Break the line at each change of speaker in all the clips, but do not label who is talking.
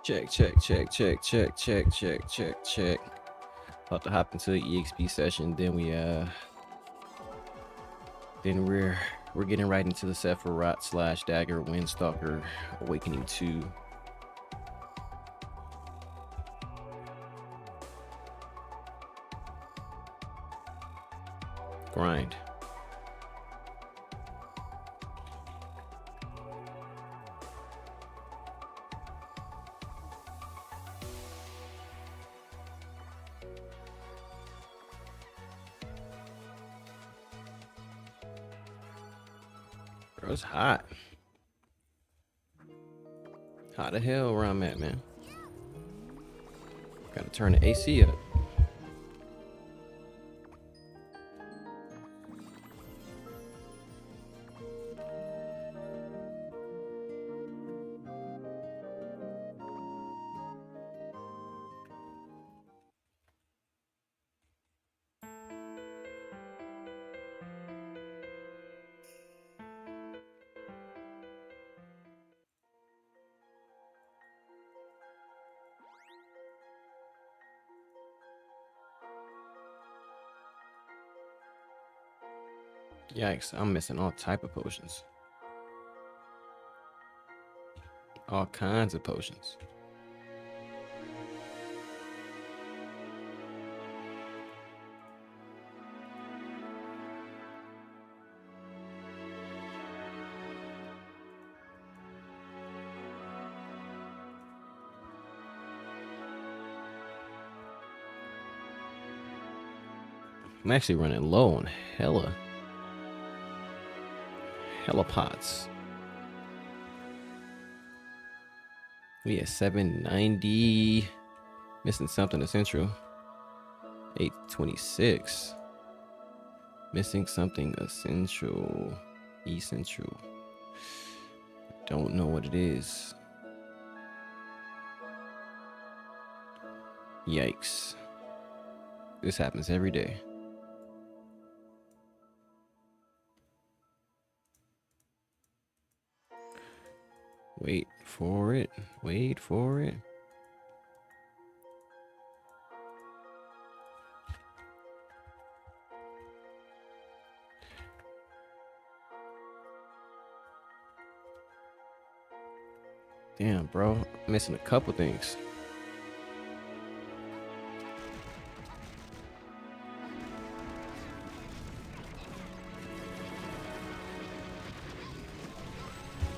Check. About to hop into the EXP session. Then we're getting right into the Sefirot / Dagger Windstalker Awakening 2. Grind. Bro, it's hot. Hot the hell where I'm at, man. Gotta turn the AC up. Yikes, I'm missing all type of potions. All kinds of potions. I'm actually running low on hella pots. We at 790. Missing something essential. 826. Missing something essential. Essential. Don't know what it is. Yikes. This happens every day. Wait for it. Wait for it. Damn, bro. I'm missing a couple things.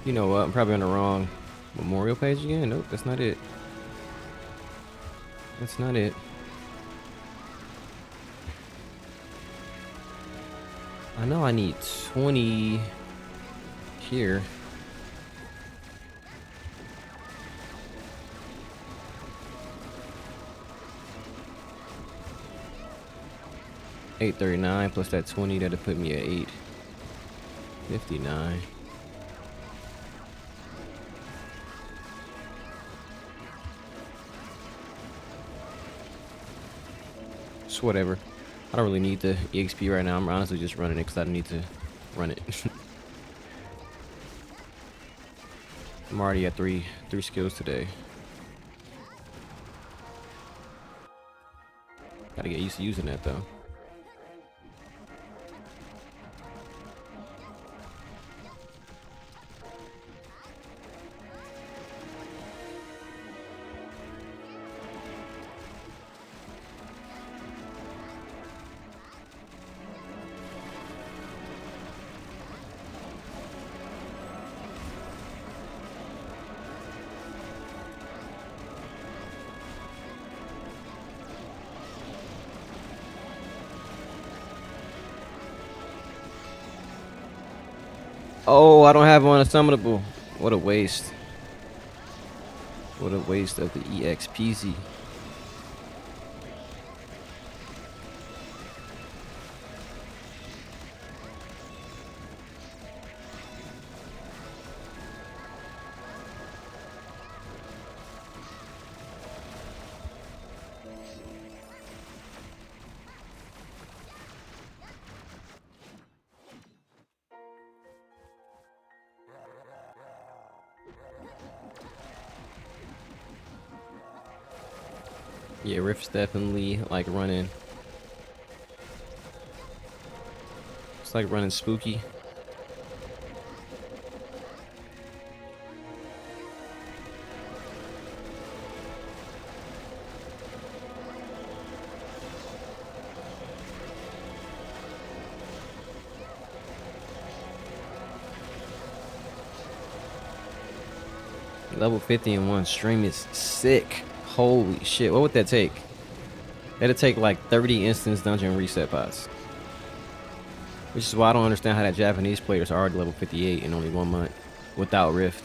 You know what? I'm probably on the wrong memorial page again. Nope, that's not it. That's not it. I know I need 20 here. $839 plus that 20, that'll put me at 859. It's whatever. I don't really need the EXP right now. I'm honestly just running it because I need to run it. I'm already at three skills today. Gotta get used to using that though. Oh, I don't have one unsummonable. What a waste. What a waste of the EXPZ. Yeah, Rift's definitely like running. It's like running spooky. Level 50 in one stream is sick. Holy shit. What would that take? That'd take like 30 instance dungeon reset pots. Which is why I don't understand how that Japanese players are already level 58 in only 1 month without Rift.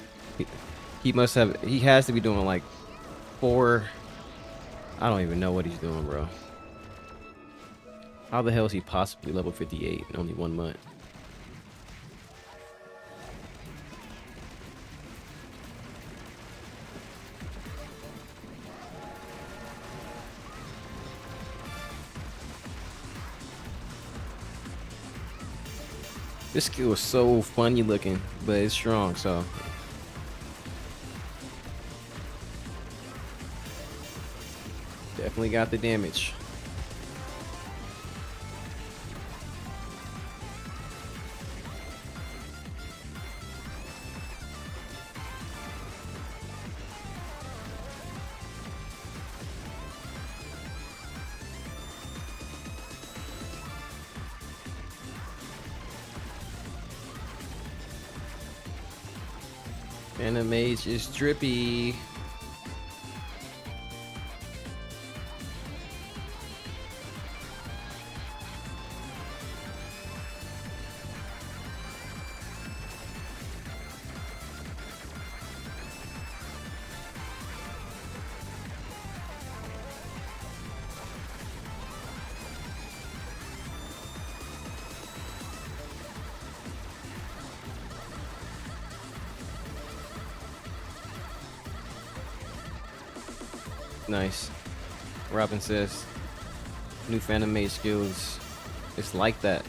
He must have, he has to be doing like 4. I don't even know what he's doing, bro. How the hell is he possibly level 58 in only 1 month? This skill is so funny looking, but it's strong, so. Definitely got the damage. And the mage is drippy. Nice. Robin says, new Phantom Mage skills. It's like that.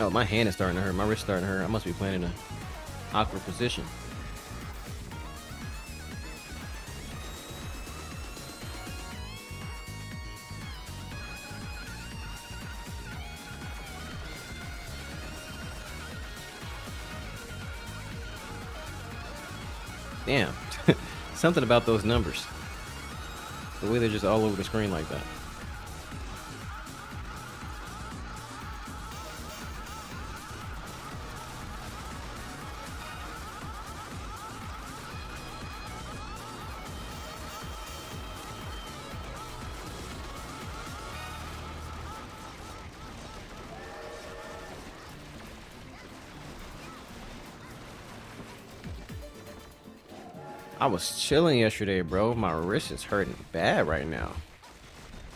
Oh, my hand is starting to hurt. My wrist starting to hurt. I must be playing in an awkward position. Damn. Something about those numbers. The way they're just all over the screen like that. I was chilling yesterday, bro. My wrist is hurting bad right now.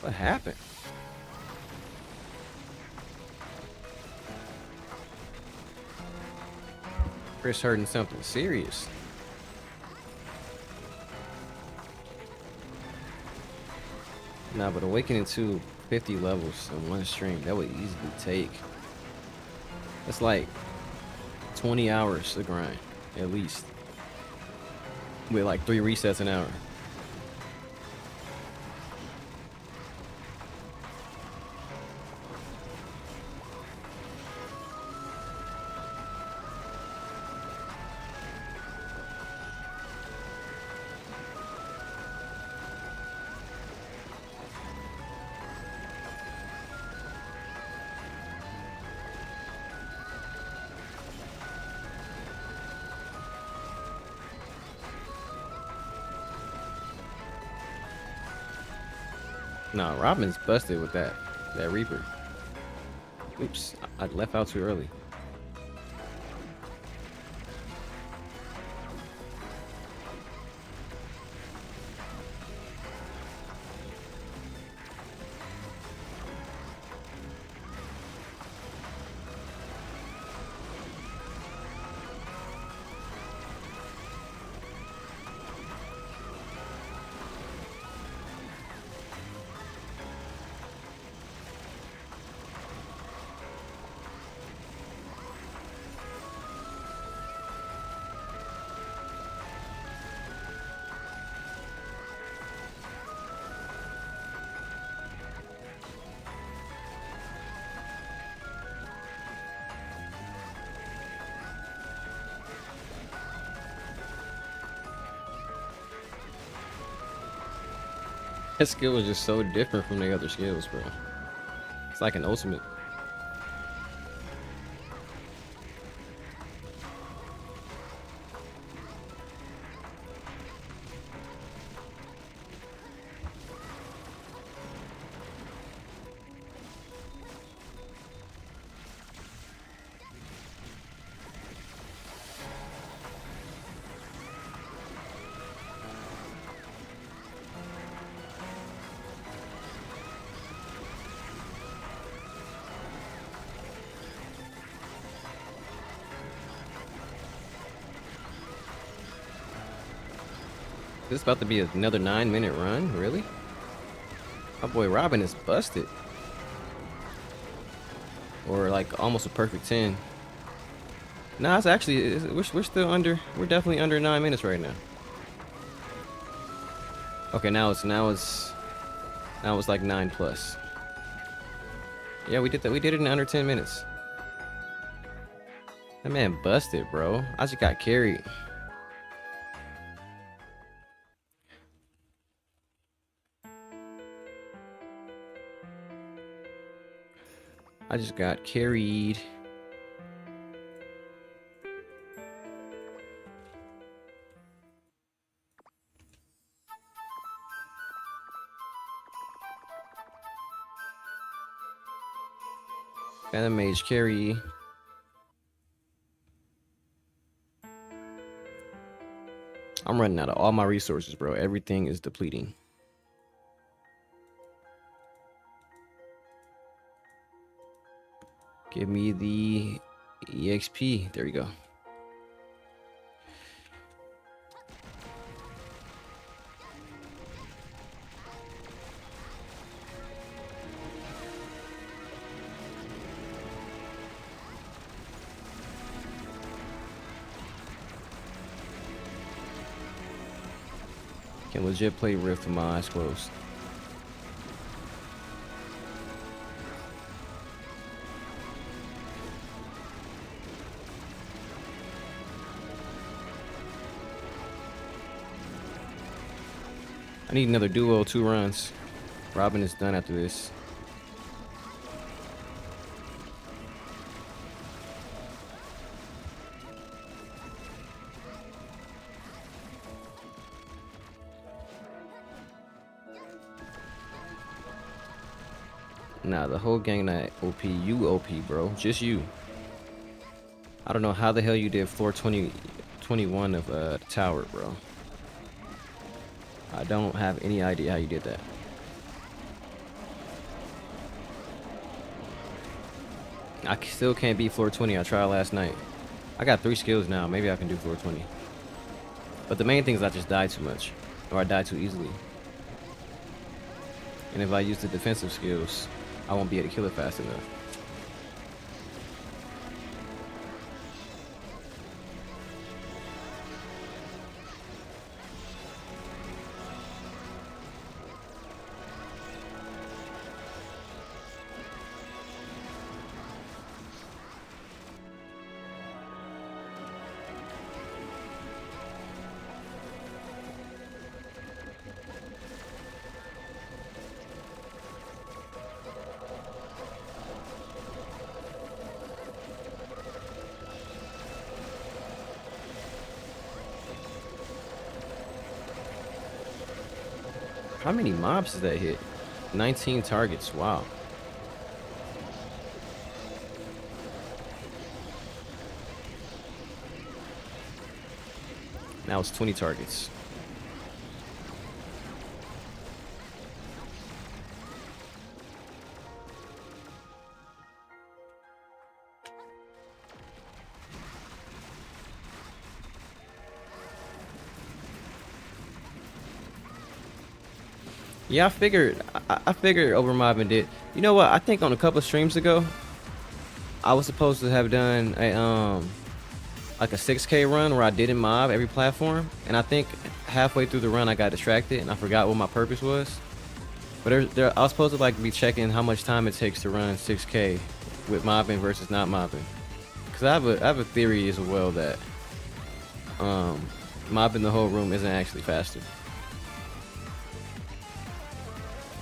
What happened? Wrist hurting something serious. Nah, but awakening to 50 levels in one stream, that would easily take. That's like 20 hours to grind, at least. With like 3 resets an hour. Nah, Robin's busted with that Reaper. Oops, I left out too early. That skill was just so different from the other skills, bro. It's like an ultimate. This is about to be another 9-minute run, really? My boy Robin is busted. Or like almost a perfect 10. Nah, it's actually, we're still under, we're definitely under 9 minutes right now. Okay, now it's like 9 plus. Yeah, we did that. We did it in under 10 minutes. That man busted, bro. I just got carried. I just got carried. Phantom Mage carry. I'm running out of all my resources, bro. Everything is depleting. Give me the EXP. There we go. Can legit play Rift with my eyes closed. I need another duo, 2 runs. Robin is done after this. Nah, the whole gang not OP. You OP, bro. Just you. I don't know how the hell you did floor 21 of the tower, bro. I don't have any idea how you did that. I still can't beat floor 20. I tried last night. I got 3 skills now. Maybe I can do floor 20. But the main thing is I just die too much. Or I die too easily. And if I use the defensive skills, I won't be able to kill it fast enough. How many mobs does that hit? 19 targets. Wow. Now it's 20 targets. Yeah, I figured overmobbing did. You know what? I think on a couple of streams ago, I was supposed to have done a like a 6K run where I didn't mob every platform, and I think halfway through the run I got distracted and I forgot what my purpose was. But I was supposed to like be checking how much time it takes to run 6K with mobbing versus not mobbing. Cause I have a theory as well that mobbing the whole room isn't actually faster.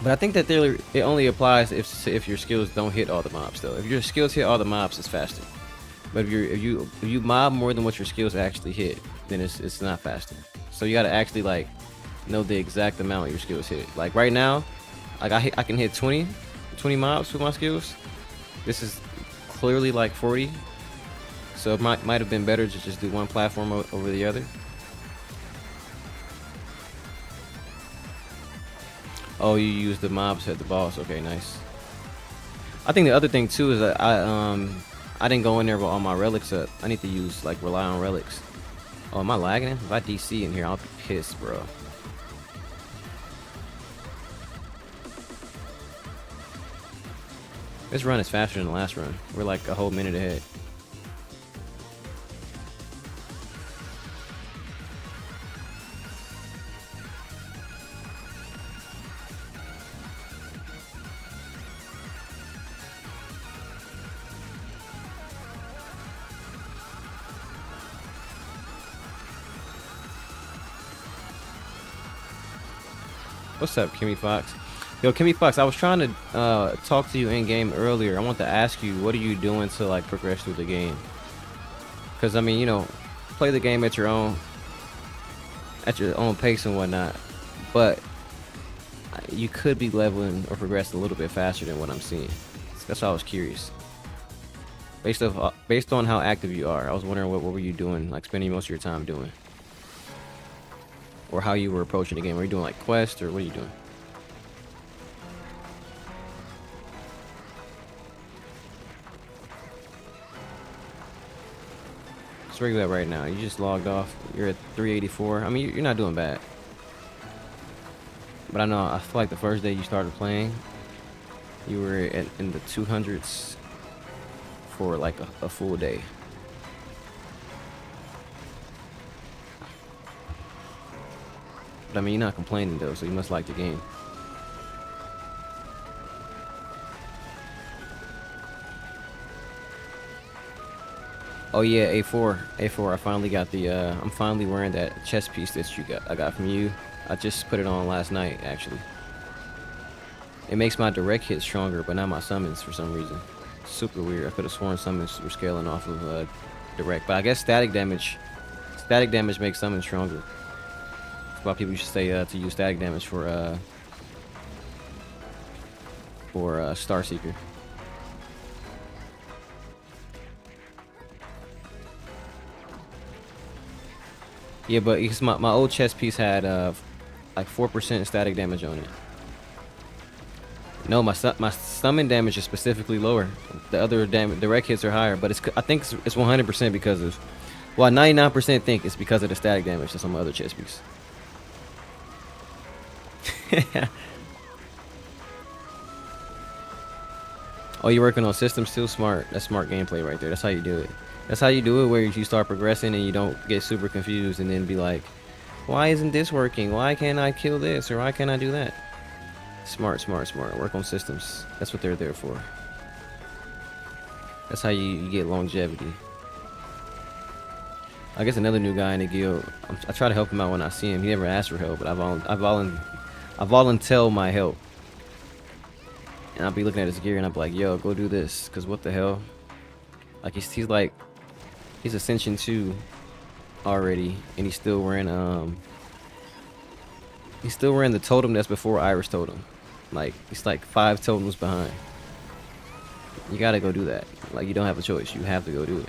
But I think that it only applies if your skills don't hit all the mobs though. If your skills hit all the mobs, it's faster. But if you mob more than what your skills actually hit, then it's not faster. So you gotta actually like know the exact amount your skills hit. Like right now, like I can hit 20 mobs with my skills. This is clearly like 40. So it might have been better to just do one platform over the other. Oh, you use the mobs at the boss. Okay, nice. I think the other thing too is that I didn't go in there with all my relics up. I need to use like rely on relics. Oh, am I lagging? If I DC in here, I'll be pissed, bro. This run is faster than the last run. We're like a whole minute ahead. What's up, Kimmy Fox? Yo, Kimmy Fox, I was trying to talk to you in game earlier. I want to ask you, what are you doing to like progress through the game? Because I mean, you know, play the game at your own pace and whatnot, but you could be leveling or progressing a little bit faster than what I'm seeing. That's why I was curious. Based on how active you are, I was wondering what were you doing, like spending most of your time doing, or how you were approaching the game. Were you doing like quests, or what are you doing? It's regular right now. You just logged off. You're at 384. I mean, you're not doing bad. But I know, I feel like the first day you started playing, you were in the 200s for like a full day. But I mean, you're not complaining though, so you must like the game. Oh yeah, A4. I finally got the I'm finally wearing that chest piece that I got from you. I just put it on last night actually. It makes my direct hit stronger, but not my summons for some reason. Super weird. I could have sworn summons were scaling off of direct, but I guess static damage makes summons stronger. That's why people should say to use static damage for Star Seeker. Yeah, but my old chest piece had like 4% static damage on it. No, my summon damage is specifically lower. The other direct hits are higher, but I think it's 100% because of, well, 99% think it's because of the static damage that's on my other chest piece. Oh, you're working on systems too? Smart. That's smart gameplay right there. That's how you do it. That's how you do it, where you start progressing and you don't get super confused and then be like, why isn't this working? Why can't I kill this? Or why can't I do that? Smart. Work on systems. That's what they're there for. That's how you get longevity. I guess another new guy in the guild, I try to help him out when I see him. He never asked for help, but I volunteer my help. And I'll be looking at his gear and I'll be like, yo, go do this. Because what the hell? Like, he's Ascension 2 already. And he's still wearing the totem that's before Iris totem. Like, he's like 5 totems behind. You gotta go do that. Like, you don't have a choice. You have to go do it.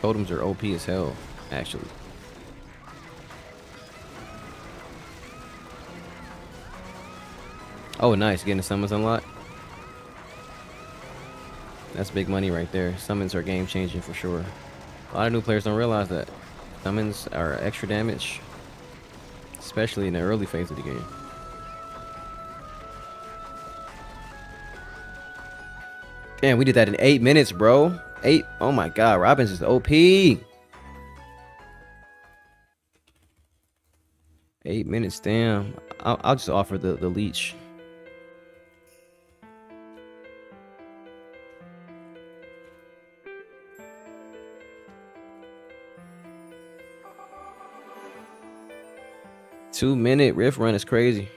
Totems are OP as hell, actually. Oh, nice. Getting the summons unlocked. That's big money right there. Summons are game changing for sure. A lot of new players don't realize that. Summons are extra damage, especially in the early phase of the game. Damn, we did that in 8 minutes, bro. 8. Oh my god, Robin's is OP. 8 minutes, damn. I'll just offer the leech. 2-minute riff run is crazy.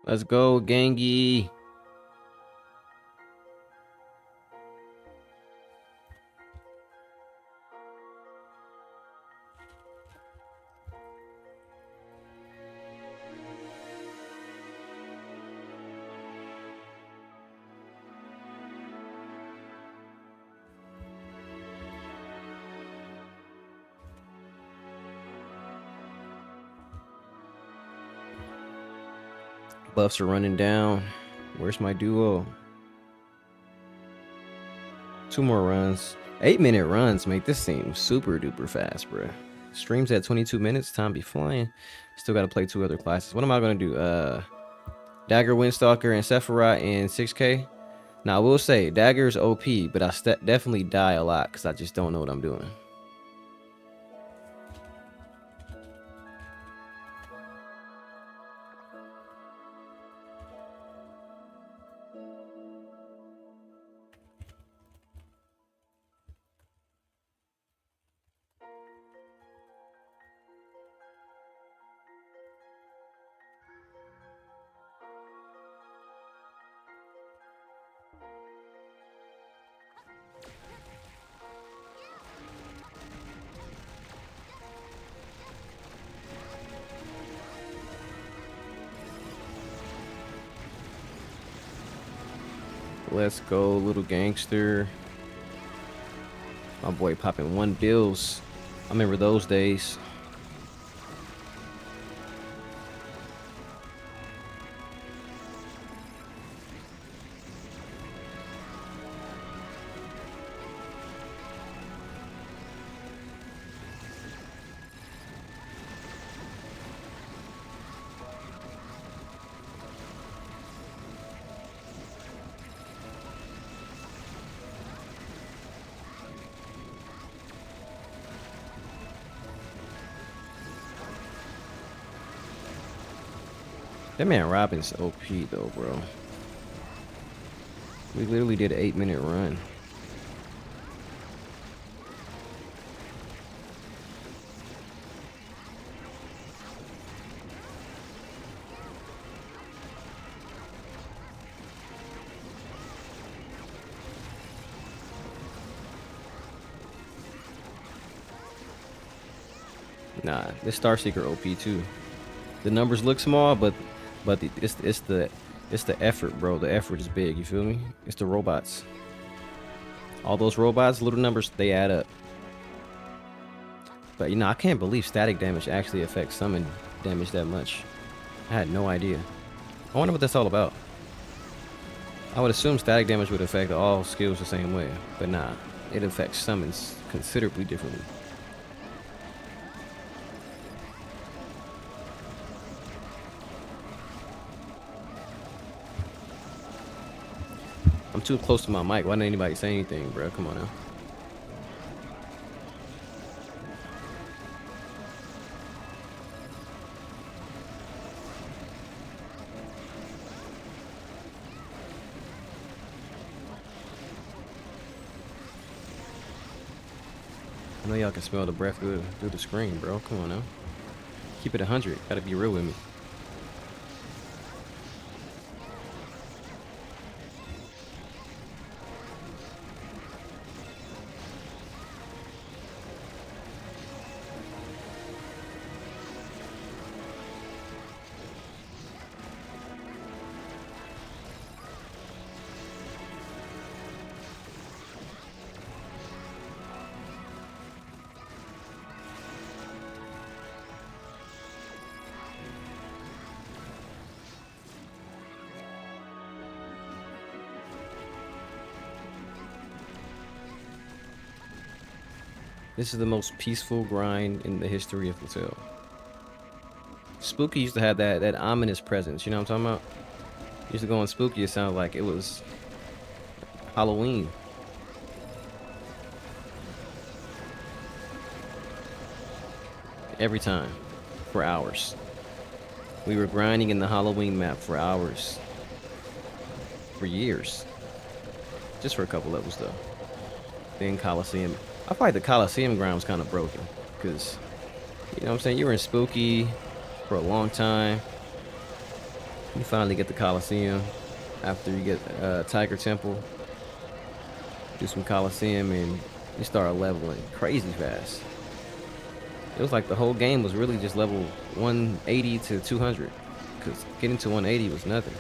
Let's go, gangy. Buffs are running down. Where's my duo? 2 more runs. 8-minute runs make this seem super duper fast, bruh. Streams at 22 minutes. Time be flying. Still got to play 2 other classes. What am I going to do? Dagger, Windstalker, and Sefirot in 6K. Now, I will say, Dagger's OP, but I definitely die a lot because I just don't know what I'm doing. Let's go, little gangster. My boy popping 1 bills. I remember those days. That man Robin's OP though, bro. We literally did an 8-minute run. Nah, this Star Seeker OP too. The numbers look small, but it's the effort, bro. The effort is big. You feel me? It's the robots. All those robots, little numbers, they add up. But you know, I can't believe static damage actually affects summon damage that much. I had no idea. I wonder what that's all about. I would assume static damage would affect all skills the same way, but nah, it affects summons considerably differently. I'm too close to my mic. Why didn't anybody say anything, bro? Come on now. I know y'all can smell the breath through the screen, bro. Come on now. Keep it 100. Gotta be real with me. This is the most peaceful grind in the history of LaTale. Spooky used to have that ominous presence, you know what I'm talking about? Used to go on Spooky, it sounded like it was Halloween. Every time. For hours. We were grinding in the Halloween map for hours. For years. Just for a couple levels though. Then Coliseum. I feel like the Coliseum grind was kind of broken. Because, you know what I'm saying? You were in Spooky for a long time. You finally get the Coliseum. After you get Tiger Temple. Do some Coliseum and you start leveling crazy fast. It was like the whole game was really just level 180 to 200. Because getting to 180 was nothing.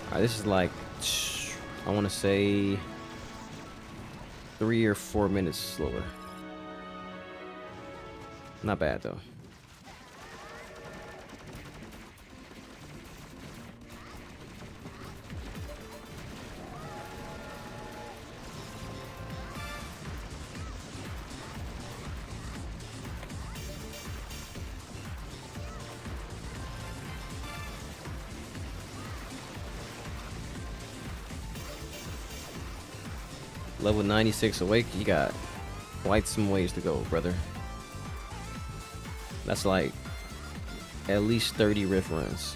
Alright, this is like, I want to say 3 or 4 minutes slower. Not bad though. Level 96 awake, you got quite some ways to go, brother. That's like at least 30 riff runs.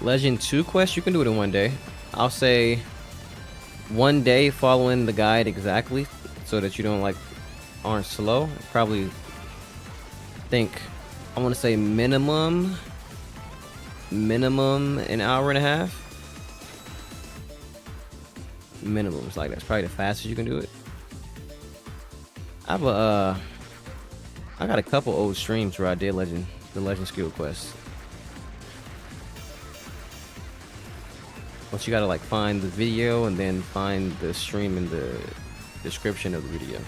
Legend 2 quest, you can do it in 1 day. I'll say 1 day following the guide exactly so that you don't like aren't slow. Probably think I want to say minimum an hour and a half. Minimum. It's like that's probably the fastest you can do it. I got a couple old streams where I did the legend skill quest. But you gotta like find the video and then find the stream in the description of the video.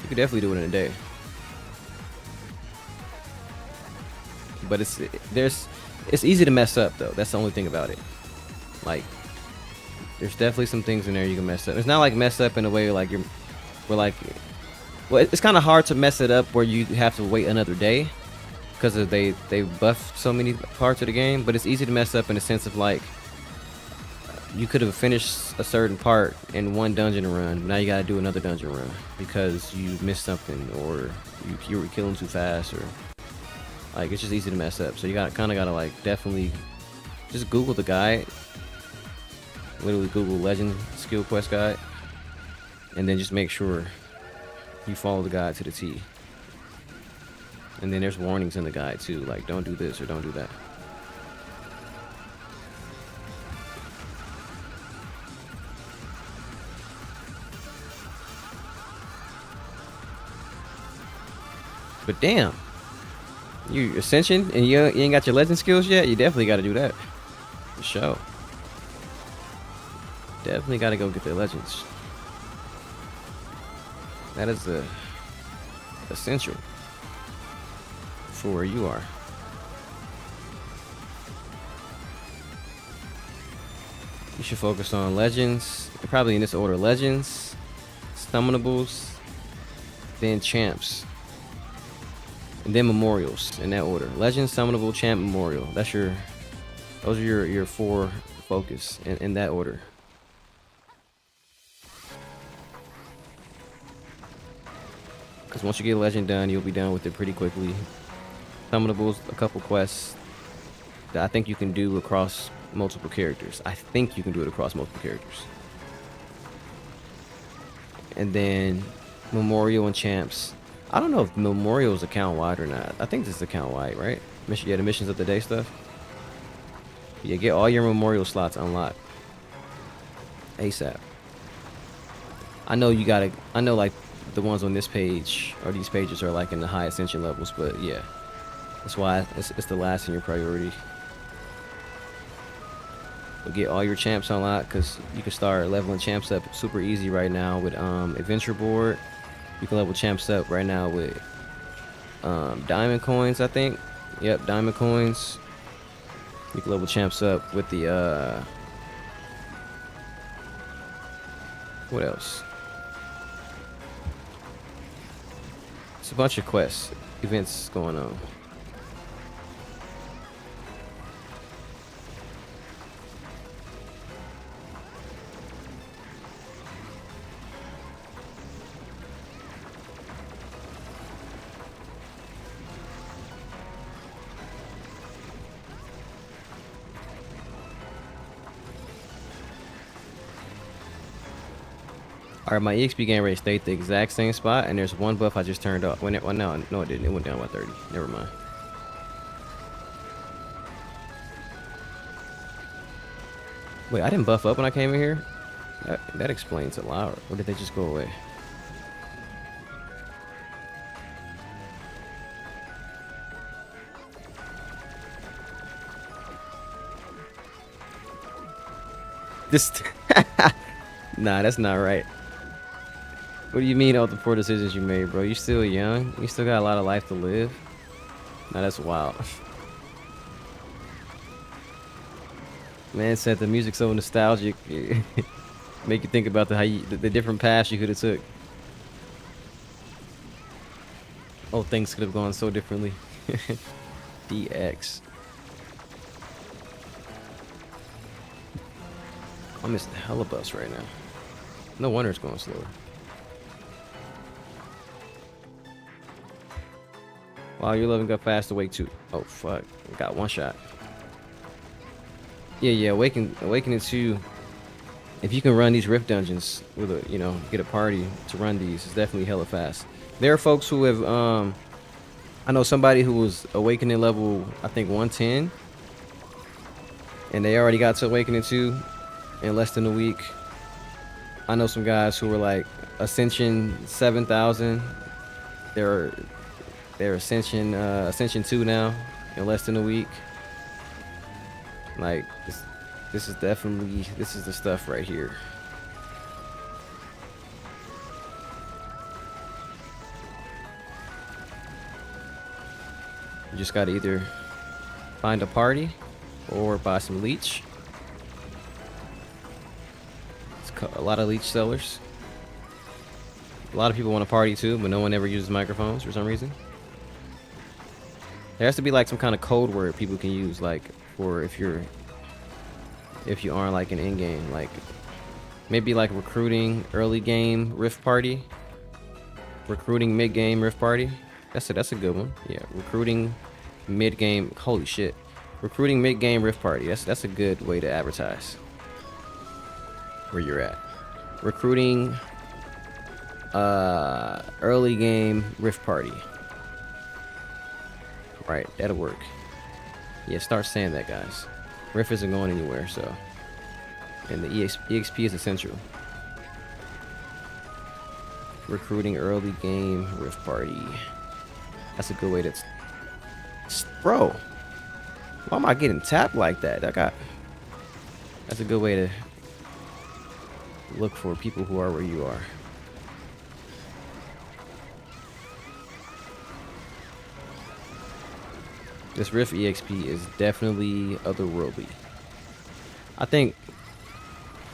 You could definitely do it in a day. But it's easy to mess up though. That's the only thing about it. Like there's definitely some things in there you can mess up. It's not like mess up in a way like it's kind of hard to mess it up where you have to wait another day. Because they buffed so many parts of the game, but it's easy to mess up in the sense of like you could have finished a certain part in one dungeon run, but now you gotta do another dungeon run because you missed something or you were killing too fast or like it's just easy to mess up. So you kind of gotta like definitely just Google the guide, literally Google Legend Skill Quest Guide, and then just make sure you follow the guide to the T. And then there's warnings in the guide too, like don't do this or don't do that. But damn, you Ascension and you ain't got your legend skills yet? You definitely got to do that. For sure. Definitely got to go get the legends. That is essential for where you are. You should focus on legends, probably in this order: legends, summonables, then champs, and then memorials in that order: legend, summonable, champ, memorial. Those are your 4 focus in that order. Because once you get legend done, you'll be done with it pretty quickly. Summonables, a couple quests that I think you can do across multiple characters. I think you can do it across multiple characters. And then memorial and champs. I don't know if memorial is account wide or not. I think this is account wide, right? Yeah, the missions of the day stuff. Yeah, get all your memorial slots unlocked ASAP. I know like the ones on this page or these pages are like in the high ascension levels, but yeah, that's why it's the last in your priority. But get all your champs unlocked, because you can start leveling champs up super easy right now with adventure board. You can level champs up right now with diamond coins, I think. Yep, diamond coins. You can level champs up with the what else? It's a bunch of quests, events going on. Alright, my EXP gain rate stayed the exact same spot, and there's one buff I just turned off. Well, no, it didn't. It went down by 30. Never mind. Wait, I didn't buff up when I came in here? That explains a lot. Or did they just go away? This... Nah, that's not right. What do you mean all the poor decisions you made, bro? You're still young. You still got a lot of life to live. Nah, that's wild. Man said the music's so nostalgic. Make you think about the different paths you could have took. Oh, things could have gone so differently. DX. I'm missing the hella bus right now. No wonder it's going slower. Wow, you're leveling up fast. Awake too. Oh fuck! Got one shot. Yeah. Awakening 2. If you can run these rift dungeons with a, get a party to run these, it's definitely hella fast. There are folks who have, I know somebody who was awakening level, I think 110, and they already got to awakening 2 in less than a week. I know some guys who were like ascension 7,000. They're ascension 2 now in less than a week. Like this is the stuff right here. You just gotta either find a party or buy some leech. A lot of leech sellers. A lot of people want to party too, but no one ever uses microphones for some reason. There has to be like some kind of code word people can use, like for if you aren't like an in-game, like maybe like recruiting early game rift party, recruiting mid game rift party. That's a good one. Yeah, recruiting mid game. Holy shit, recruiting mid game rift party. That's a good way to advertise where you're at. Recruiting early game rift party. Right, that'll work. Yeah, start saying that, guys. Rift isn't going anywhere, so. And the EXP is essential. Recruiting early game rift party. That's a good way to. Bro, why am I getting tapped like that? That's a good way to look for people who are where you are. This Rift EXP is definitely otherworldly. I think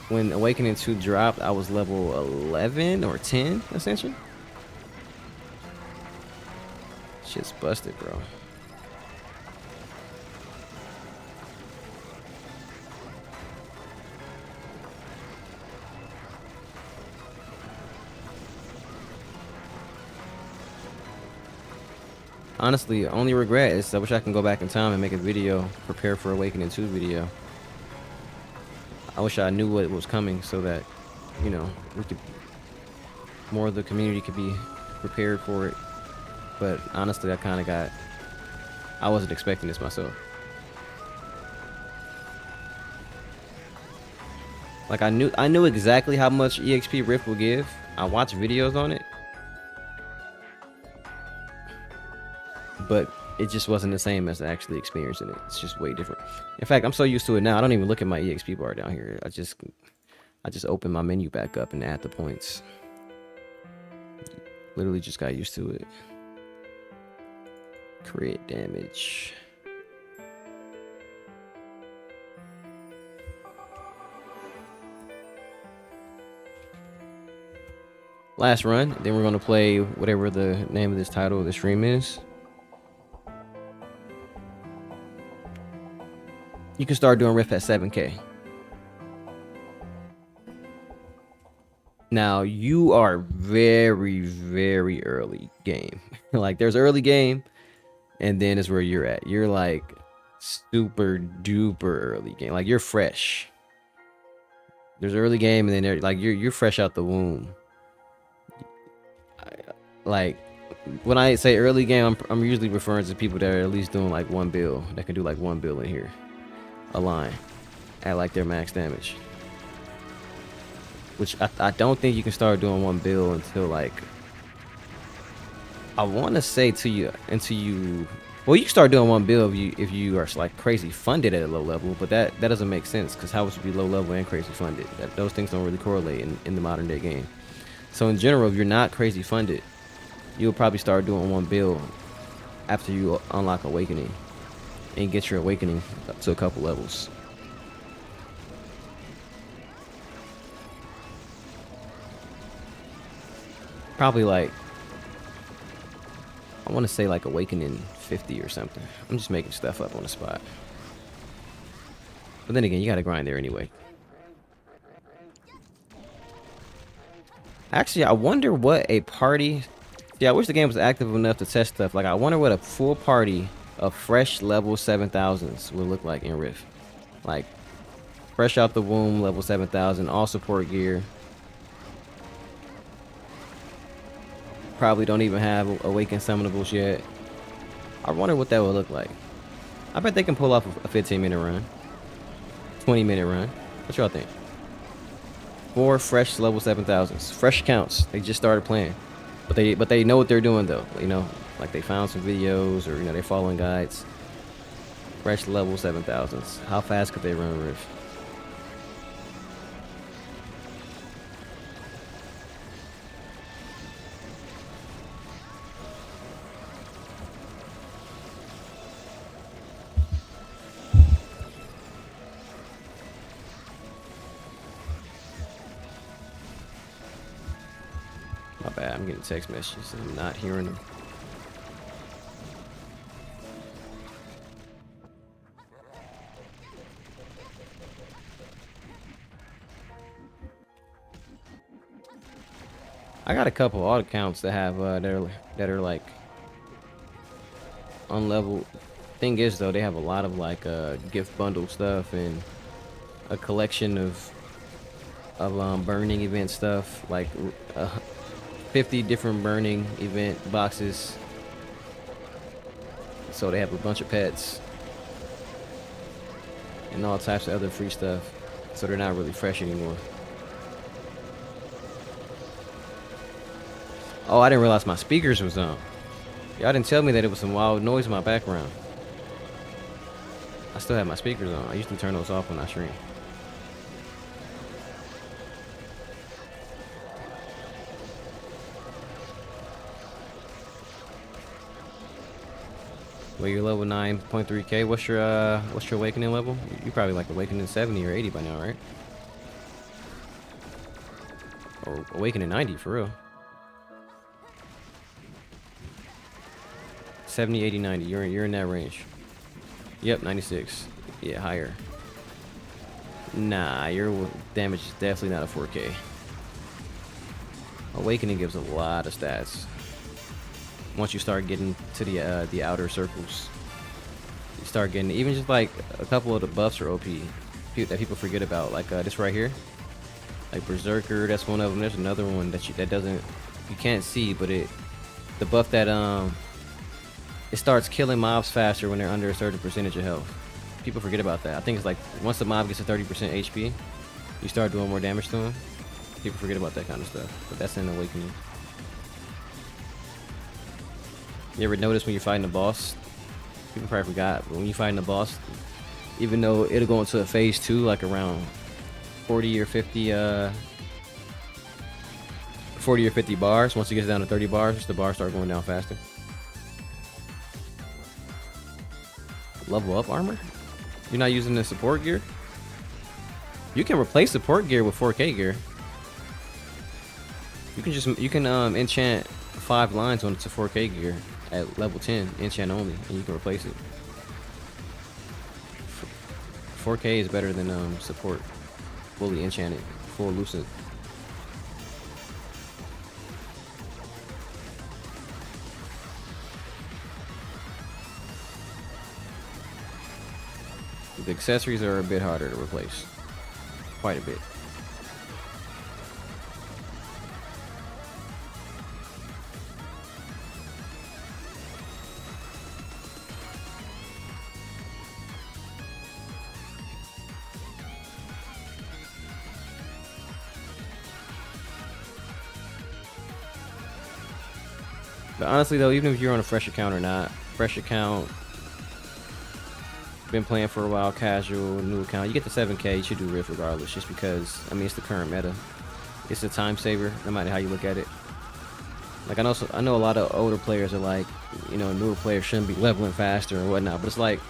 when Awakening 2 dropped, I was level 11 or 10, essentially. Shit's busted, bro. Honestly, only regret is I wish I can go back in time and make a video, prepare for Awakening 2 video. I wish I knew what was coming so that, you know, we could, more of the community could be prepared for it. But honestly, I wasn't expecting this myself. Like I knew exactly how much EXP Rift will give. I watched videos on it. But it just wasn't the same as actually experiencing it. It's just way different. In fact, I'm so used to it now, I don't even look at my EXP bar down here. I just open my menu back up and add the points. Literally just got used to it. Create damage. Last run, then we're gonna play whatever the name of this title of the stream is. You can start doing Rift at 7K. Now you are very, very early game. Like there's early game, and then is where you're at. You're like super duper early game. Like you're fresh. There's early game, and then like you're fresh out the womb. Like when I say early game, I'm usually referring to people that are at least doing like one bill. That can do like one bill in here, a line, at like their max damage. Which I don't think you can start doing one bill until like, I want to say until you well, you can start doing one bill if you are like crazy funded at a low level, but that doesn't make sense because how would you be low level and crazy funded? Those things don't really correlate in the modern day game. So in general, if you're not crazy funded, you'll probably start doing one build after you unlock Awakening and get your Awakening up to a couple levels. Probably like, I want to say like Awakening 50 or something. I'm just making stuff up on the spot. But then again, you got to grind there anyway. Actually, I wonder what a party... Yeah, I wish the game was active enough to test stuff. Like, I wonder what a full party of fresh level 7,000s would look like in Rift. Like, fresh out the womb, level 7,000, all support gear. Probably don't even have Awakened Summonables yet. I wonder what that would look like. I bet they can pull off a 15-minute run. 20-minute run. What y'all think? 4 fresh level 7,000s. Fresh accounts. They just started playing. But they know what they're doing though. You know, like they found some videos or, you know, they're following guides. Fresh level 7,000s. How fast could they run Rift? My bad, I'm getting text messages and I'm not hearing them. I got a couple odd accounts that have that are like unleveled. Thing is though, they have a lot of like gift bundle stuff and a collection of burning event stuff, like 50 different burning event boxes. So they have a bunch of pets and all types of other free stuff. So they're not really fresh anymore. Oh, I didn't realize my speakers was on. Y'all didn't tell me that it was some wild noise in my background. I still have my speakers on. I used to turn those off when I stream. Well, you're level 9.3k. What's your Awakening level? You probably like Awakening 70 or 80 by now, right? Or awakening 90 for real. 70, 80, 90. You're in that range. Yep, 96. Yeah, higher. Nah, your damage is definitely not a 4K. Awakening gives a lot of stats. Once you start getting to the outer circles, you start getting even just like a couple of the buffs are OP that people forget about. Like this right here, like Berserker. That's one of them. There's another one that you can't see, but the buff that it starts killing mobs faster when they're under a certain percentage of health. People forget about that. I think it's like once the mob gets to 30% HP, you start doing more damage to them. People forget about that kind of stuff, but that's an awakening. You ever notice when you're fighting a boss? People probably forgot, but when you're fighting a boss, even though it'll go into a phase 2, like around 40 or 50 bars, once it gets down to 30 bars, the bars start going down faster. Level up armor? You're not using the support gear? You can replace support gear with 4K gear. You can enchant 5 lines when it's a 4K gear at level 10, enchant only, and you can replace it. 4K is better than support, fully enchanted, full lucid. The accessories are a bit harder to replace, quite a bit. But honestly though, even if you're on a fresh account or not, fresh account, been playing for a while, casual, new account, you get the 7K, you should do Rift regardless, just because, I mean, it's the current meta. It's a time saver, no matter how you look at it. Like, I know a lot of older players are like, you know, newer players shouldn't be leveling faster and whatnot, but it's like,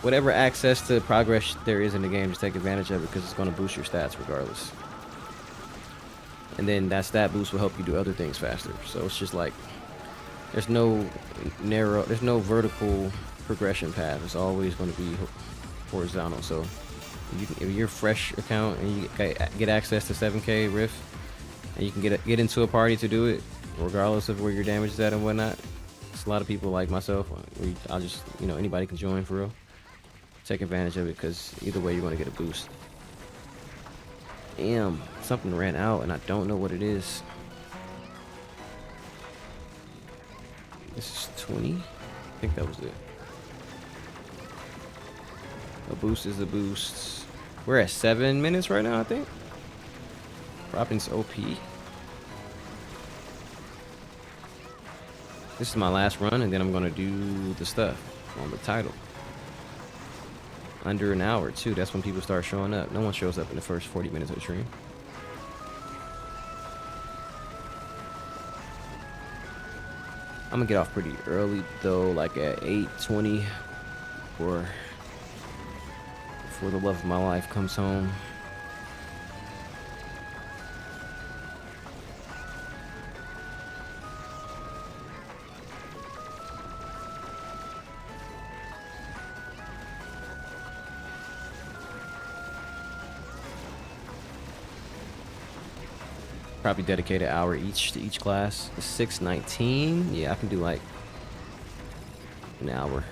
whatever access to progress there is in the game, just take advantage of it, because it's going to boost your stats regardless. And then that stat boost will help you do other things faster. So it's just like, there's no vertical progression path. It's always going to be horizontal. So if you're fresh account and you get access to 7K Rift, and you can get into a party to do it, regardless of where your damage is at and whatnot. It's a lot of people like myself. I'll just, you know, anybody can join for real. Take advantage of it, because either way you're going to get a boost. Damn, something ran out and I don't know what it is. This is 20? I think that was it. A boost is a boost. We're at 7 minutes right now, I think. Robin's OP. This is my last run, and then I'm gonna do the stuff on the title. Under an hour too, that's when people start showing up. No one shows up in the first 40 minutes of the stream. I'm gonna get off pretty early though, like at 8:20, before the love of my life comes home. Probably dedicate an hour each to each class. 6:19. Yeah, I can do like an hour.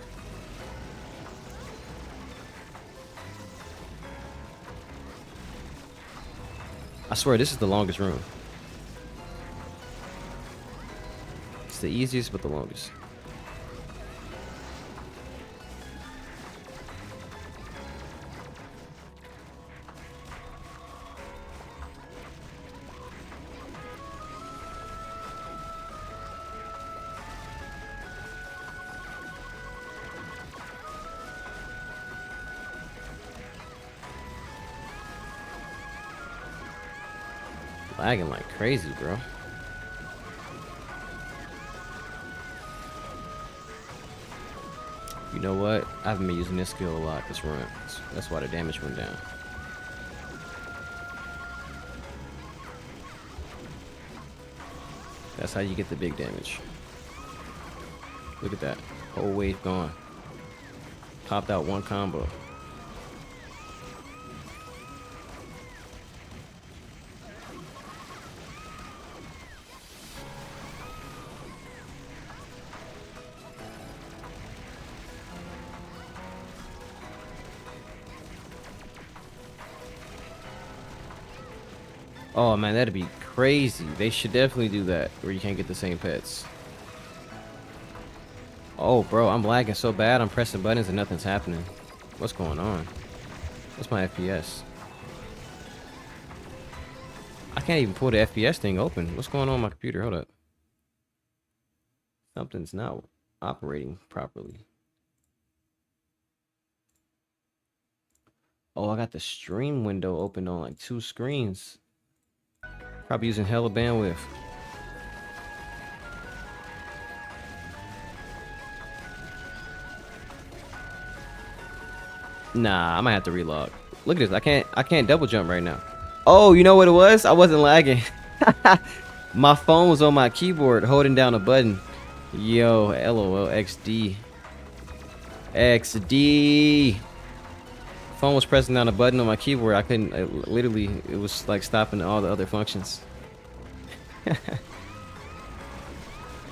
I swear this is the longest room. It's the easiest but the longest. Lagging like crazy, bro. You know what? I haven't been using this skill a lot this run. That's why the damage went down. That's how you get the big damage. Look at that. Whole wave gone. Popped out one combo. Oh man, that'd be crazy. They should definitely do that where you can't get the same pets. Oh bro, I'm lagging so bad. I'm pressing buttons and nothing's happening. What's going on? What's my FPS? I can't even pull the FPS thing open. What's going on with my computer? Hold up. Something's not operating properly. Oh, I got the stream window open on like 2 screens. Probably using hella bandwidth. Nah, I might have to relog. Look at this. I can't double jump right now. Oh, you know what it was? I wasn't lagging. My phone was on my keyboard holding down a button. Yo, LOL XD. XD. Phone was pressing down a button on my keyboard. I couldn't literally it was like stopping all the other functions.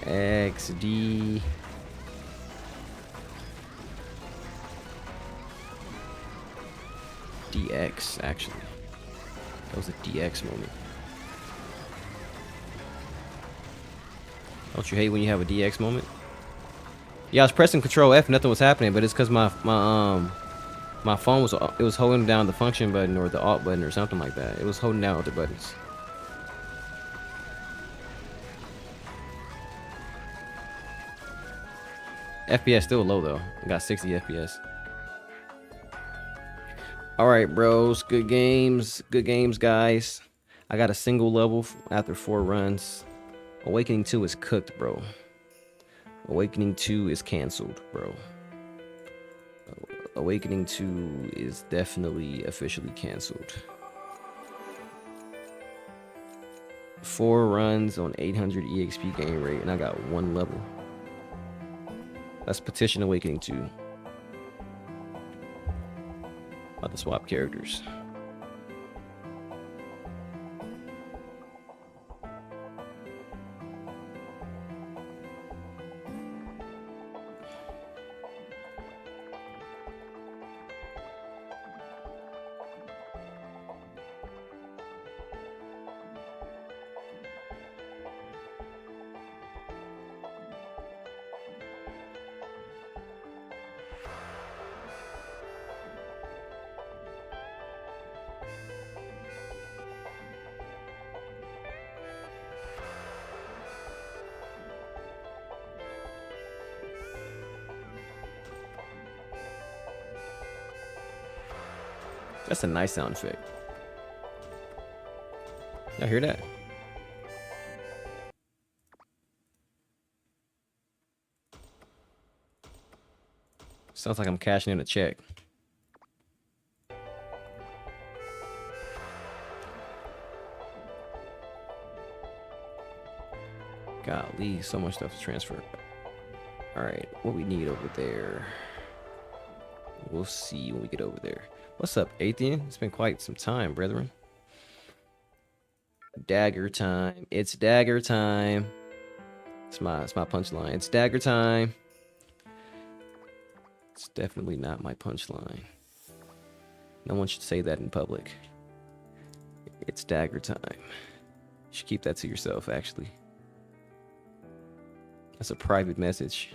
XD. DX actually. That was a DX moment. Don't you hate when you have a DX moment? Yeah, I was pressing Control F, nothing was happening, but it's because my phone was holding down the function button or the alt button or something like that. It was holding down other buttons. FPS still low though. I got 60 FPS. All right, bros. Good games. Good games, guys. I got a single level after 4 runs. Awakening 2 is cooked, bro. Awakening 2 is canceled, bro. Awakening 2 is definitely officially canceled. 4 runs on 800 EXP gain rate, and I got 1 level. Let's petition Awakening 2. About to swap characters. That's a nice sound effect. Y'all hear that? Sounds like I'm cashing in a check. Golly, so much stuff to transfer. Alright, what we need over there. We'll see when we get over there. What's up, Athean? It's been quite some time, brethren. Dagger time. It's dagger time. It's my punchline. It's dagger time. It's definitely not my punchline. No one should say that in public. It's dagger time. You should keep that to yourself, actually. That's a private message.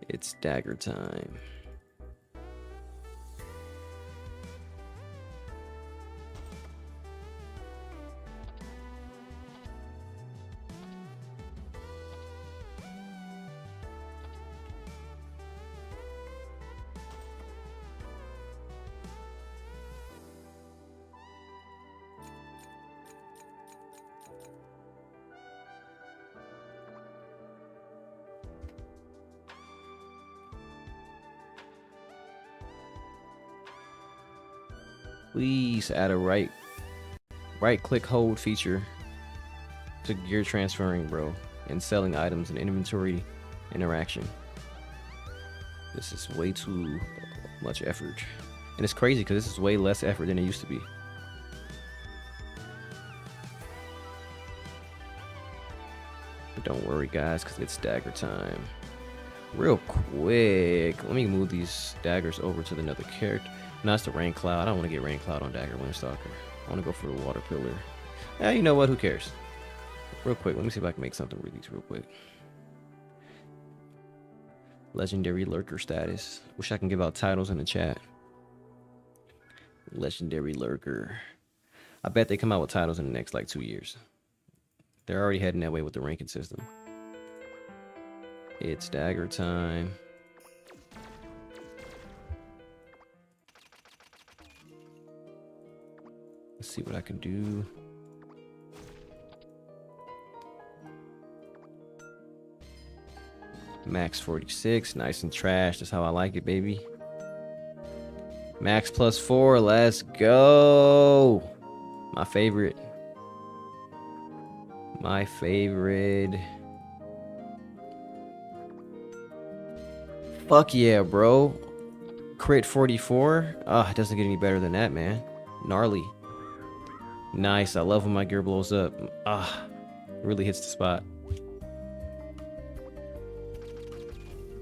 It's dagger time. Please add a right click hold feature to gear transferring, bro, and selling items and inventory interaction. This is way too much effort. And it's crazy because this is way less effort than it used to be. But don't worry, guys, because it's dagger time. Real quick, let me move these daggers over to another character. No, it's the rain cloud. I don't want to get rain cloud on dagger windstalker. I want to go for the water pillar. Yeah, you know what? Who cares? Real quick, let me see if I can make something with these real quick. Legendary lurker status. Wish I can give out titles in the chat. Legendary lurker. I bet they come out with titles in the next like 2 years. They're already heading that way with the ranking system. It's dagger time. Let's see what I can do. Max 46, nice and trash. That's how I like it, baby. Max +4, let's go. My favorite. My favorite. Fuck yeah, bro. Crit 44. Ah, it doesn't get any better than that, man. Gnarly. Nice. I love when my gear blows up. Ah, really hits the spot.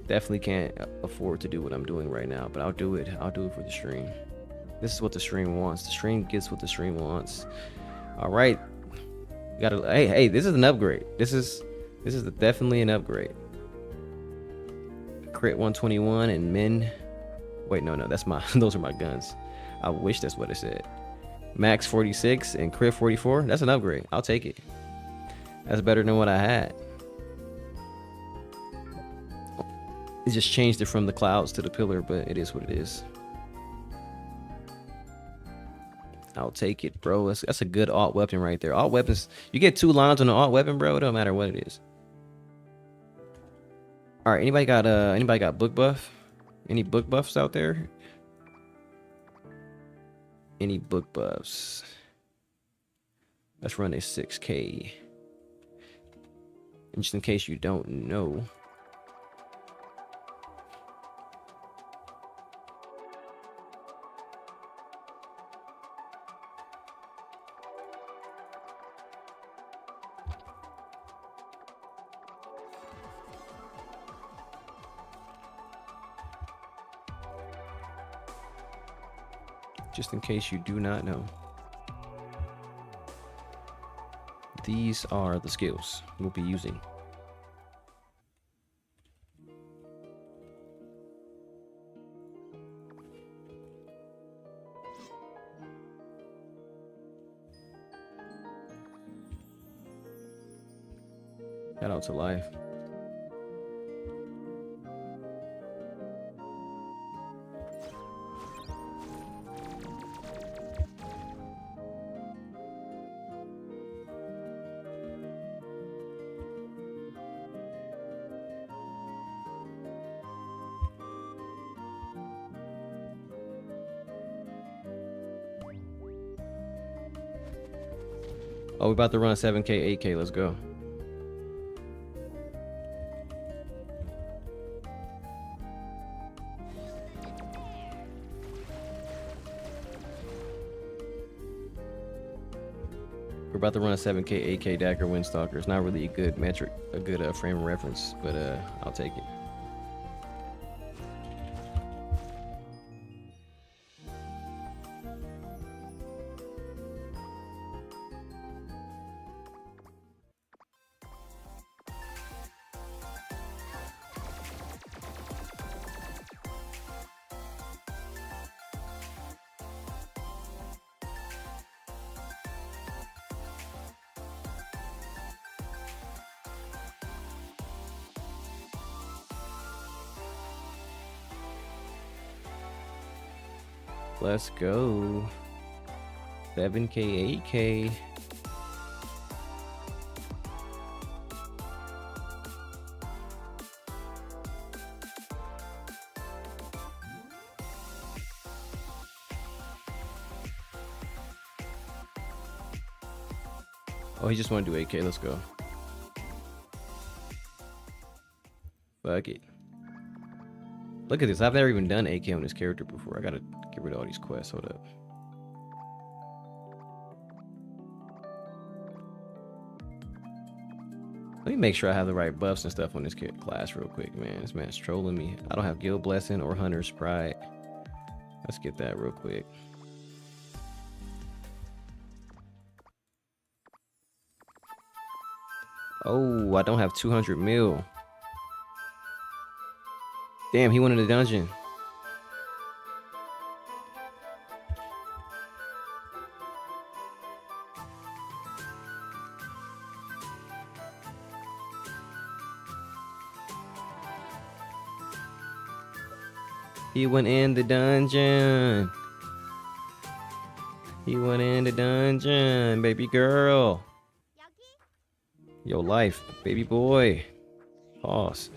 Definitely can't afford to do what I'm doing right now, but I'll do it. I'll do it for the stream. This is what the stream wants. The stream gets what the stream wants. All right. Gotta. Hey, this is an upgrade. This is definitely an upgrade. Crit 121 and min. Wait, no, that's my. Those are my guns. I wish that's what it said. Max 46 and crit 44. That's an upgrade. I'll take it. That's better than what I had. It just changed it from the clouds to the pillar, but it is what it is. I'll take it, bro. That's a good alt weapon right there. Alt weapons, you get 2 lines on an alt weapon, bro. It don't matter what it is. All right, anybody got book buff? Any book buffs out there? Any book buffs? Let's run a 6K. And just in case you don't know. Just in case you do not know. These are the skills we'll be using. Shout out to life. Oh, we're about to run 7K, 8K. Let's go. We're about to run a 7K, 8K Dagger Windstalker. It's not really a good metric, a good frame of reference, but I'll take it. Let's go. 7K, 8K. Oh, he just want to do AK. Let's go. Fuck it. Look at this. I've never even done AK on this character before. I gotta get rid of all these quests. Hold up. Let me make sure I have the right buffs and stuff on this class real quick, man. This man's trolling me. I don't have Guild Blessing or Hunter's Pride. Let's get that real quick. Oh, I don't have 200 mil. Damn, he went in the dungeon. He went in the dungeon. He went in the dungeon, baby girl. Yo, life, baby boy. Pause.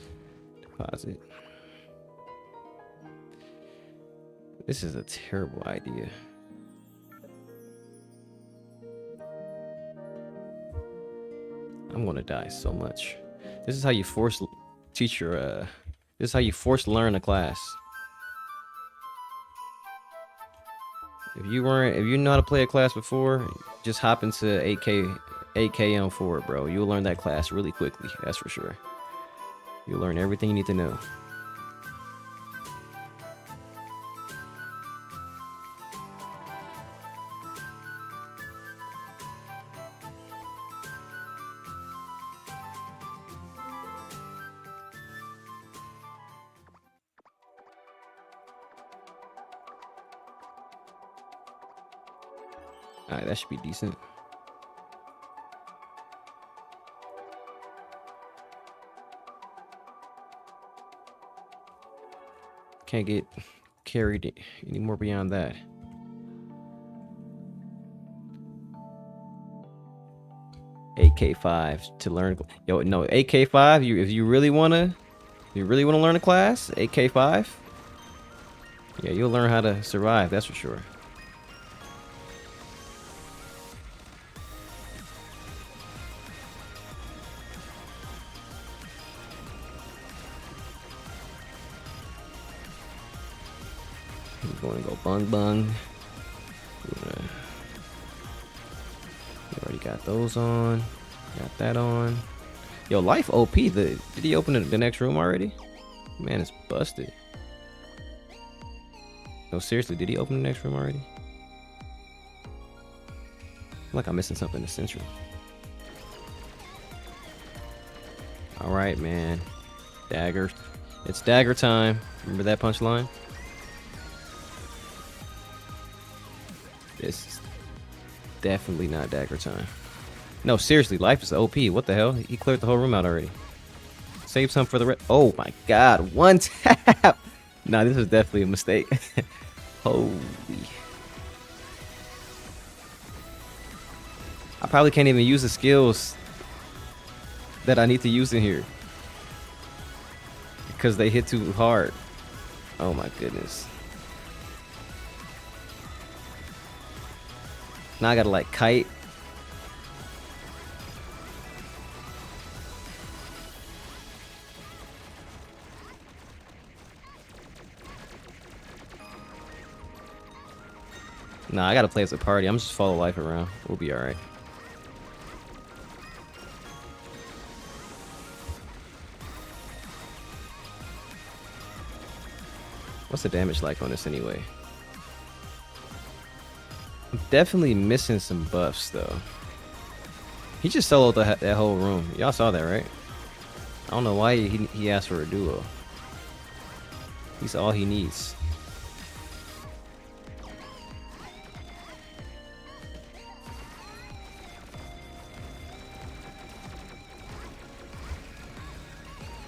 Deposit. This is a terrible idea. I'm gonna die so much. This is how you force teacher. This is how you force learn a class. If you know how to play a class before, just hop into AKM forward, bro. You'll learn that class really quickly. That's for sure. You'll learn everything you need to know. Alright, that should be decent. Can't get carried anymore beyond that. AK5 to learn. Yo, no, AK5. If you really wanna learn a class, AK5. Yeah, you'll learn how to survive. That's for sure. We're going to go bung bung. We already got those on. Got that on. Yo, life OP. Did he open the next room already? Man, it's busted. No, seriously, did he open the next room already? Like I'm missing something essential. All right, man. Dagger. It's dagger time. Remember that punchline? It's definitely not dagger time. No, seriously, life is OP. What the hell? He cleared the whole room out already. Save some for the rest. Oh my god, one tap! Nah, this is definitely a mistake. Holy. I probably can't even use the skills that I need to use in here because they hit too hard. Oh my goodness. Now I gotta like kite. Nah, I gotta play as a party. I'm just follow life around. We'll be alright. What's the damage like on this anyway? I'm definitely missing some buffs though. He just soloed that whole room. Y'all saw that, right? I don't know why he asked for a duo. He's all he needs.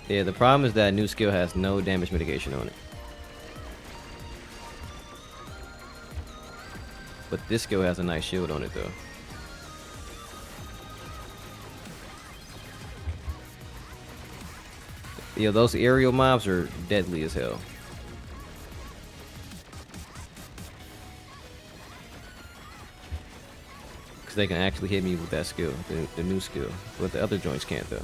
Yeah, the problem is that new skill has no damage mitigation on it. But this skill has a nice shield on it though. Yeah, those aerial mobs are deadly as hell. because they can actually hit me with that skill, the new skill. But the other joints can't though.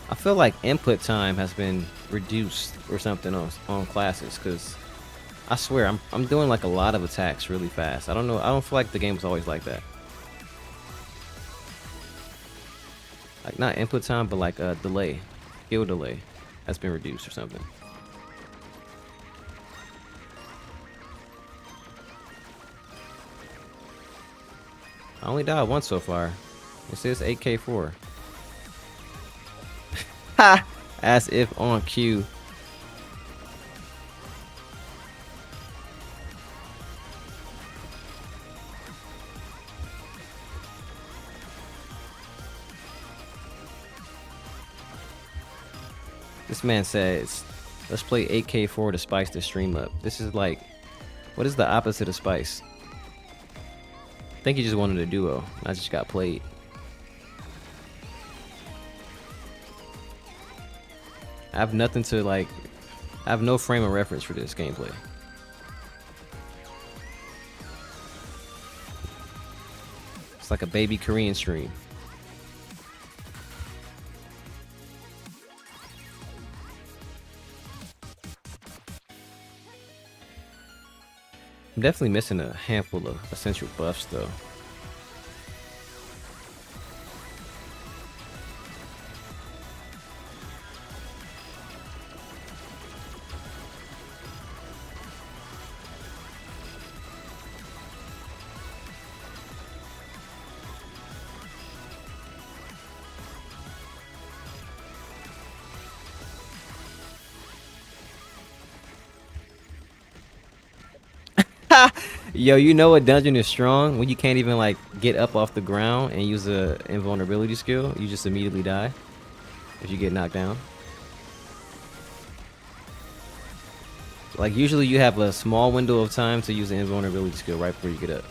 I feel like input time has been reduced or something on classes, because I swear I'm doing like a lot of attacks really fast. I don't know. I don't feel like the game was always like that. Like not input time, but like delay, skill delay has been reduced or something. I only died once so far. It says 8K4. Ha! As if on cue. This man says, let's play 8K4 to spice the stream up. This is like, what is the opposite of spice? I think he just wanted a duo. I just got played. I have nothing to like, I have no frame of reference for this gameplay. It's like a baby Korean stream. I'm definitely missing a handful of essential buffs though. Yo, you know a dungeon is strong when you can't even like get up off the ground and use a invulnerability skill. You just immediately die if you get knocked down. Like usually you have a small window of time to use the invulnerability skill right before you get up.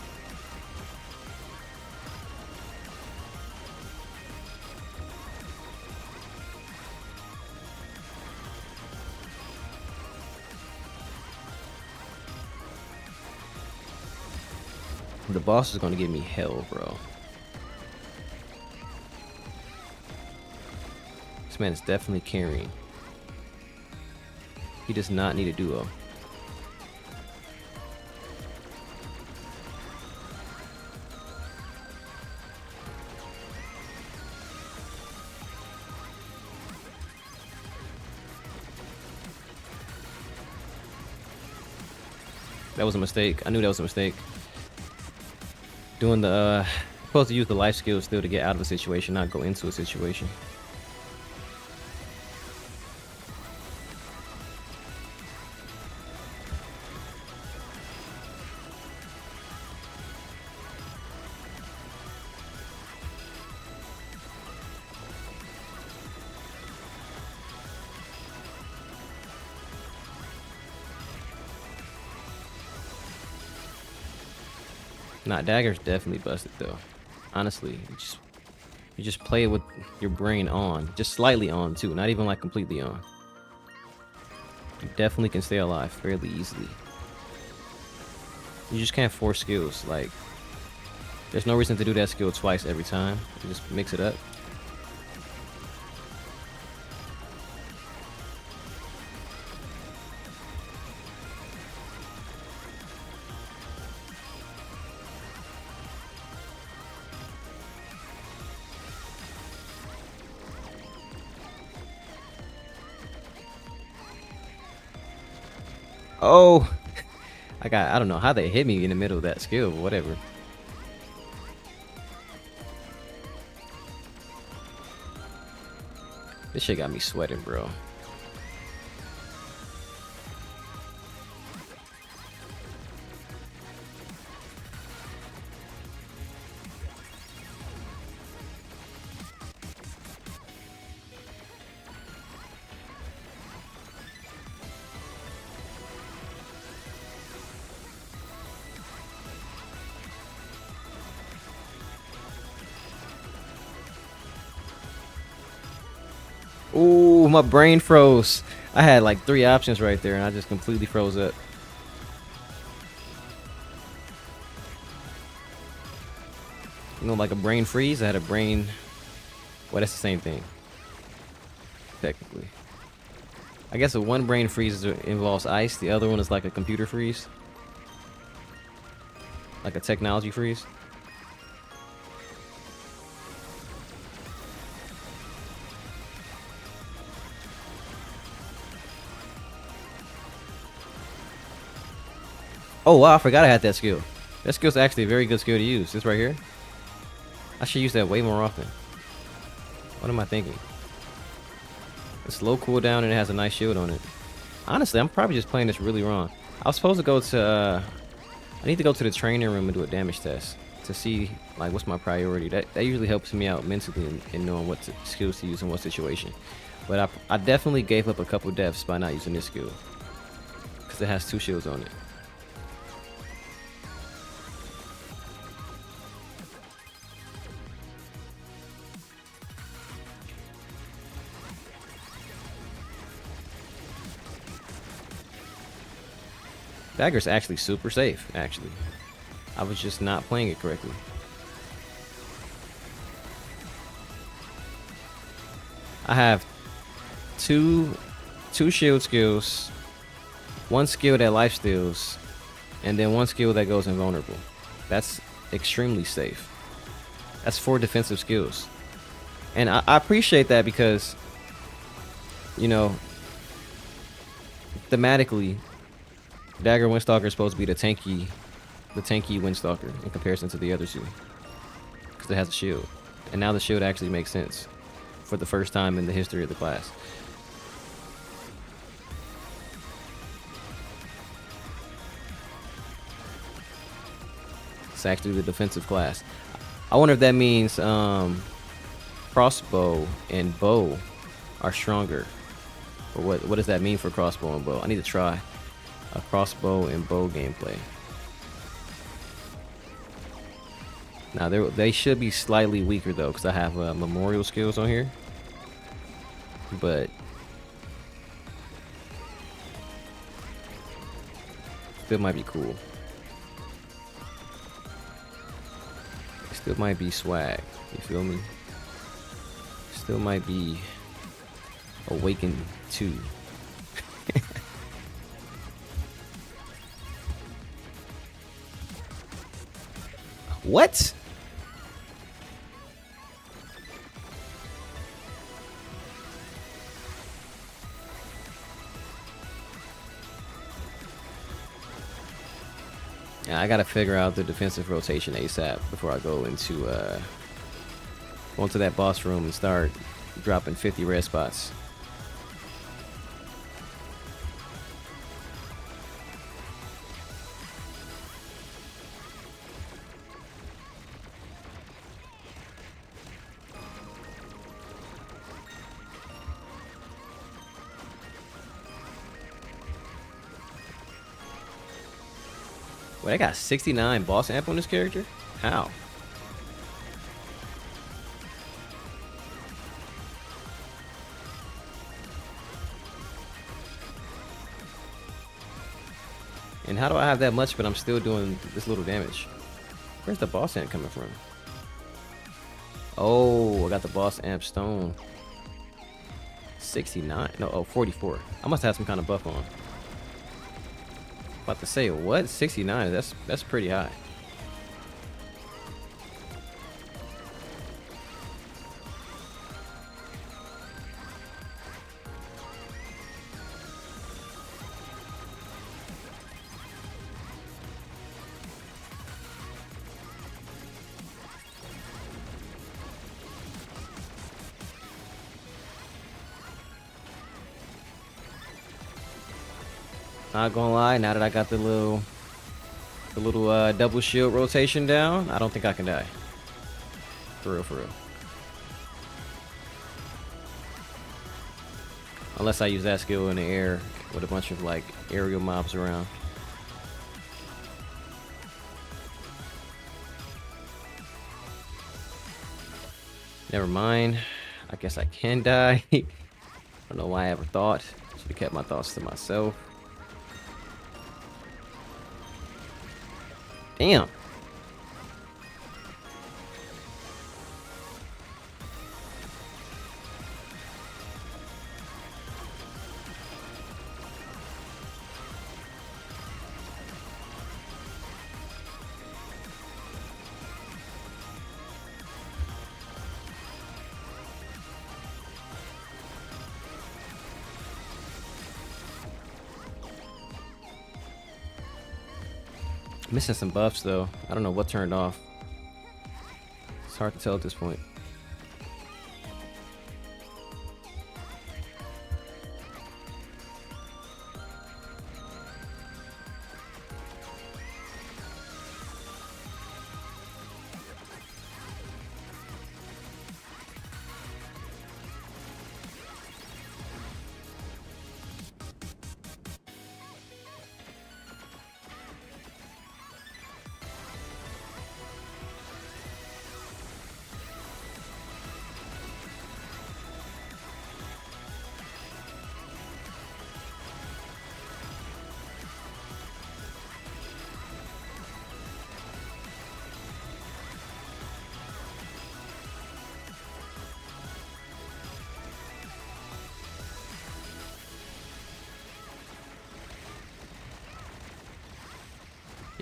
The boss is gonna give me hell, bro. This man is definitely carrying. He does not need a duo. That was a mistake. I knew that was a mistake. Doing the supposed to use the life skills still to get out of a situation, not go into a situation. Nah, Dagger's definitely busted though. Honestly, you just play it with your brain on, just slightly on too, not even like completely on. You definitely can stay alive fairly easily. You just can't force skills. Like, there's no reason to do that skill twice every time. You just mix it up. Oh, I don't know how they hit me in the middle of that skill, but whatever. This shit got me sweating, bro. Ooh, my brain froze. I had like 3 options right there, and I just completely froze up. You know, like a brain freeze. I had a brain. Well, that's the same thing, technically. I guess one brain freeze involves ice. The other one is like a computer freeze, like a technology freeze. Oh wow, I forgot I had that skill. That skill's actually a very good skill to use. This right here. I should use that way more often. What am I thinking? It's low cooldown and it has a nice shield on it. Honestly, I'm probably just playing this really wrong. I was supposed to go to I need to go to the training room and do a damage test to see like what's my priority. That usually helps me out mentally in knowing what skills to use in what situation. But I definitely gave up a couple deaths by not using this skill because it has 2 shields on it. Dagger's actually super safe, actually. I was just not playing it correctly. I have two shield skills, 1 skill that life steals, and then 1 skill that goes invulnerable. That's extremely safe. That's 4 defensive skills. And I appreciate that because, you know, thematically, Dagger Windstalker is supposed to be the tanky Windstalker in comparison to the other 2, because it has a shield, and now the shield actually makes sense for the first time in the history of the class. It's actually the defensive class. I wonder if that means crossbow and bow are stronger, or what does that mean for crossbow and bow? I need to try a crossbow and bow gameplay. Now they should be slightly weaker though, because I have memorial skills on here, but still might be cool. Still might be swag. You feel me? Still might be awakened too. What? Yeah, I gotta figure out the defensive rotation ASAP before I go into that boss room and start dropping 50 red spots. Wait, I got 69 boss amp on this character? How? And how do I have that much but I'm still doing this little damage? Where's the boss amp coming from? Oh, I got the boss amp stone. 69? No, oh, 44. I must have some kind of buff on. About to say, what? 69? That's pretty high. Not gonna lie, now that I got the little double shield rotation down, I don't think I can die. For real, for real. Unless I use that skill in the air with a bunch of like aerial mobs around. Never mind. I guess I can die. I don't know why I ever thought. Should have kept my thoughts to myself. Damn. Missing some buffs though. I don't know what turned off. It's hard to tell at this point.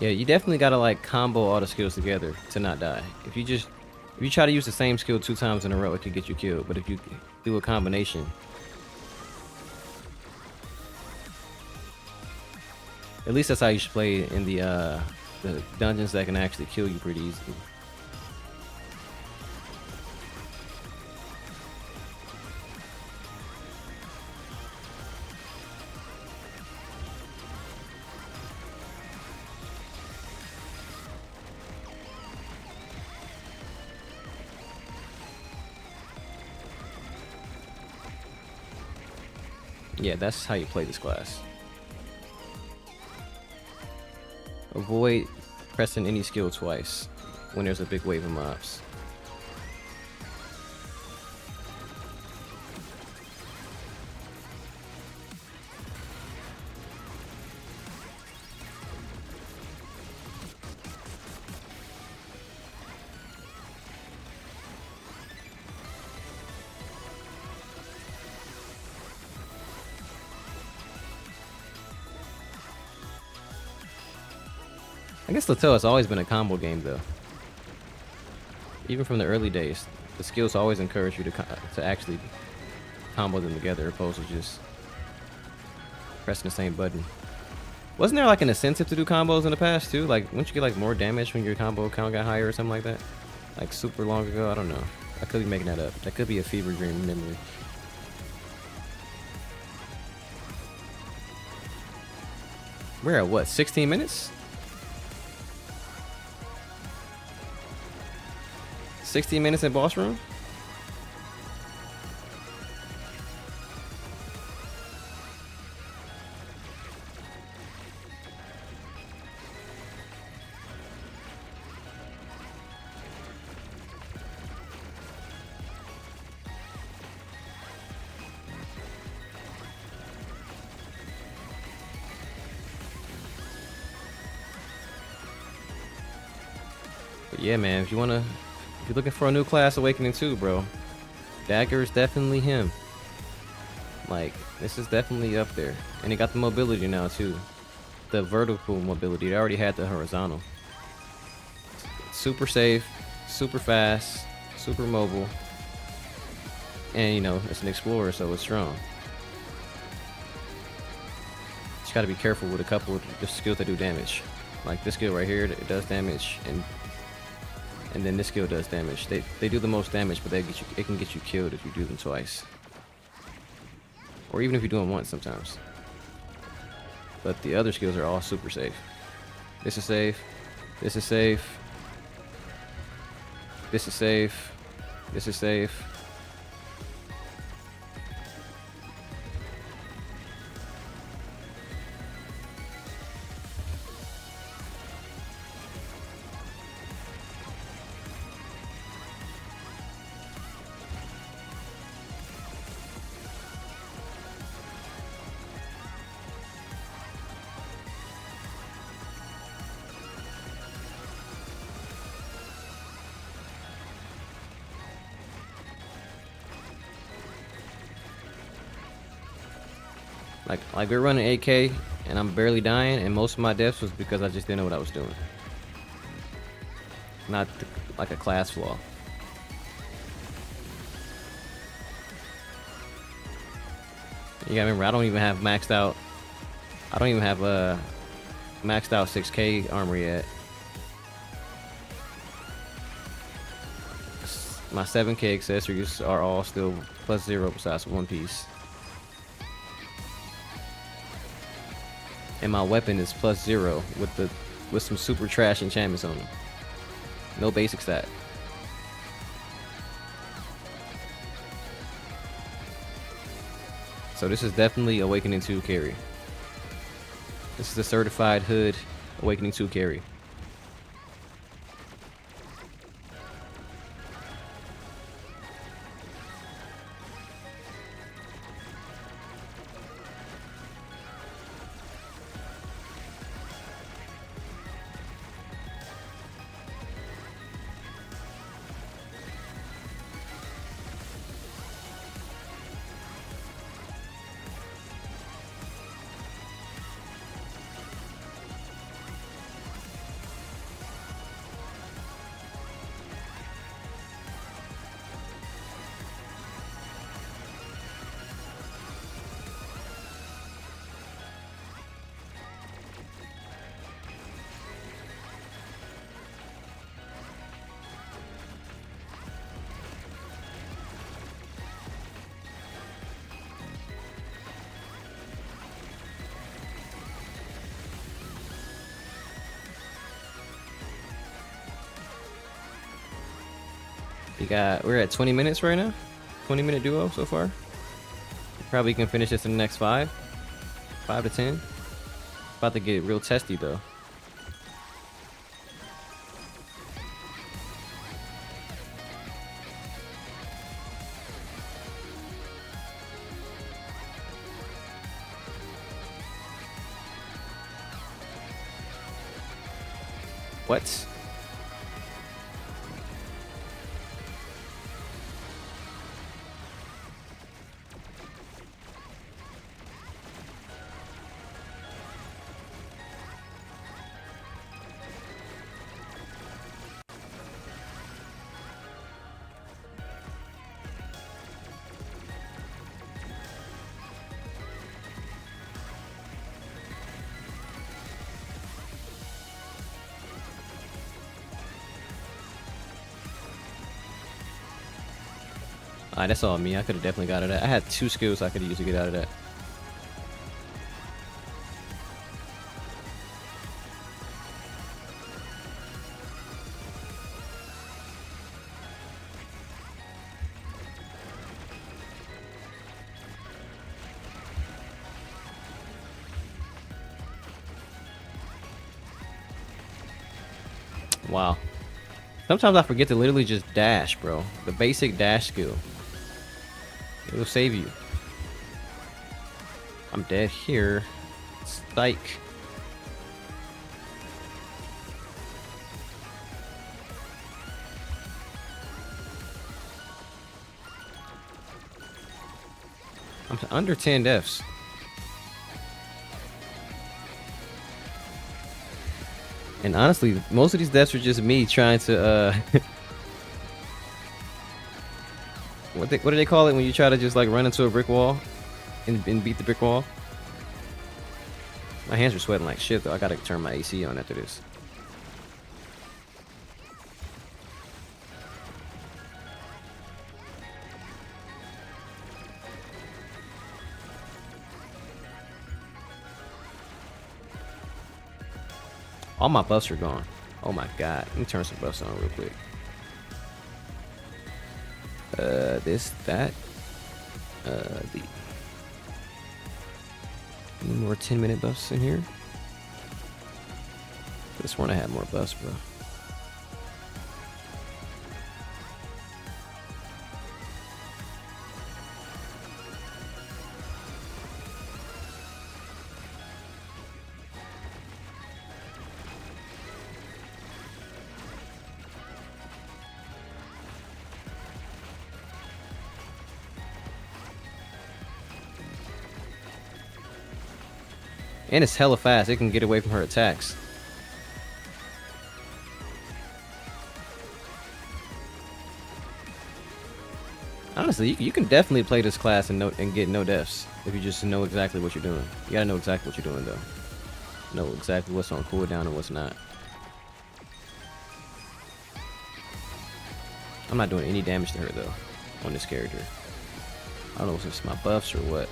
Yeah, you definitely gotta like combo all the skills together to not die. If you try to use the same skill 2 times in a row, it could get you killed. But if you do a combination, at least that's how you should play in the dungeons that can actually kill you pretty easily. Yeah, that's how you play this class. Avoid pressing any skill twice when there's a big wave of mobs. I guess LaTale has always been a combo game though. Even from the early days, the skills always encourage you to actually combo them together, opposed to just pressing the same button. Wasn't there like an incentive to do combos in the past too? Like, wouldn't you get like more damage when your combo count got higher or something like that? Like super long ago, I don't know. I could be making that up. That could be a fever dream memory. We're at what, 16 minutes? 16 minutes in boss room? But yeah, man, if you're looking for a new class Awakening 2, bro, Dagger is definitely him. Like, this is definitely up there. And he got the mobility now too. The vertical mobility. They already had the horizontal. Super safe, super fast, super mobile. And you know, it's an explorer, so it's strong. Just gotta be careful with a couple of the skills that do damage. Like this skill right here, it does damage, and then this skill does damage. They do the most damage, but it can get you killed if you do them twice. Or even if you do them once sometimes. But the other skills are all super safe. This is safe. This is safe. This is safe. This is safe. Like we're running 8K and I'm barely dying, and most of my deaths was because I just didn't know what I was doing. Not like a class flaw. You gotta remember, I don't even have maxed out. I don't even have maxed out 6K armor yet. My 7K accessories are all still +0 besides one piece. And my weapon is +0 with some super trash enchantments on them. No basic stat. So this is definitely Awakening 2 carry. This is a certified hood Awakening 2 carry. We're at 20 minutes right now. 20-minute duo so far. Probably can finish this in the next 5 to 10. About to get real testy though. What? Alright, that's all me. I could have definitely got out of that. I had 2 skills I could use to get out of that. Wow. Sometimes I forget to literally just dash, bro. The basic dash skill. It'll save you. I'm dead here. Psych. I'm under 10 deaths. And honestly, most of these deaths are just me trying to what do they call it when you try to just like run into a brick wall and beat the brick wall? My hands are sweating like shit though. I gotta turn my AC on after this. All my buffs are gone. Oh my god. Let me turn some buffs on real quick. Any more 10-minute buffs in here? This one I had more buffs, bro. And it's hella fast. It can get away from her attacks. Honestly, you can definitely play this class and get no deaths if you just know exactly what you're doing. You gotta know exactly what you're doing, though. Know exactly what's on cooldown and what's not. I'm not doing any damage to her, though, on this character. I don't know if it's my buffs or what.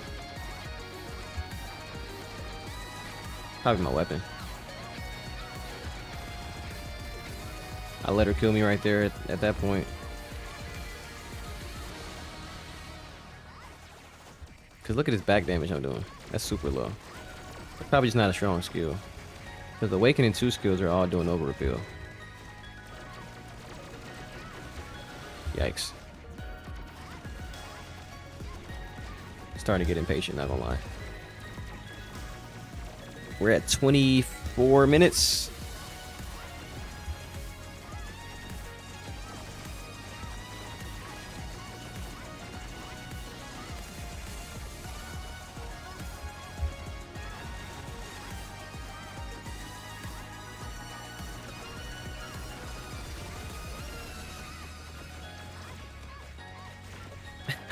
Probably my weapon. I let her kill me right there at that point. Because look at this back damage I'm doing. That's super low. It's probably just not a strong skill. Because the Awakening 2 skills are all doing over repeal. Yikes. Starting to get impatient, not gonna lie. We're at 24 minutes.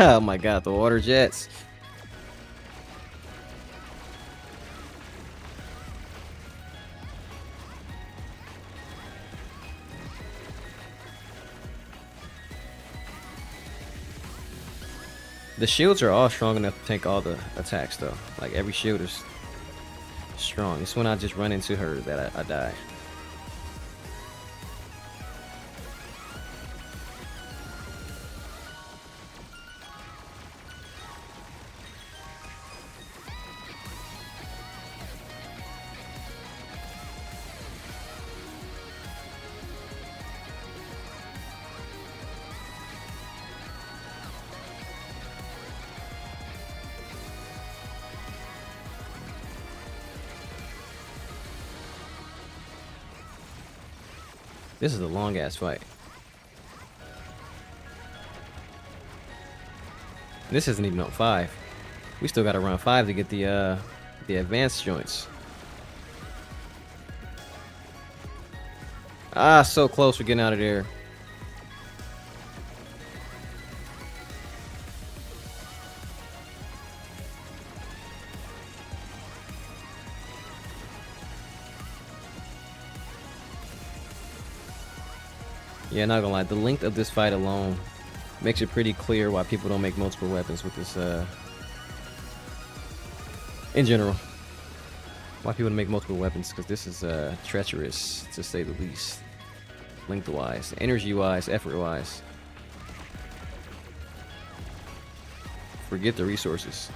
Oh my god, the water jets. The shields are all strong enough to take all the attacks, though. Like, every shield is strong. It's when I just run into her that I die. This is a long ass fight. This isn't even on 5. We still gotta run 5 to get the advanced joints. Ah, so close for getting out of there. Yeah, not gonna lie, the length of this fight alone makes it pretty clear why people don't make multiple weapons with this, in general. Why people don't make multiple weapons, because this is, treacherous, to say the least. Length-wise, energy-wise, effort-wise. Forget the resources.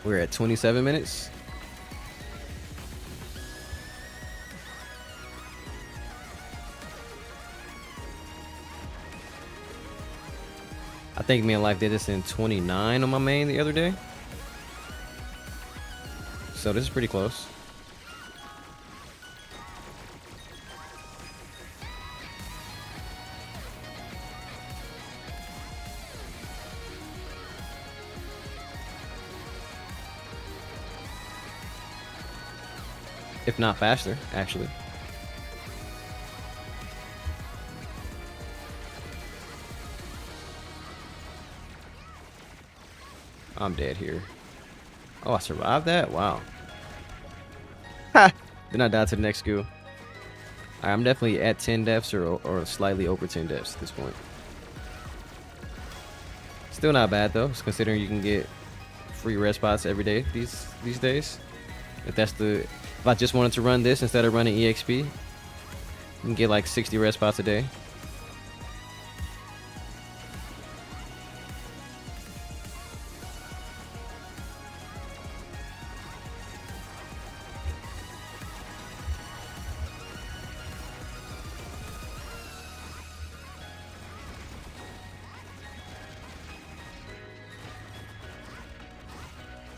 We're at 27 minutes. I think me and Life did this in 29 on my main the other day. So this is pretty close. If not faster, actually. I'm dead here. Oh, I survived that? Wow. Ha! Then I died to the next skill. Alright, I'm definitely at 10 deaths or slightly over 10 deaths at this point. Still not bad though, considering you can get free rest spots every day these days. If I just wanted to run this instead of running EXP, you can get like 60 rest spots a day.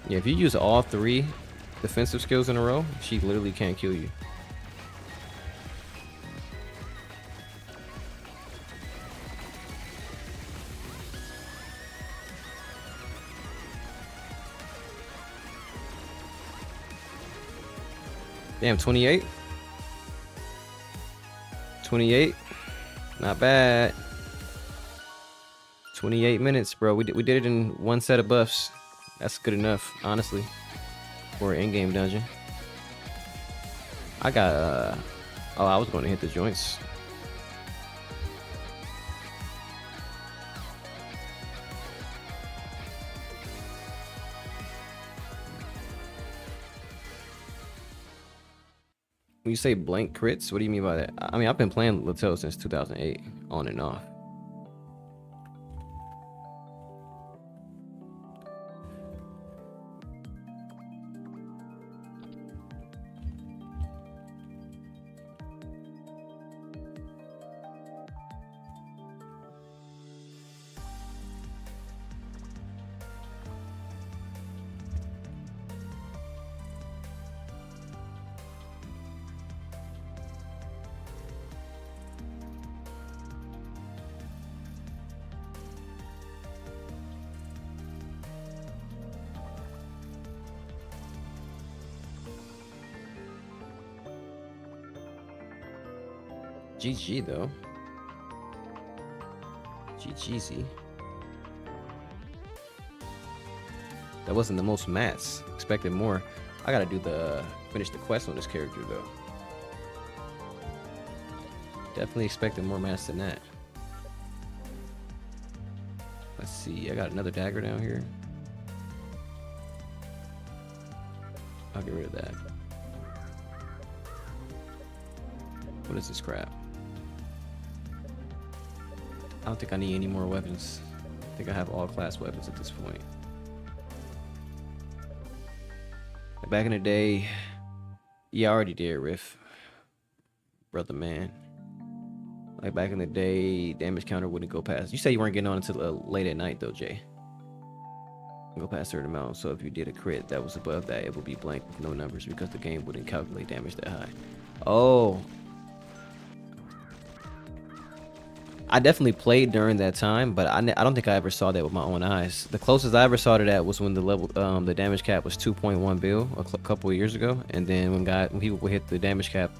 Yeah, if you use all 3 defensive skills in a row, she literally can't kill you. Damn, 28. 28. Not bad. 28 minutes, bro. We did it in one set of buffs. That's good enough, honestly, for an in-game dungeon. I got oh, I was going to hit the joints. When you say blank crits, what do you mean by that? I mean, I've been playing LaTale since 2008, on and off. GG though. GGZ. That wasn't the most mats. Expected more. I gotta do the finish the quest on this character though. Definitely expected more mats than that. Let's see. I got another dagger down here. I'll get rid of that. What is this crap? I don't think I need any more weapons. I think I have all class weapons at this point. Back in the day, yeah, I already did Riff. Brother man. Like back in the day, damage counter wouldn't go past. You say you weren't getting on until late at night though, Jay. Go past a certain amount. So if you did a crit that was above that, it would be blank with no numbers because the game wouldn't calculate damage that high. Oh. I definitely played during that time, but I don't think I ever saw that with my own eyes. The closest I ever saw to that was when the damage cap was 2.1 bill a couple of years ago, and then when people would hit the damage cap,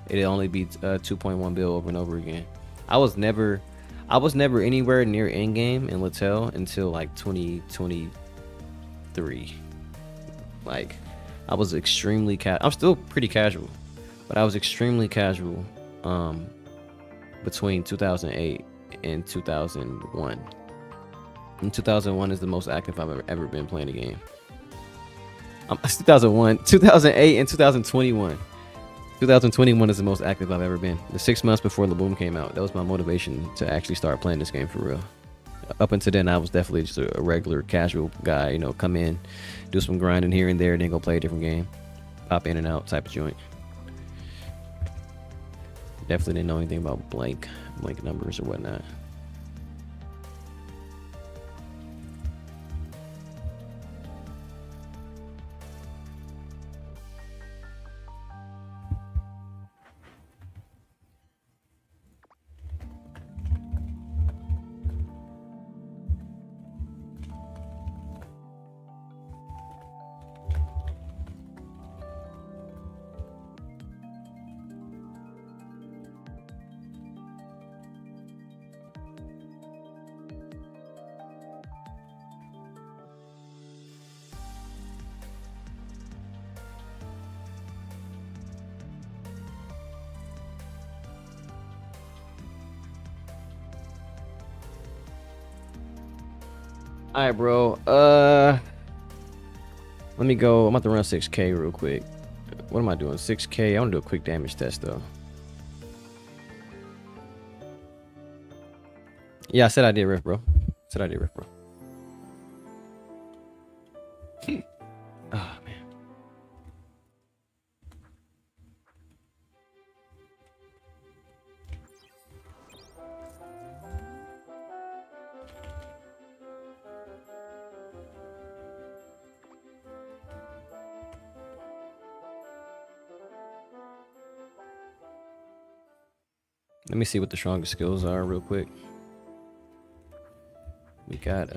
it'd only be 2.1 bill over and over again. I was never anywhere near end game in LaTale until like 2023. Like I was extremely I'm still pretty casual, but I was extremely casual. Between 2008 and 2001. And 2001 is the most active I've ever been playing a game. 2001, 2008, and 2021. 2021 is the most active I've ever been. The 6 months before the boom came out, that was my motivation to actually start playing this game for real. Up until then, I was definitely just a regular casual guy, you know, come in, do some grinding here and there, then go play a different game, pop in and out type of joint. Definitely didn't know anything about blank numbers or whatnot. All right, bro. Let me go. I'm about to run 6K real quick. What am I doing? 6K. I want to do a quick damage test though. Yeah, I said I did riff, bro. Said I did riff, bro. Oh man. Let me see what the strongest skills are real quick. We got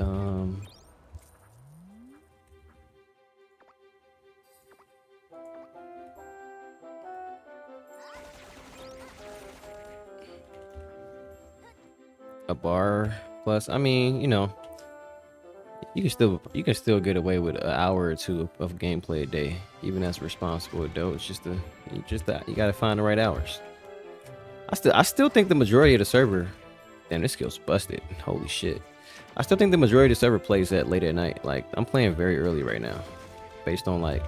a bar plus. I mean, you know, you can still get away with an hour or two of gameplay a day, even as a responsible adult. It's just that you gotta find the right hours. I still think the majority of the server, damn, this skill's busted. Holy shit. I still think the majority of the server plays that late at night. Like, I'm playing very early right now, based on like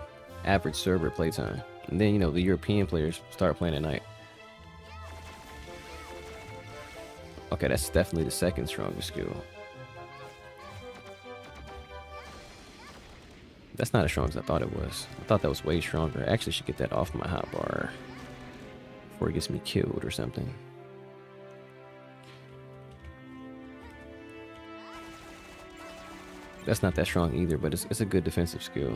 average server playtime. And then, you know, the European players start playing at night. Okay, that's definitely the second strongest skill. That's not as strong as I thought it was. I thought that was way stronger. I actually should get that off my hotbar before it gets me killed or something. That's not that strong either, but it's a good defensive skill.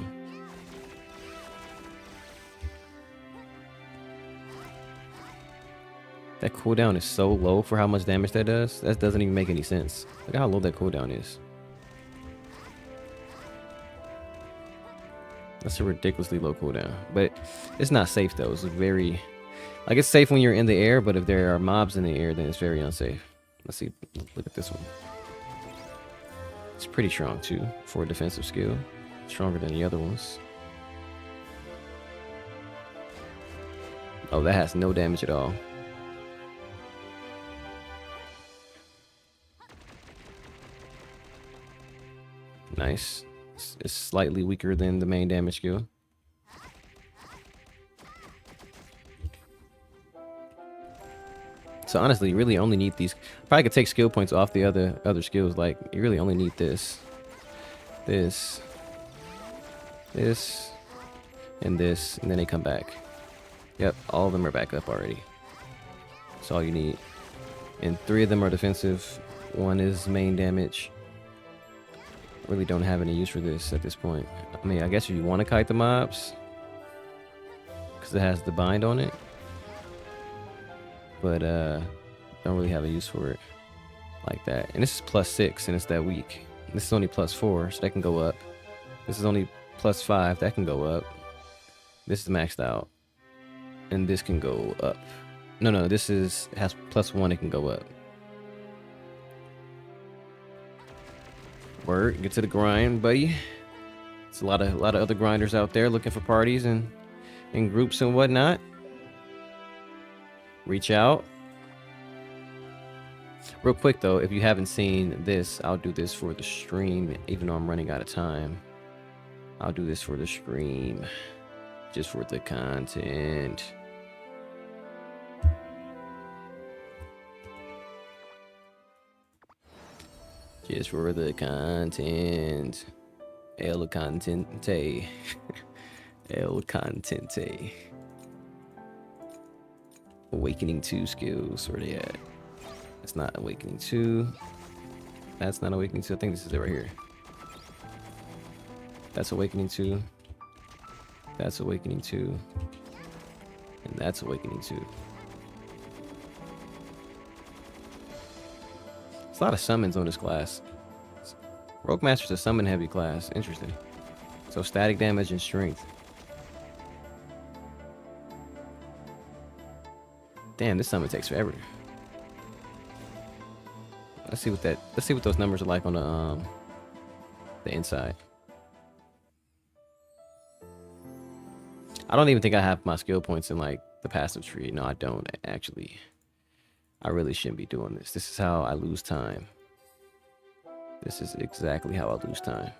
That cooldown is so low for how much damage that does. That doesn't even make any sense. Look at how low that cooldown is. That's a ridiculously low cooldown. But it's not safe though. It's very... like, it's safe when you're in the air, but if there are mobs in the air, then it's very unsafe. Let's see. Look at this one. It's pretty strong too for a defensive skill. Stronger than the other ones. Oh, that has no damage at all. Nice. It's slightly weaker than the main damage skill. So honestly, you really only need these. Probably could take skill points off the other skills. Like, you really only need this, and this, and then they come back. Yep, all of them are back up already. That's all you need. And 3 of them are defensive. 1 is main damage. Really don't have any use for this at this point. I mean, I guess if you want to kite the mobs, because it has the bind on it, but don't really have a use for it like that. And this is +6 and it's that weak. This is only +4, so that can go up. This is only +5, that can go up. This is maxed out, and this can go up. No, this has +1, it can go up. Word, get to the grind, buddy. It's a lot of other grinders out there looking for parties and groups and whatnot. Reach out. Real quick though, if you haven't seen this, I'll do this for the stream, even though I'm running out of time. I'll do this for the stream, just for the content. Just for the content. El contente. El contente. Awakening 2 skills. Where they at? It's not Awakening 2. That's not Awakening 2. I think this is it right here. That's Awakening 2. That's Awakening 2. And that's Awakening 2. There's a lot of summons on this class. Rogue Master's a summon heavy class. Interesting. So static damage and strength. Damn, this summon takes forever. Let's see what those numbers are like on the inside. I don't even think I have my skill points in like the passive tree. No, I don't actually. I really shouldn't be doing this. This is how I lose time. This is exactly how I lose time.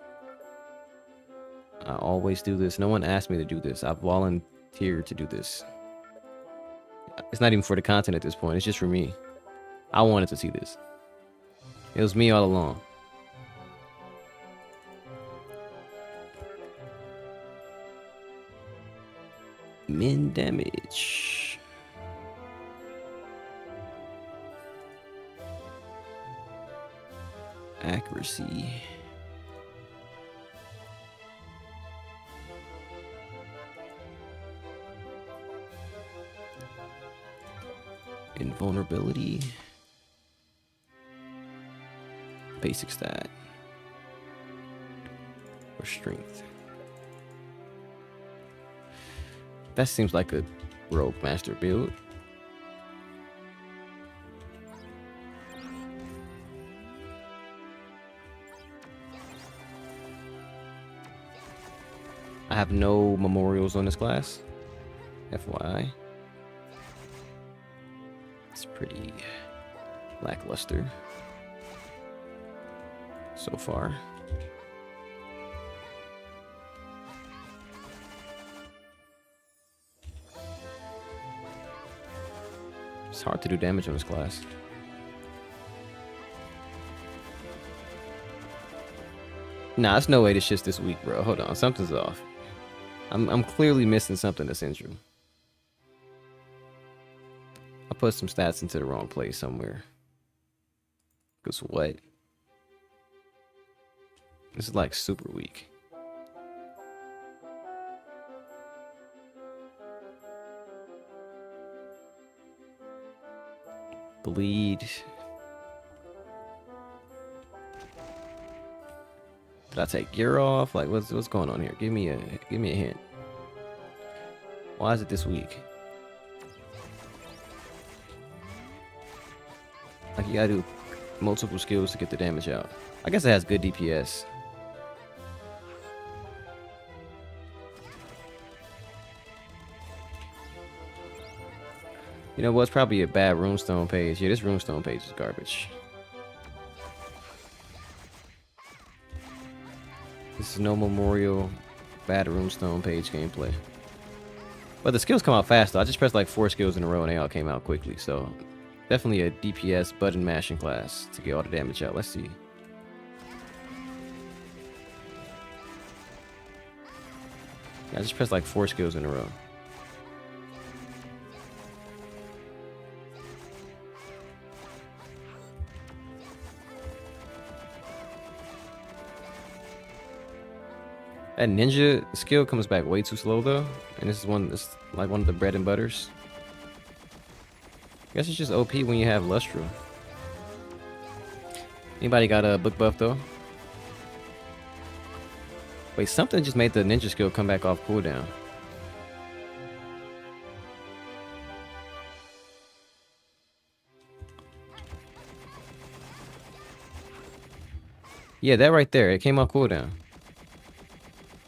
I always do this. No one asked me to do this. I volunteered to do this. It's not even for the content at this point. It's just for me. I wanted to see this. It was me all along. Min damage. Accuracy. Invulnerability. Basic stat. Or strength. That seems like a Rogue Master build. I have no memorials on this class. FYI. It's pretty lackluster so far. It's hard to do damage on this class. Nah, there's no way this shit's this weak, bro. Hold on, something's off. I'm clearly missing something essential. I put some stats into the wrong place somewhere. Cause what? This is like super weak. Bleed. Did I take gear off? Like what's going on here? Give me a hint. Why is it this weak? Like you gotta do multiple skills to get the damage out. I guess it has good DPS. You know what's probably a bad runestone page. Yeah, this runestone page is garbage. This is no memorial, bad runestone page gameplay. But the skills come out fast though. I just pressed like 4 skills in a row and they all came out quickly. So definitely a DPS button mashing class to get all the damage out. Let's see. Yeah, I just pressed like 4 skills in a row. That ninja skill comes back way too slow though, and this is like one of the bread and butters. I guess it's just OP when you have Lustral. Anybody got a book buff though? Wait, something just made the ninja skill come back off cooldown. Yeah, that right there, it came off cooldown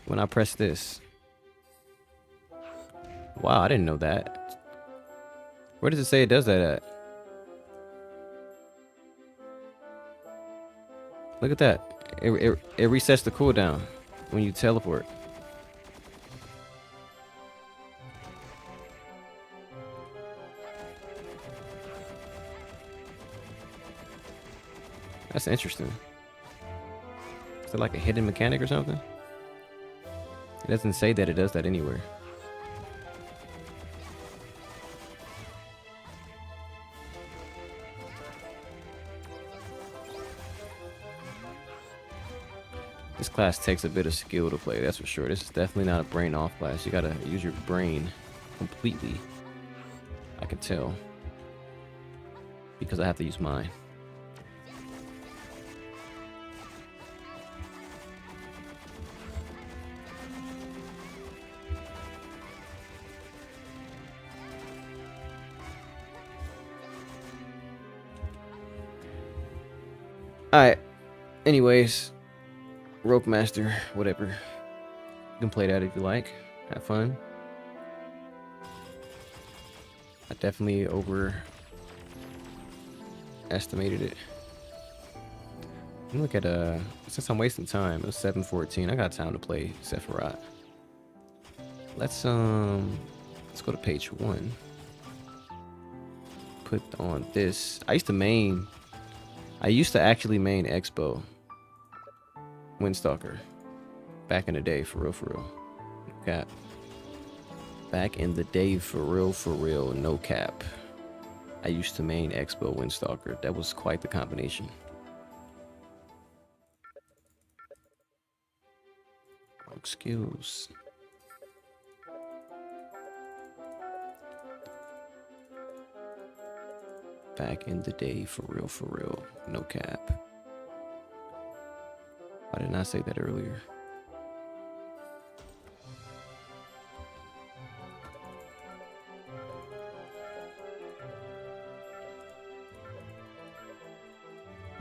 when I pressed this. Wow, I didn't know that. Where does it say it does that at? Look at that. It resets the cooldown when you teleport. That's interesting. Is it like a hidden mechanic or something? It doesn't say that it does that anywhere. This class takes a bit of skill to play, that's for sure. This is definitely not a brain off class. You gotta use your brain completely. I can tell. Because I have to use mine. Alright. Anyways. Rope Master, whatever. You can play that if you like. Have fun. I definitely overestimated it. Look at since I'm wasting time, it was 7:14. I got time to play Sefirot. Let's go to page 1. Put on this. I used to actually main Expo Windstalker back in the day, for real. Cap. Back in the day, for real, no cap. I used to main Expo Windstalker. That was quite the combination. Skills. Back in the day, for real, no cap. Why didn't I say that earlier?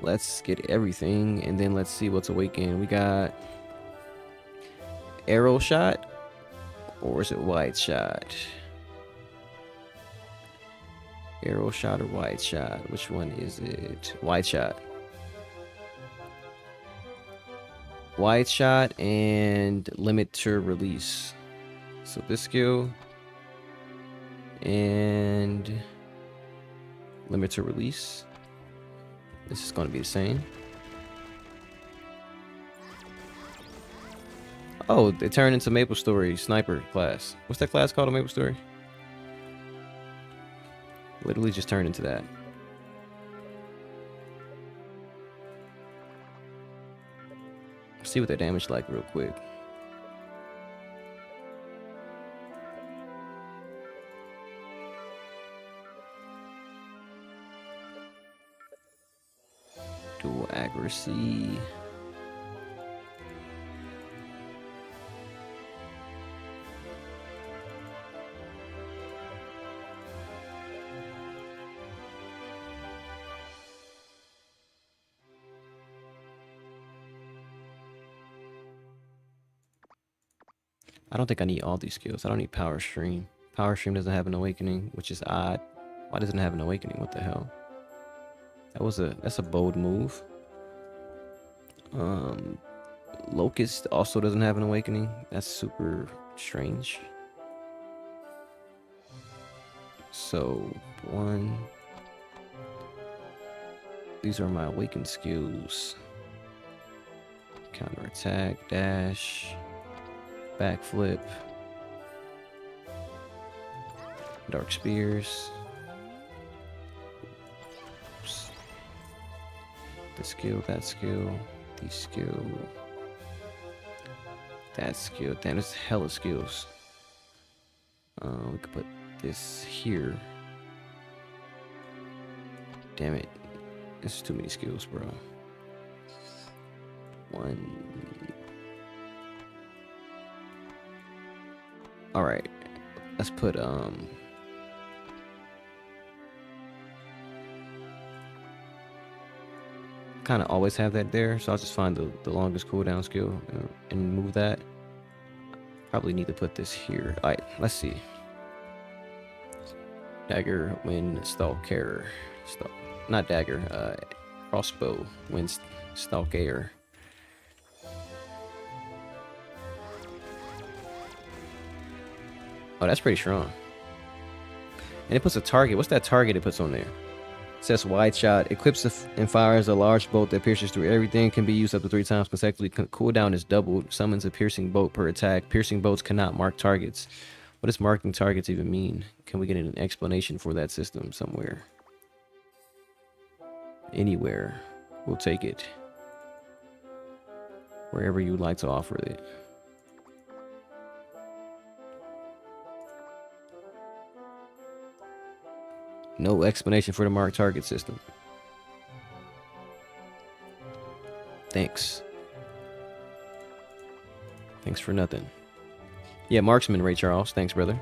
Let's get everything, and then let's see what's awakened. We got Arrow shot, or is it wide shot? Arrow shot or wide shot? Which one is it? Wide shot. Wide shot and limit to release. So this skill and limit to release. This is going to be the same. Oh, it turned into maplestory sniper class. What's that class called in maplestory? Literally just turned into that. See what that damage like real quick. Dual accuracy. I don't think I need all these skills. I don't need power stream. Power stream doesn't have an awakening, which is odd. Why doesn't it have an awakening? What the hell? That's a bold move. Locust also doesn't have an awakening. That's super strange. So one. These are my awakened skills. Counter attack, dash, backflip, dark spears. Oops. This skill, that skill, these skill, that skill. Damn, there's hella skills. We could put this here. Damn it. This is too many skills, bro. One. Alright. Let's put kind of always have that there, so I'll just find the longest cooldown skill and move that. Probably need to put this here. Alright, let's see. Dagger, windslayer. Not dagger, crossbow, windslayer. Oh, that's pretty strong. And it puts a target. What's that target it puts on there? It says wide shot. Equips and fires a large bolt that pierces through everything. Can be used up to 3 times consecutively. Cooldown is doubled. Summons a piercing bolt per attack. Piercing bolts cannot mark targets. What does marking targets even mean? Can we get an explanation for that system somewhere? Anywhere. We'll take it. Wherever you'd like to offer it. No explanation for the mark target system. Thanks. Thanks for nothing. Yeah, marksman, Ray Charles. Thanks, brother.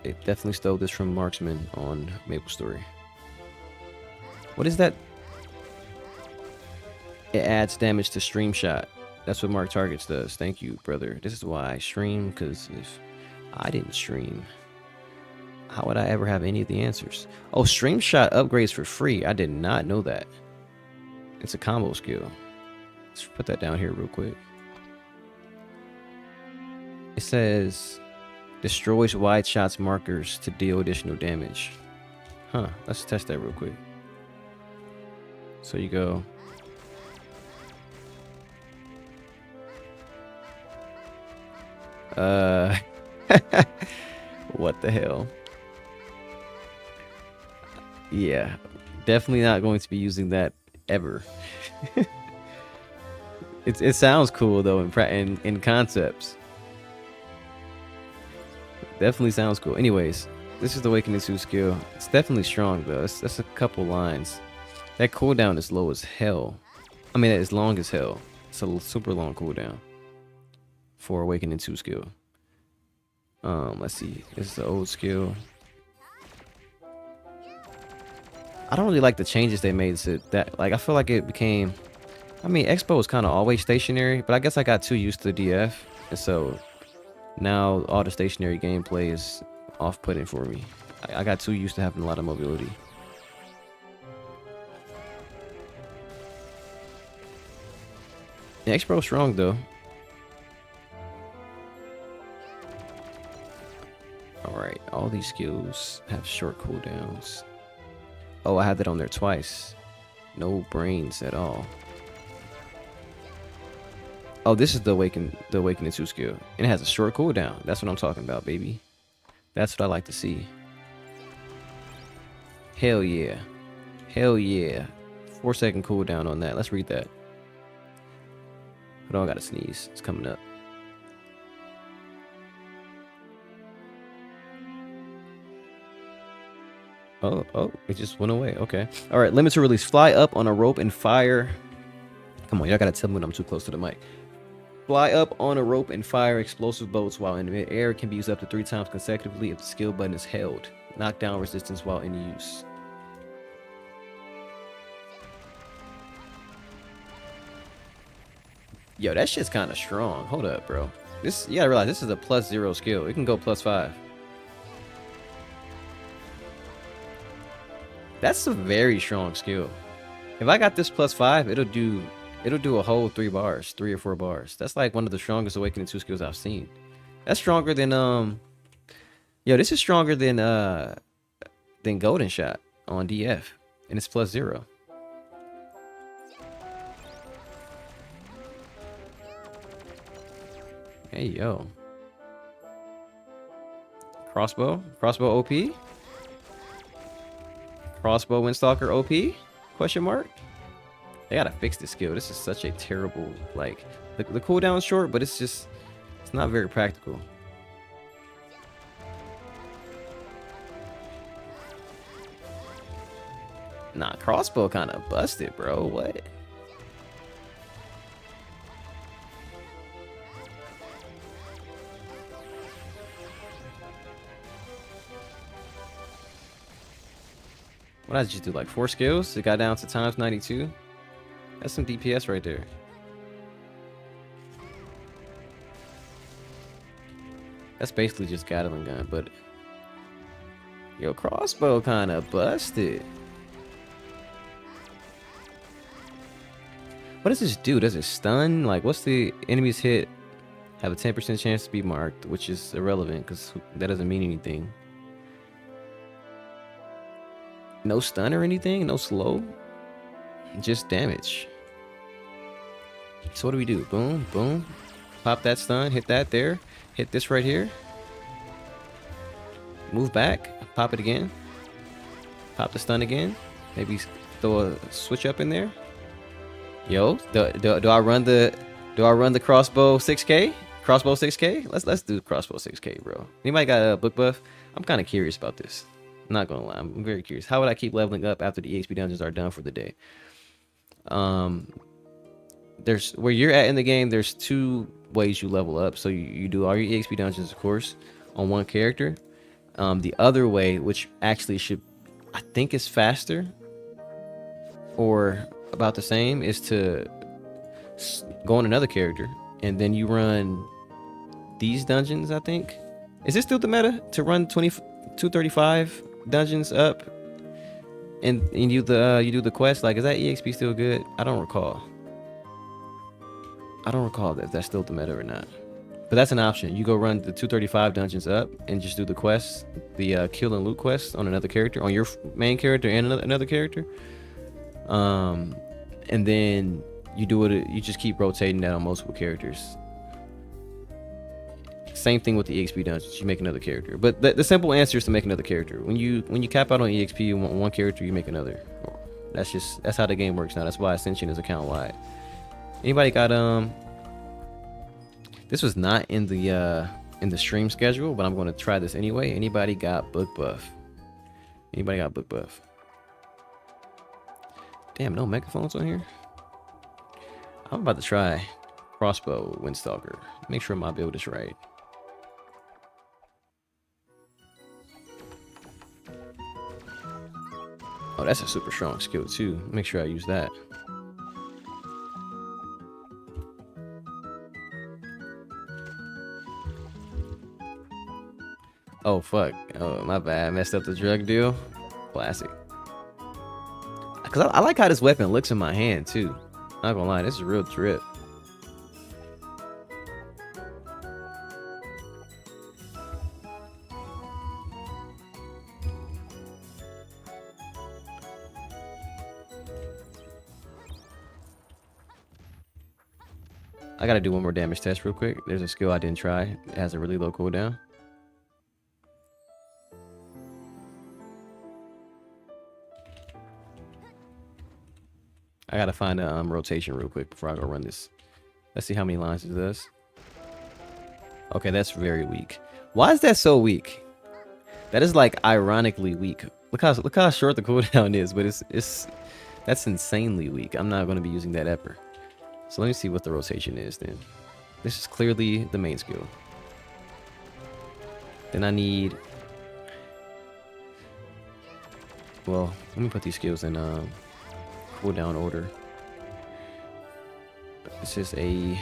They definitely stole this from marksman on maplestory. What is that? It adds damage to stream shot. That's what mark targets does. Thank you, brother. This is why I stream, because if I didn't stream, how would I ever have any of the answers? Oh, stream shot upgrades for free. I did not know that. It's a combo skill. Let's put that down here real quick. It says destroys wide shots markers to deal additional damage. Huh, let's test that real quick. So you go. What the hell? Yeah, definitely not going to be using that ever. It sounds cool though in concepts. Definitely sounds cool. Anyways, this is the Awakening 2 skill. It's definitely strong though. That's a couple lines. That cooldown is low as hell. I mean, it's long as hell. It's a super long cooldown for Awakening 2 skill. Let's see. This is the old skill. I don't really like the changes they made to that. Like, I feel like it became. I mean, Expo was kind of always stationary, but I guess I got too used to DF, and so now all the stationary gameplay is off-putting for me. I got too used to having a lot of mobility. Yeah, Expo's strong though. Alright, all these skills have short cooldowns. Oh, I had that on there twice. No brains at all. Oh, this is the Awakening 2 skill. And it has a short cooldown. That's what I'm talking about, baby. That's what I like to see. Hell yeah. Hell yeah. 4-second cooldown on that. Let's read that. Hold on, I gotta sneeze. It's coming up. Oh, it just went away. Okay. All right, limited release. Fly up on a rope and fire. Come on, y'all gotta tell me when I'm too close to the mic. Fly up on a rope and fire explosive bolts while in mid-air. Can be used up to 3 times consecutively if the skill button is held. Knockdown resistance while in use. Yo, that shit's kind of strong. Hold up, bro. This, you gotta realize this is a +0 skill. It can go +5. That's a very strong skill. If I got this +5, it'll do a whole 3 bars, 3 or 4 bars. That's like one of the strongest Awakening 2 skills I've seen. That's stronger than yo, this is stronger than Golden Shot on DF, and it's +0. Hey yo. Crossbow OP? Crossbow Windstalker OP? Question mark? They gotta fix this skill. This is such a terrible, like, the cooldown's short, but it's not very practical. Nah, crossbow kind of busted, bro. What? What did I just do? Like 4 skills? It got down to ×92. That's some DPS right there. That's basically just Gatling gun, but yo, crossbow kind of busted. What does this do? Does it stun? Like, what's the enemy's hit? Have a 10% chance to be marked, which is irrelevant because that doesn't mean anything. No stun or anything? No slow? Just damage. So what do we do? Boom, boom. Pop that stun, hit that there. Hit this right here. Move back, pop it again. Pop the stun again. Maybe throw a switch up in there. Yo, do I run the crossbow 6K? Crossbow 6K? Let's do crossbow 6K, bro. Anybody got a book buff? I'm kind of curious about this. I'm not gonna lie, I'm very curious. How would I keep leveling up after the EXP dungeons are done for the day? There's where you're at in the game. There's 2 ways you level up. So you do all your EXP dungeons, of course, on one character. The other way, which actually should, I think, is faster or about the same, is to go on another character and then you run these dungeons. I think, is this still the meta to run 235 dungeons up and you do the quest? Like, is that EXP still good? I don't recall if that's still the meta or not, but that's an option. You go run the 235 dungeons up and just do the quests, the kill and loot quests on another character, on your main character and another character, and then you do it. You just keep rotating that on multiple characters. Same thing with the EXP dungeons. You make another character, but the simple answer is to make another character. When you cap out on EXP, you want one character, you make another. That's how the game works now. That's why Ascension is account wide. Anybody got this was not in the stream schedule, but I'm going to try this anyway. Anybody got book buff? Anybody got book buff? Damn, no megaphones on here. I'm about to try crossbow Windstalker. Make sure my build is right. Oh, that's a super strong skill too. Make sure I use that. Oh, fuck. Oh, my bad. I messed up the drug deal. Classic. Because I like how this weapon looks in my hand, too. Not gonna lie, this is a real drip. I gotta do one more damage test real quick. There's a skill I didn't try. It has a really low cooldown. I gotta find a rotation real quick before I go run this. Let's see how many lines it does. Okay, that's very weak. Why is that so weak? That is like ironically weak. Look how short the cooldown is, but that's insanely weak. I'm not gonna be using that ever. So let me see what the rotation is then. This is clearly the main skill. Then I need... Well, let me put these skills in cooldown order. This is a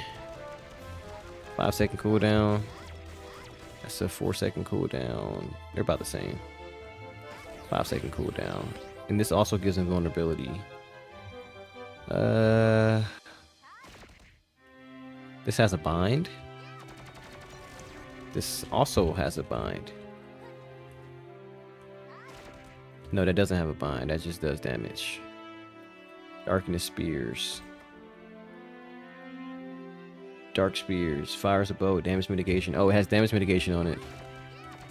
5-second cooldown. That's a 4-second cooldown. They're about the same. 5-second cooldown. And this also gives invulnerability. This has a bind. This also has a bind. No, that doesn't have a bind. That just does damage. Darkness spears. Dark spears. Fires a bow. Damage mitigation. Oh, it has damage mitigation on it.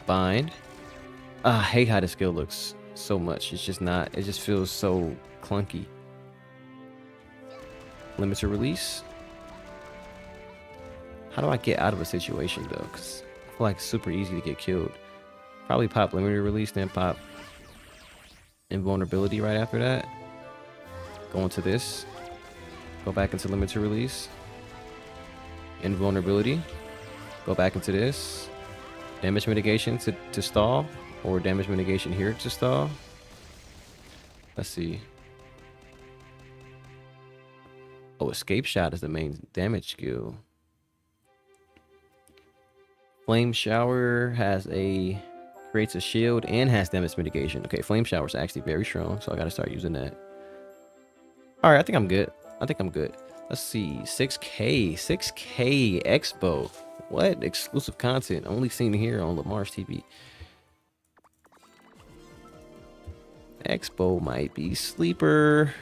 Bind. I hate how the skill looks so much. It's just not. It just feels so clunky. Limited release. How do I get out of a situation though? Because I feel like it's super easy to get killed. Probably pop limited release, then pop invulnerability right after that. Go into this. Go back into limited release. Invulnerability. Go back into this. Damage mitigation to stall. Or damage mitigation here to stall. Let's see. Oh, escape shot is the main damage skill. Flame shower creates a shield and has damage mitigation. Okay, flame shower is actually very strong, so I gotta start using that. All right, I think I'm good. Let's see, 6K Expo. What exclusive content? Only seen here on LeMars TV. Expo might be sleeper.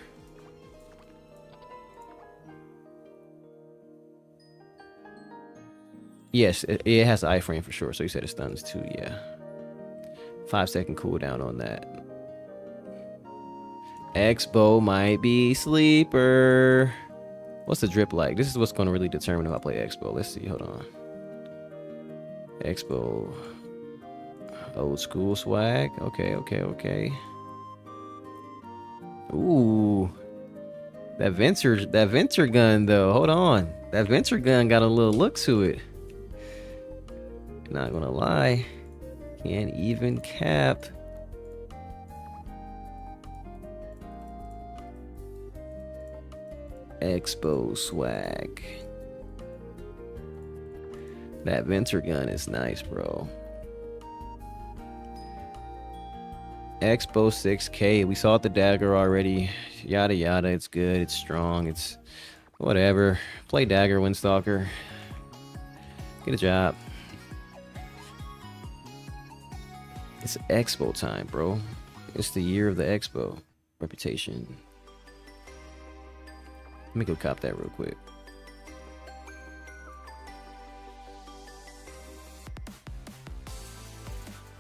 Yes, it has an iframe for sure. So you said it stuns too, yeah. 5-second cooldown on that. Expo might be sleeper. What's the drip like? This is what's going to really determine if I play Expo. Let's see, hold on. Expo. Old school swag. Okay. Ooh. That Venture gun though. Hold on. That Venture gun got a little look to it. Not gonna lie. Can't even cap. Expo swag. That Venture gun is nice, bro. Expo 6K. We saw the Dagger already. Yada yada. It's good. It's strong. It's whatever. Play Dagger, Windstalker. Get a job. It's Expo time, bro. It's the year of the Expo. Reputation. Let me go cop that real quick.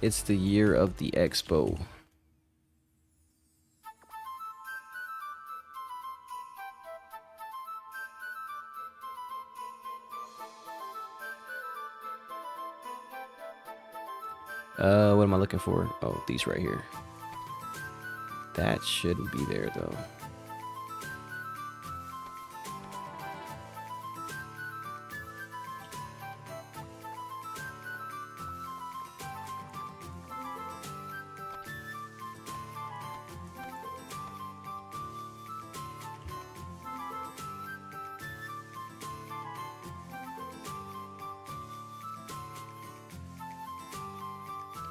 It's the year of the Expo. What am I looking for? Oh, these right here. That shouldn't be there though.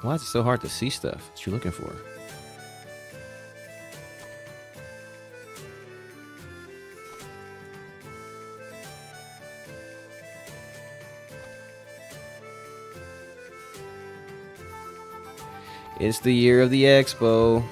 Why is it so hard to see stuff that you're looking for? It's the year of the expo.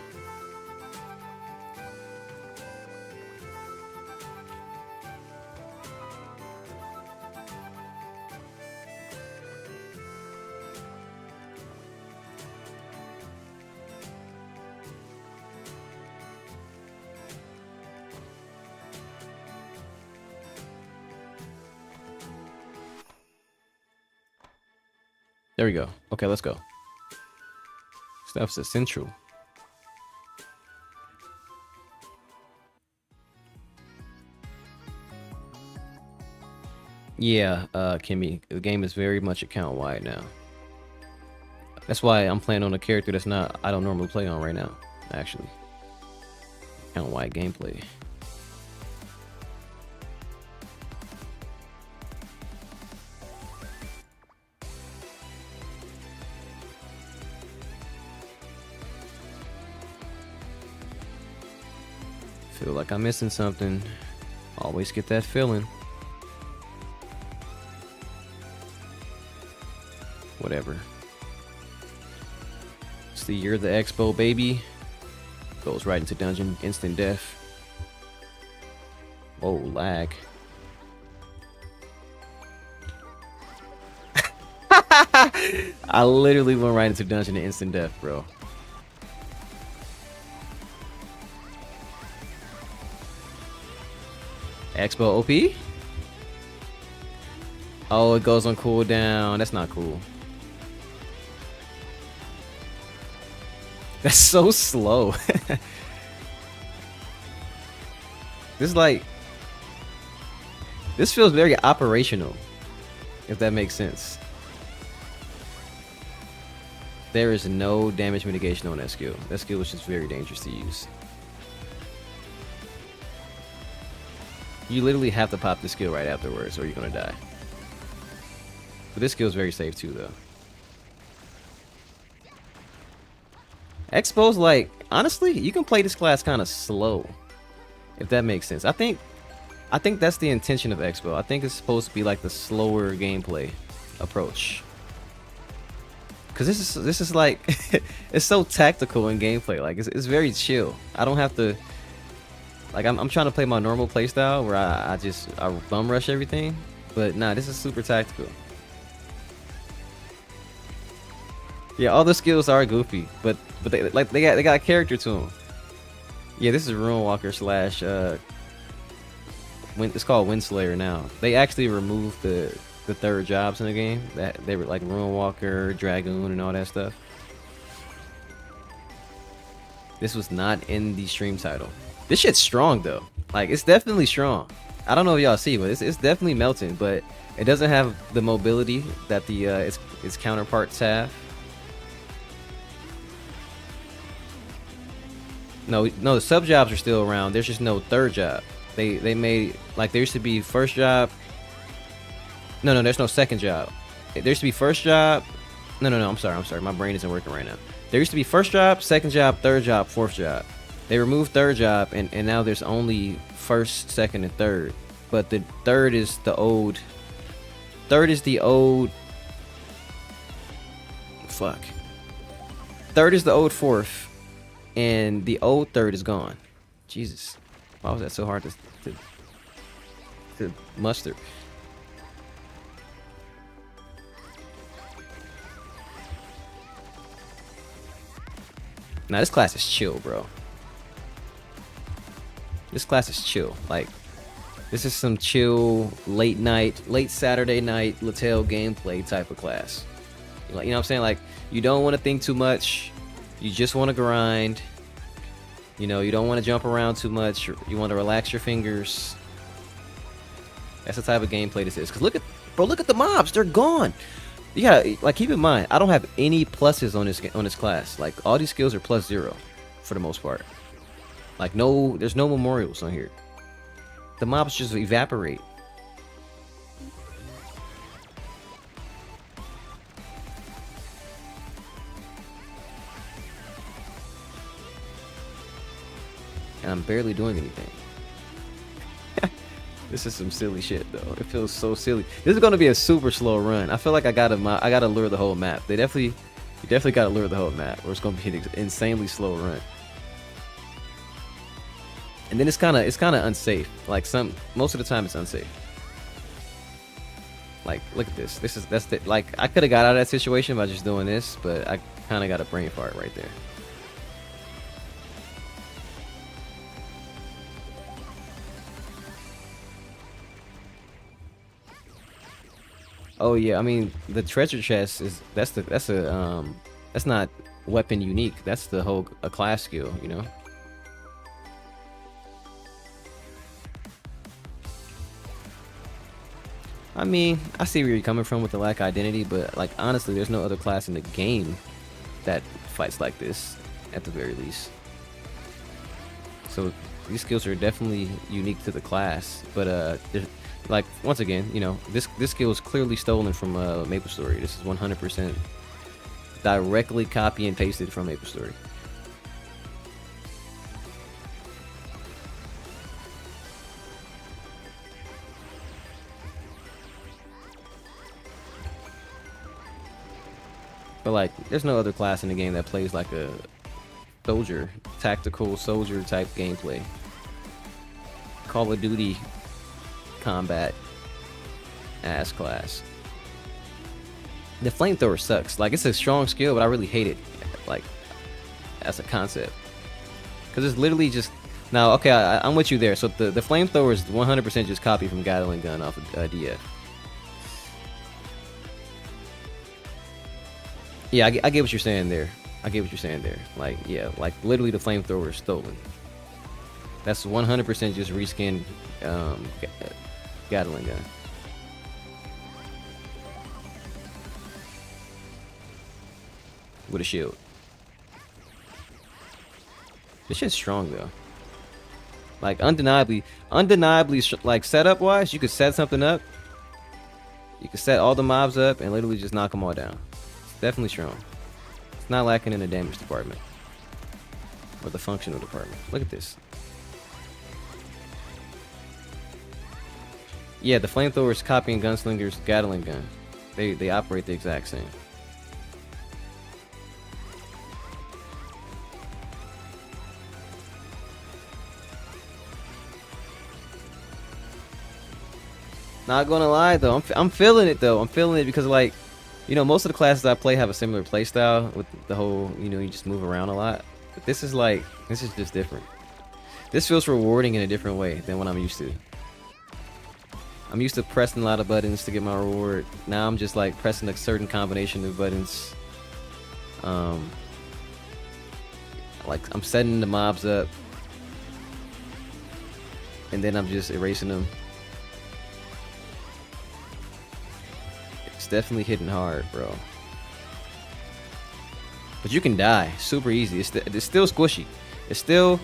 There we go. Okay, let's go. Stuff's essential. Yeah, Kimmy, the game is very much account wide now. That's why I'm playing on a character that's not I don't normally play on right now, actually. Account wide gameplay. Feel like I'm missing something. Always get that feeling. Whatever. It's the year of the expo, baby. Goes right into dungeon, instant death. Whoa, lag. I literally went right into dungeon and instant death, bro. Expo OP? Oh, it goes on cooldown. That's not cool. That's so slow. This is like... This feels very operational, if that makes sense. There is no damage mitigation on that skill. That skill is just very dangerous to use. You literally have to pop the skill right afterwards or you're gonna die. But this skill is very safe too, though. Expo's like, honestly, you can play this class kind of slow, if that makes sense. I think that's the intention of Expo. I think it's supposed to be like the slower gameplay approach. Cause this is like, it's so tactical in gameplay. Like it's very chill. I don't have to. Like I'm trying to play my normal playstyle where I bum rush everything, but nah, this is super tactical. Yeah, all the skills are goofy, but they got a character to them. Yeah, this is Runewalker slash it's called Windslayer now. They actually removed the third jobs in the game. That they were like Runewalker, Dragoon, and all that stuff. This was not in the stream title. This shit's strong though. Like it's definitely strong. I don't know if y'all see, but it's definitely melting. But it doesn't have the mobility that the its counterparts have. No, the sub jobs are still around. There's just no third job. They made like there used to be first job. No, there's no second job. There used to be first job. No, I'm sorry. My brain isn't working right now. There used to be first job, second job, third job, fourth job. They removed third job, and now there's only first, second, and third. But the third is the old. Third is the old. Fuck. Third is the old fourth, and the old third is gone. Jesus, why was that so hard to muster? Now this class is chill, bro. This class is chill. Like, this is some chill late Saturday night LaTale gameplay type of class. Like, you know what I'm saying? Like, you don't want to think too much. You just want to grind. You know, you don't want to jump around too much. You want to relax your fingers. That's the type of gameplay this is. Cause look at the mobs. They're gone. You gotta, like, keep in mind, I don't have any pluses on this class. Like, all these skills are +0 for the most part. Like, there's no memorials on here. The mobs just evaporate. and I'm barely doing anything. This is some silly shit though. It feels so silly. This is gonna be a super slow run. I feel like I gotta lure the whole map. You definitely gotta lure the whole map, or it's gonna be an insanely slow run. And then it's kind of unsafe. Like most of the time it's unsafe. Like look at this. Like I could have got out of that situation by just doing this, but I kind of got a brain fart right there. Oh yeah, I mean the treasure chest that's not weapon unique. That's the whole a class skill, you know. I mean, I see where you're coming from with the lack of identity, but like honestly, there's no other class in the game that fights like this, at the very least. So these skills are definitely unique to the class, but like once again, you know, this skill is clearly stolen from maplestory. This is 100% directly copy and pasted from maplestory. But like, there's no other class in the game that plays like a soldier, tactical soldier type gameplay. Call of Duty combat ass class. The flamethrower sucks. Like, it's a strong skill, but I really hate it, like, as a concept. Because it's literally just... Now, okay, I'm with you there. So the flamethrower is 100% just copy from Gatling Gun off of DF. Yeah, I get what you're saying there. I get what you're saying there. Like, yeah, like, literally the flamethrower is stolen. That's 100% just reskin Gatling Gun. With a shield. This shit's strong though. Like undeniably, like setup wise, you could set something up. You could set all the mobs up and literally just knock them all down. It's definitely strong. It's not lacking in the damage department or the functional department. Look at this. Yeah, the flamethrower is copying Gunslinger's Gatling gun. They operate the exact same. Not gonna lie though, I'm feeling it though. I'm feeling it because, like, you know, most of the classes I play have a similar playstyle with the whole, you know, you just move around a lot. But this is like, this is just different. This feels rewarding in a different way than what I'm used to. I'm used to pressing a lot of buttons to get my reward. Now I'm just like pressing a certain combination of buttons. Like I'm setting the mobs up, and then I'm just erasing them. It's definitely hitting hard, bro. But you can die super easy. It's still squishy. It's still,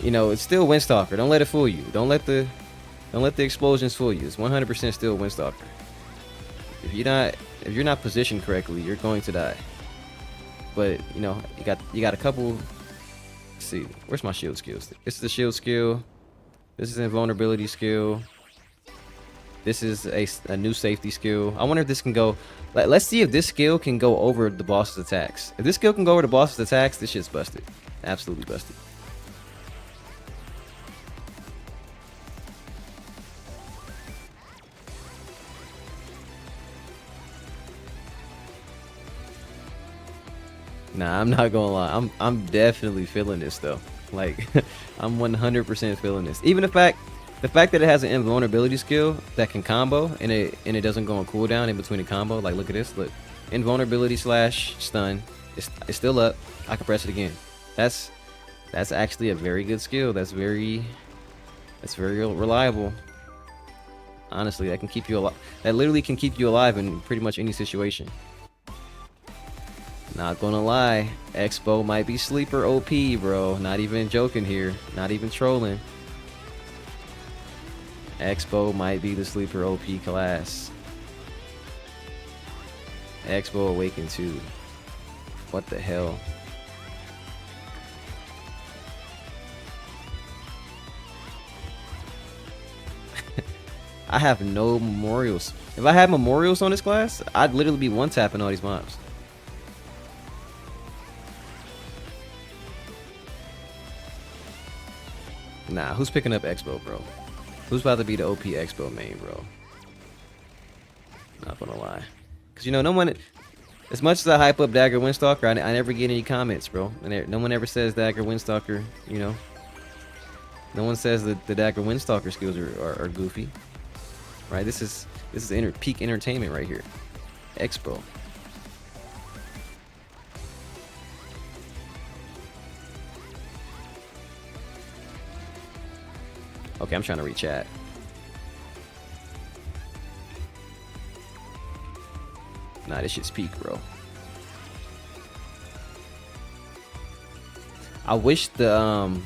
you know, it's still Windstalker. Don't let it fool you. Don't let the explosions fool you. It's 100% still Windstalker. If you're not positioned correctly, you're going to die. But you know, you got a couple. Let's see, where's my shield skills? This is the shield skill. This is an invulnerability skill. This is a new safety skill. I wonder if this can go. Let's see if this skill can go over the boss's attacks. If this skill can go over the boss's attacks, this shit's busted. Absolutely busted. Nah, I'm not gonna lie. I'm definitely feeling this though. Like, I'm 100% feeling this. Even the fact that it has an invulnerability skill that can combo and it doesn't go on cooldown in between the combo. Like, look at this. Look, invulnerability / stun. It's still up. I can press it again. That's actually a very good skill. That's very reliable. Honestly, that can keep you alive. That literally can keep you alive in pretty much any situation. Not gonna lie, Expo might be sleeper OP, bro. Not even joking here. Not even trolling. Expo might be the sleeper OP class. Expo Awaken 2. What the hell? I have no memorials. If I had memorials on this class, I'd literally be one-tapping all these mobs. Nah, who's picking up Expo, bro? Who's about to be the OP Expo main, bro? Not gonna lie. Because, you know, no one... As much as I hype up Dagger Windstalker, I never get any comments, bro. And no one ever says Dagger Windstalker, you know. No one says that the Dagger Windstalker skills are goofy. Right? This is peak entertainment right here. Expo. Okay, I'm trying to read chat. Nah, this shit's peak, bro. I wish the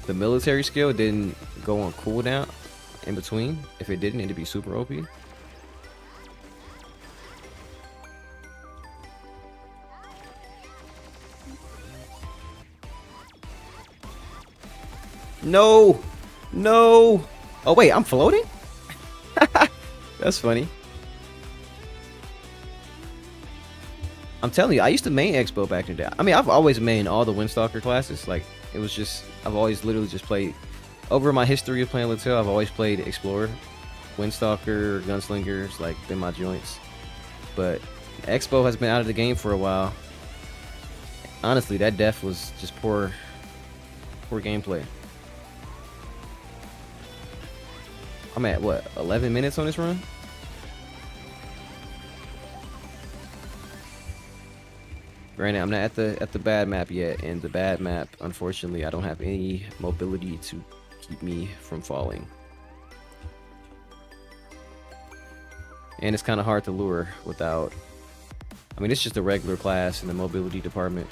military skill didn't go on cooldown in between. If it didn't, it'd be super OP. No! No! Oh wait, I'm floating? That's funny. I'm telling you, I used to main Expo back in the day. I mean, I've always mained all the Windstalker classes. Like, it was just, I've always literally just played, over my history of playing LaTale, I've always played Explorer, Windstalker, Gunslingers, like, been my joints. But Expo has been out of the game for a while. Honestly, that death was just poor gameplay. I'm at, what, 11 minutes on this run? Granted, I'm not at the bad map yet, and the bad map, unfortunately, I don't have any mobility to keep me from falling. And it's kind of hard to lure without... I mean, it's just a regular class in the mobility department.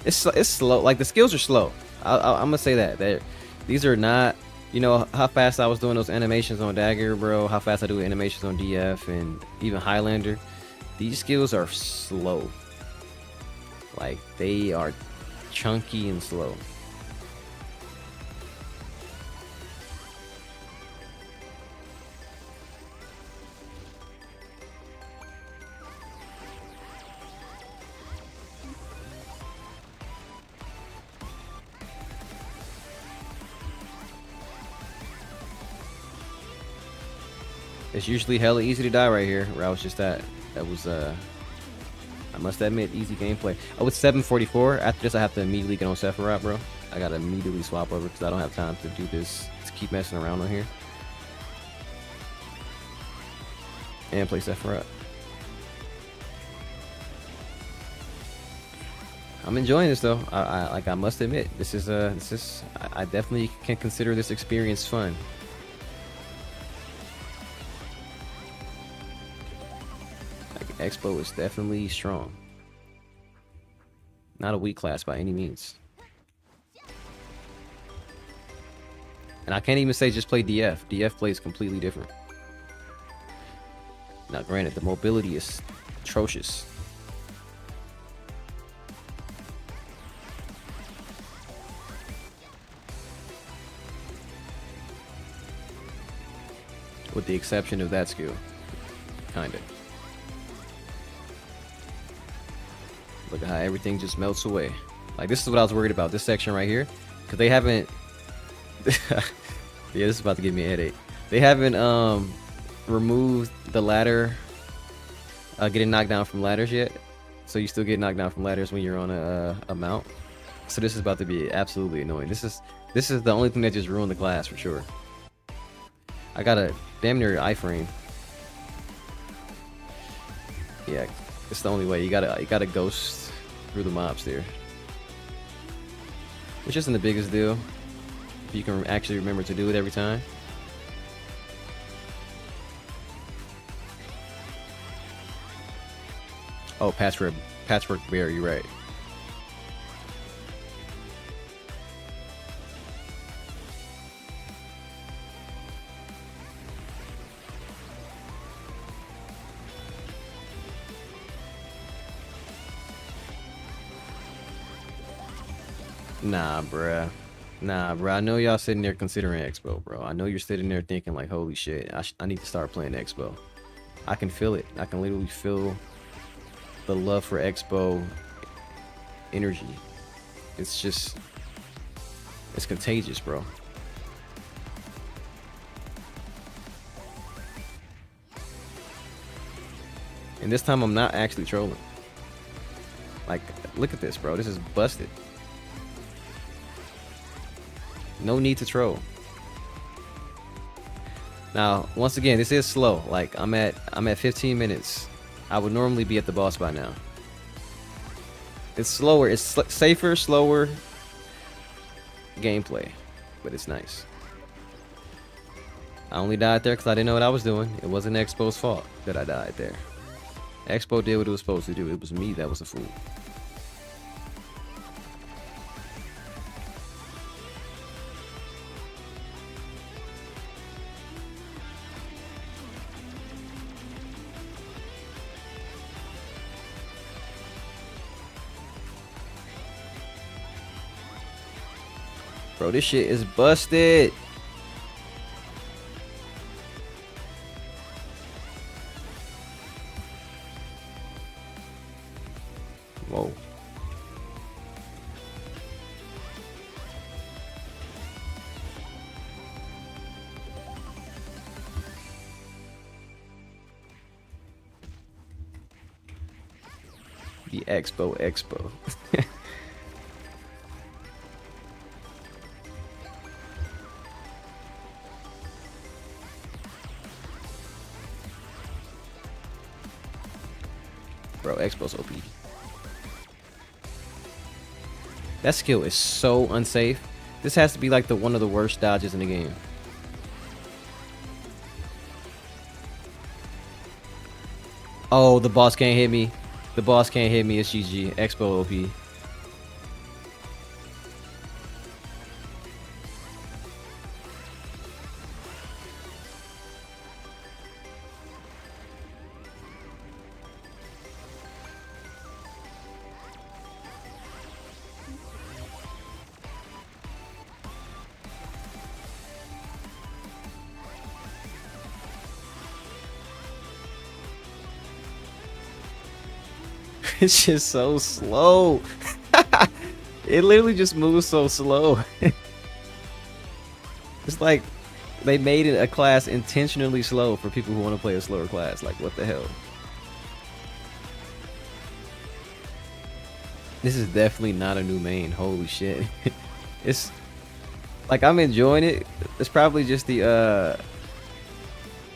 It's slow. Like, the skills are slow. I'm gonna say that. These are not... You know how fast I was doing those animations on Dagger, bro? How fast I do animations on DF and even Highlander? These skills are slow. Like, they are chunky and slow. It's usually hella easy to die right here, where I was just at. That was, I must admit, easy gameplay. Oh, it's 7:44. After this, I have to immediately get on Sefirot, bro. I gotta immediately swap over because I don't have time to do this, to keep messing around on here. And play Sefirot. I'm enjoying this though. I must admit, this is I definitely can consider this experience fun. Expo is definitely strong. Not a weak class by any means. And I can't even say just play DF. DF plays completely different. Now granted, the mobility is atrocious. With the exception of that skill. Kinda. Look at how everything just melts away. Like, this is what I was worried about, this section right here. Because they haven't... yeah, this is about to give me a headache. They haven't removed the ladder... getting knocked down from ladders yet. So you still get knocked down from ladders when you're on a mount. So this is about to be absolutely annoying. This is the only thing that just ruined the class for sure. I got a damn near iframe. Yeah. It's the only way. You gotta ghost through the mobs there, which isn't the biggest deal if you can actually remember to do it every time. Oh, patchwork bear, you're right. Nah, bruh. Nah, bro. I know y'all sitting there considering Expo, bro. I know you're sitting there thinking like, holy shit, I need to start playing Expo. I can feel it. I can literally feel the love for Expo energy. It's just, it's contagious, bro. And this time I'm not actually trolling. Like, look at this, bro. This is busted. No need to troll. Now, once again, this is slow. Like, I'm at 15 minutes. I would normally be at the boss by now. It's slower. It's safer, slower gameplay, but it's nice. I only died there because I didn't know what I was doing. It wasn't Expo's fault that I died there. Expo did what it was supposed to do. It was me that was a fool. Bro, this shit is busted. Whoa. The Expo. Bro, Expo's OP. That skill is so unsafe. This has to be like one of the worst dodges in the game. Oh, the boss can't hit me. The boss can't hit me. It's GG. Expo OP. It's just so slow. It literally just moves so slow. It's like they made it a class intentionally slow for people who want to play a slower class. Like, what the hell? This is definitely not a new main. Holy shit. It's like I'm enjoying it. It's probably just the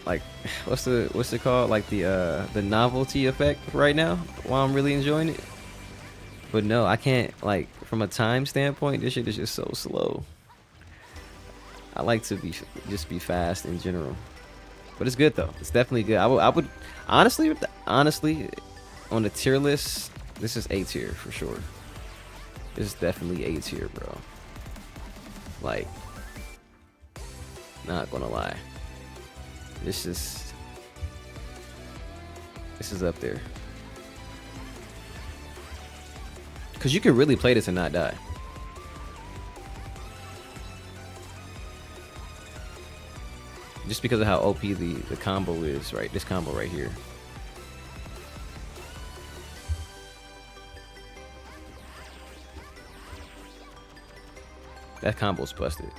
like what's it called? Like the novelty effect right now while I'm really enjoying it. But no, I can't, like, from a time standpoint, this shit is just so slow. I like to just be fast in general. But it's good though. It's definitely good. I would honestly on the tier list, this is A tier for sure. This is definitely A tier, bro. Like, not gonna lie. This is up there. Cause you can really play this and not die. Just because of how OP the combo is, right? This combo right here. That combo's busted.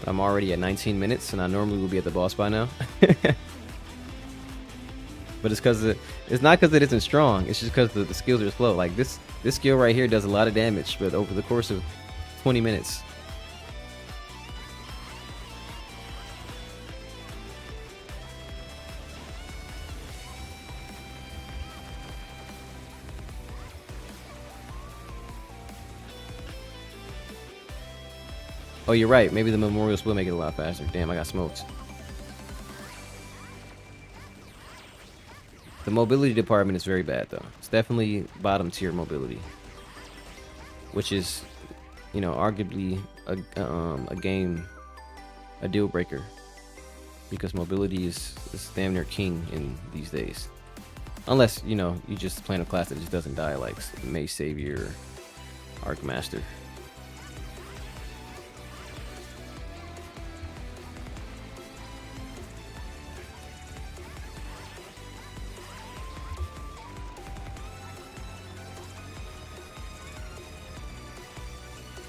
I'm already at 19 minutes, and I normally will be at the boss by now. But it's because it's not because it isn't strong. It's just because the skills are slow. Like this skill right here does a lot of damage, but over the course of 20 minutes. Oh, you're right. Maybe the memorials will make it a lot faster. Damn, I got smoked. The mobility department is very bad, though. It's definitely bottom tier mobility, which is, you know, arguably a a deal breaker because mobility is damn near king in these days. Unless, you know, you just playing a class that just doesn't die, like Mage Savior or Arcmaster.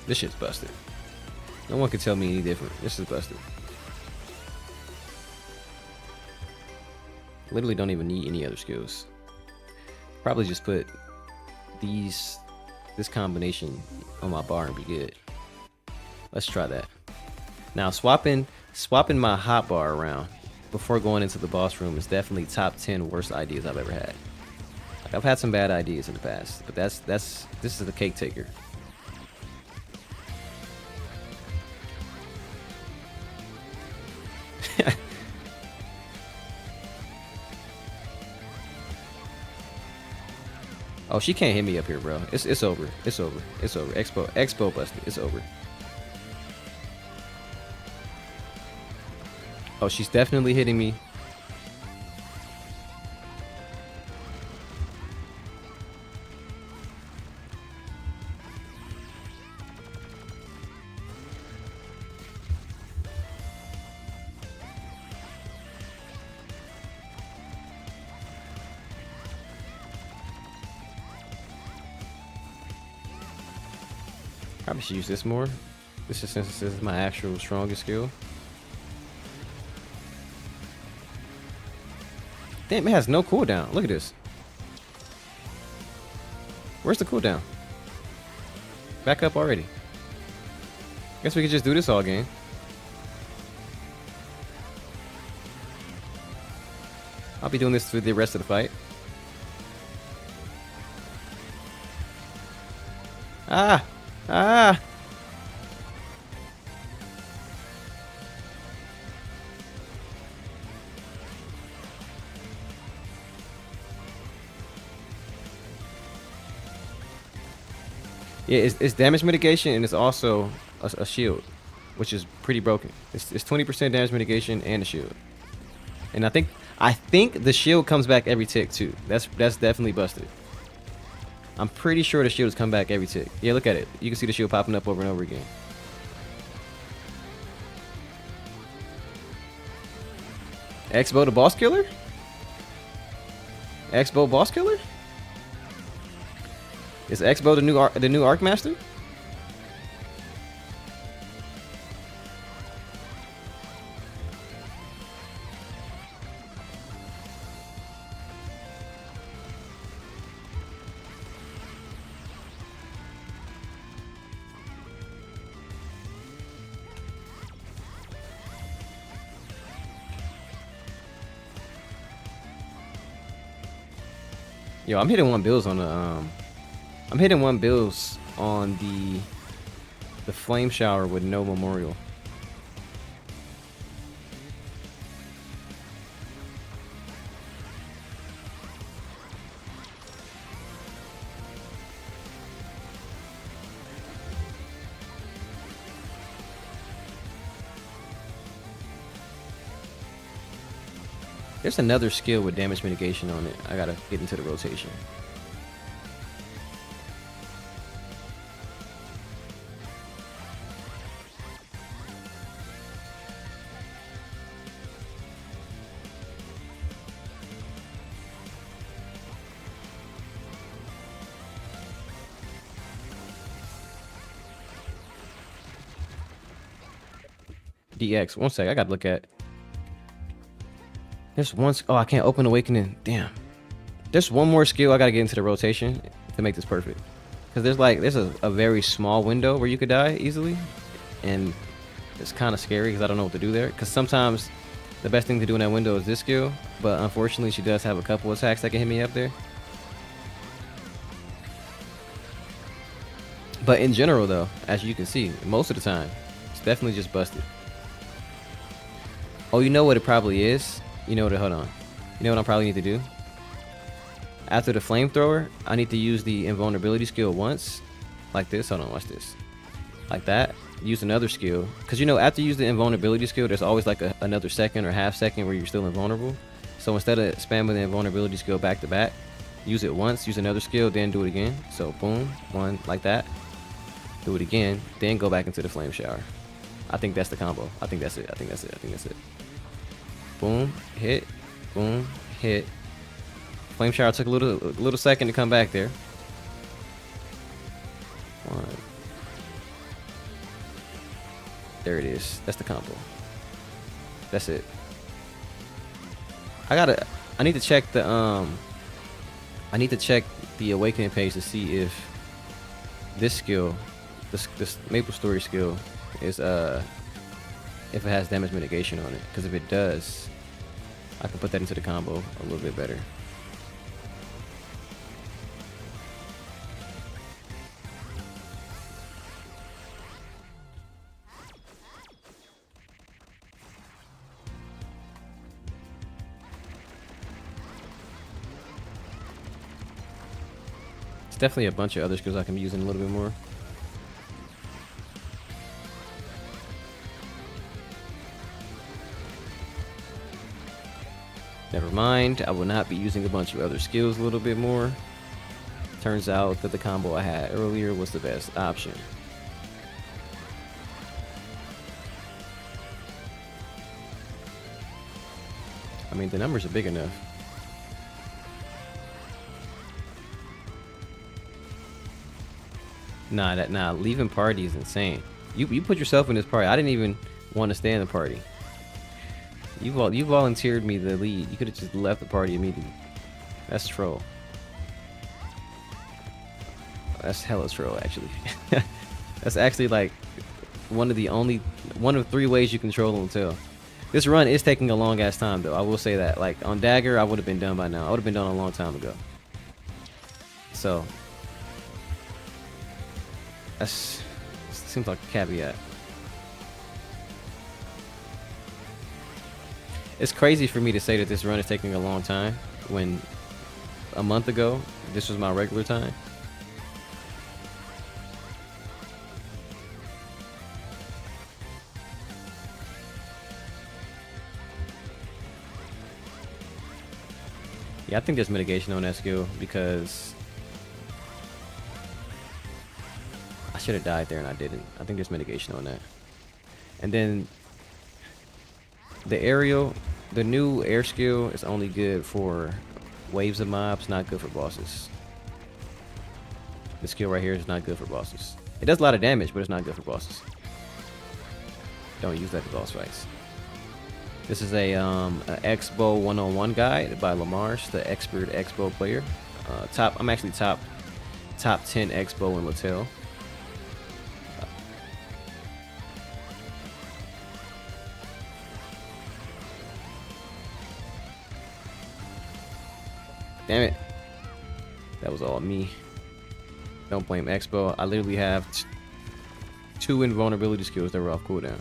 This shit's busted. No one can tell me any different. This is busted. Literally don't even need any other skills. Probably just put this combination on my bar and be good. Let's try that. Now swapping my hotbar around before going into the boss room is definitely top 10 worst ideas I've ever had. Like, I've had some bad ideas in the past, but this is the cake taker. Oh, she can't hit me up here, bro. It's over. It's over. It's over. Expo busted. It's over. Oh, she's definitely hitting me. Probably should use this more. This is since this is my actual strongest skill. Damn, it has no cooldown. Look at this. Where's the cooldown? Back up already. Guess we could just do this all game. I'll be doing this through the rest of the fight. Ah! Ah! Yeah, it's damage mitigation and it's also a shield, which is pretty broken. It's 20% damage mitigation and a shield. And I think the shield comes back every tick too. That's definitely busted. I'm pretty sure the shields come back every tick. Yeah, look at it. You can see the shield popping up over and over again. Expo the boss killer? Expo boss killer? Is Expo the new Arcmaster? Yo, I'm hitting one bills on the I'm hitting one bills on the flame shower with no memorial. There's another skill with damage mitigation on it. I gotta get into the rotation. DX, one sec, I gotta look at. There's one. Oh, I can't open Awakening. Damn. There's one more skill I gotta get into the rotation to make this perfect. Cause there's a very small window where you could die easily, and it's kind of scary because I don't know what to do there. Cause sometimes the best thing to do in that window is this skill, but unfortunately she does have a couple attacks that can hit me up there. But in general, though, as you can see, most of the time it's definitely just busted. Oh, you know what it probably is? You know what? Hold on. You know what I probably need to do? After the flamethrower, I need to use the invulnerability skill once, like this. Hold on, watch this. like that. Use another skill, because you know after you use the invulnerability skill, there's always like another second or half second where you're still invulnerable. So instead of spamming the invulnerability skill back to back, use it once, use another skill, then do it again. So boom, one like that. Do it again, then go back into the flame shower. I think that's the combo. I think that's it. I think that's it. I think that's it. Boom, hit, boom, hit. Flame shower took a little second to come back there. One. There it is. That's the combo. That's it. I need to check the awakening page to see if this skill, this maplestory skill, is if it has damage mitigation on it. Because if it does, I can put that into the combo a little bit better. There's definitely a bunch of other skills I can be using a little bit more. Never mind, I will not be using a bunch of other skills a little bit more. Turns out that the combo I had earlier was the best option. I mean, the numbers are big enough. Nah, leaving party is insane. You put yourself in this party. I didn't even want to stay in the party. You volunteered me the lead. You could have just left the party immediately. That's troll. That's hella troll, actually. That's actually like one of 3 ways you control LaTale. This run is taking a long ass time though. I will say that. Like on Dagger, I would have been done by now. I would have been done a long time ago. So seems like a caveat. It's crazy for me to say that this run is taking a long time when a month ago this was my regular time. Yeah, I think there's mitigation on that skill because I should have died there and I didn't. I think there's mitigation on that. And then the aerial, the new air skill is only good for waves of mobs, not good for bosses. The skill right here is not good for bosses. It does a lot of damage, but it's not good for bosses. Don't use that for boss fights. This is a X-Bow 101 guide by LeMars, the expert X-Bow player. I'm actually top 10 X-Bow in LaTale. Damn it. That was all me. Don't blame X-Bow. I literally have 2 invulnerability skills that were off cooldown.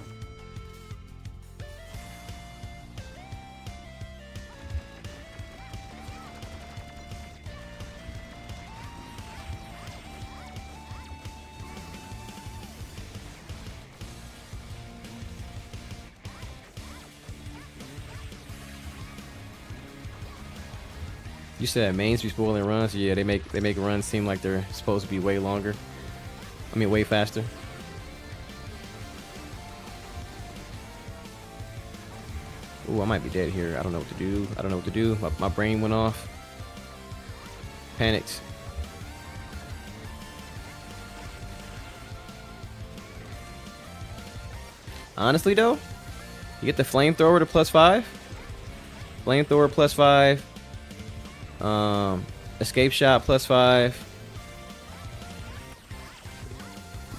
You said mains be spoiling runs. Yeah, they make runs seem like they're supposed to be way longer. I mean, way faster. Ooh, I might be dead here. I don't know what to do. I don't know what to do. My brain went off. Panicked. Honestly, though, you get the flamethrower to +5. Flamethrower +5. Escape shot +5.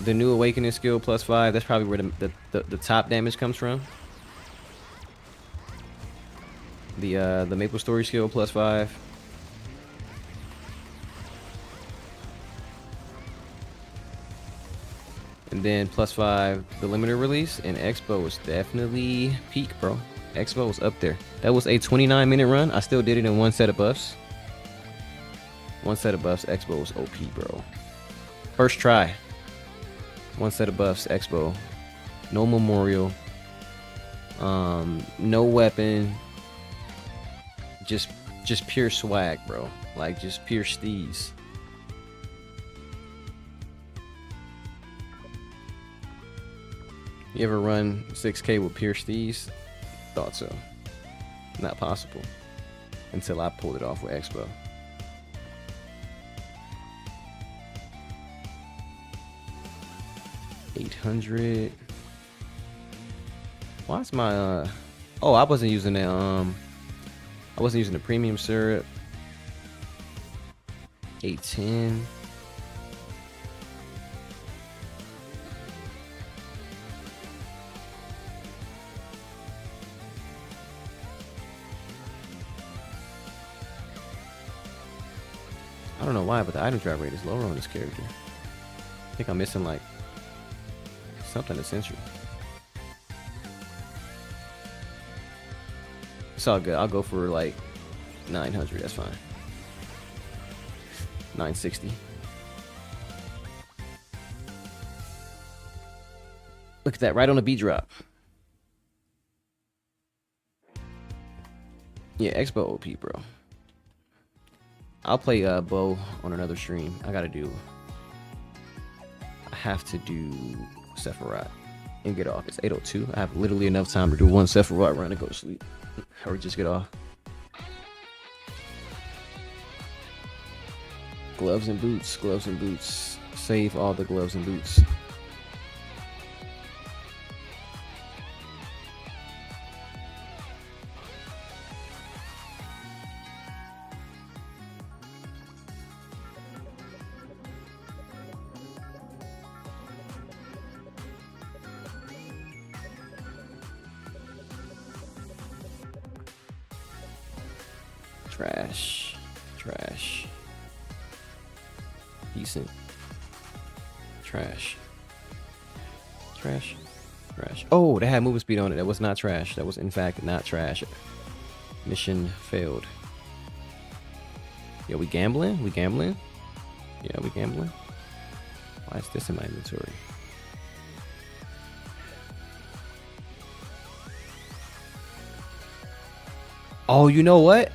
The new awakening skill +5. That's probably where the top damage comes from. The maplestory skill +5. And then +5 the limiter release, and X-Bow was definitely peak, bro. X-Bow was up there. That was a 29-minute run. I still did it in 1 set of buffs. 1 set of buffs. X-Bow was OP, bro. First try. One set of buffs, Expo. No memorial. No weapon. Just pure swag, bro. Like just pure steez. You ever run 6K with pure steez? Thought so. Not possible. Until I pulled it off with Expo. $800. Why is my oh, I wasn't using that I wasn't using the premium syrup. 810. I don't know why, but the item drop rate is lower on this character. I think I'm missing like something essential. It's all good. I'll go for like 900. That's fine. 960. Look at that, right on the B drop. Yeah, Expo OP, bro. I'll play Bow on another stream. I have to do Sefirot and get off. It's 8:02. I have literally enough time to do one Sefirot run and go to sleep. Or just get off. Gloves and boots, gloves and boots. Save all the gloves and boots. Trash. Trash. Decent. Trash. Trash. Trash. Oh, that had movement speed on it. That was not trash. That was, in fact, not trash. Mission failed. Yo, we gambling? We gambling? Yeah, we gambling? Why is this in my inventory? Oh, you know what?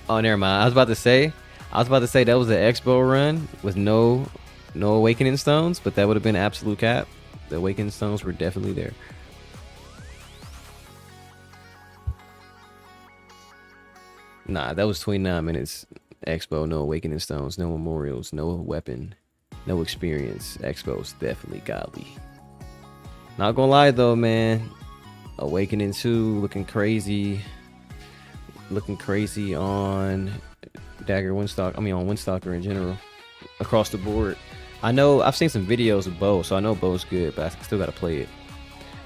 Oh, never mind. I was about to say that was an Expo run with no awakening stones, but that would have been absolute cap. The awakening stones were definitely there. Nah, that was 29 minutes. Expo, no awakening stones, no memorials, no weapon, no experience. Expo's definitely godly. Not gonna lie though, man. Awakening 2 looking crazy. Looking crazy on Dagger Windstalker. I mean on Windstalker in general. Across the board. I know I've seen some videos of Bow, so I know Bow's good, but I still gotta play it.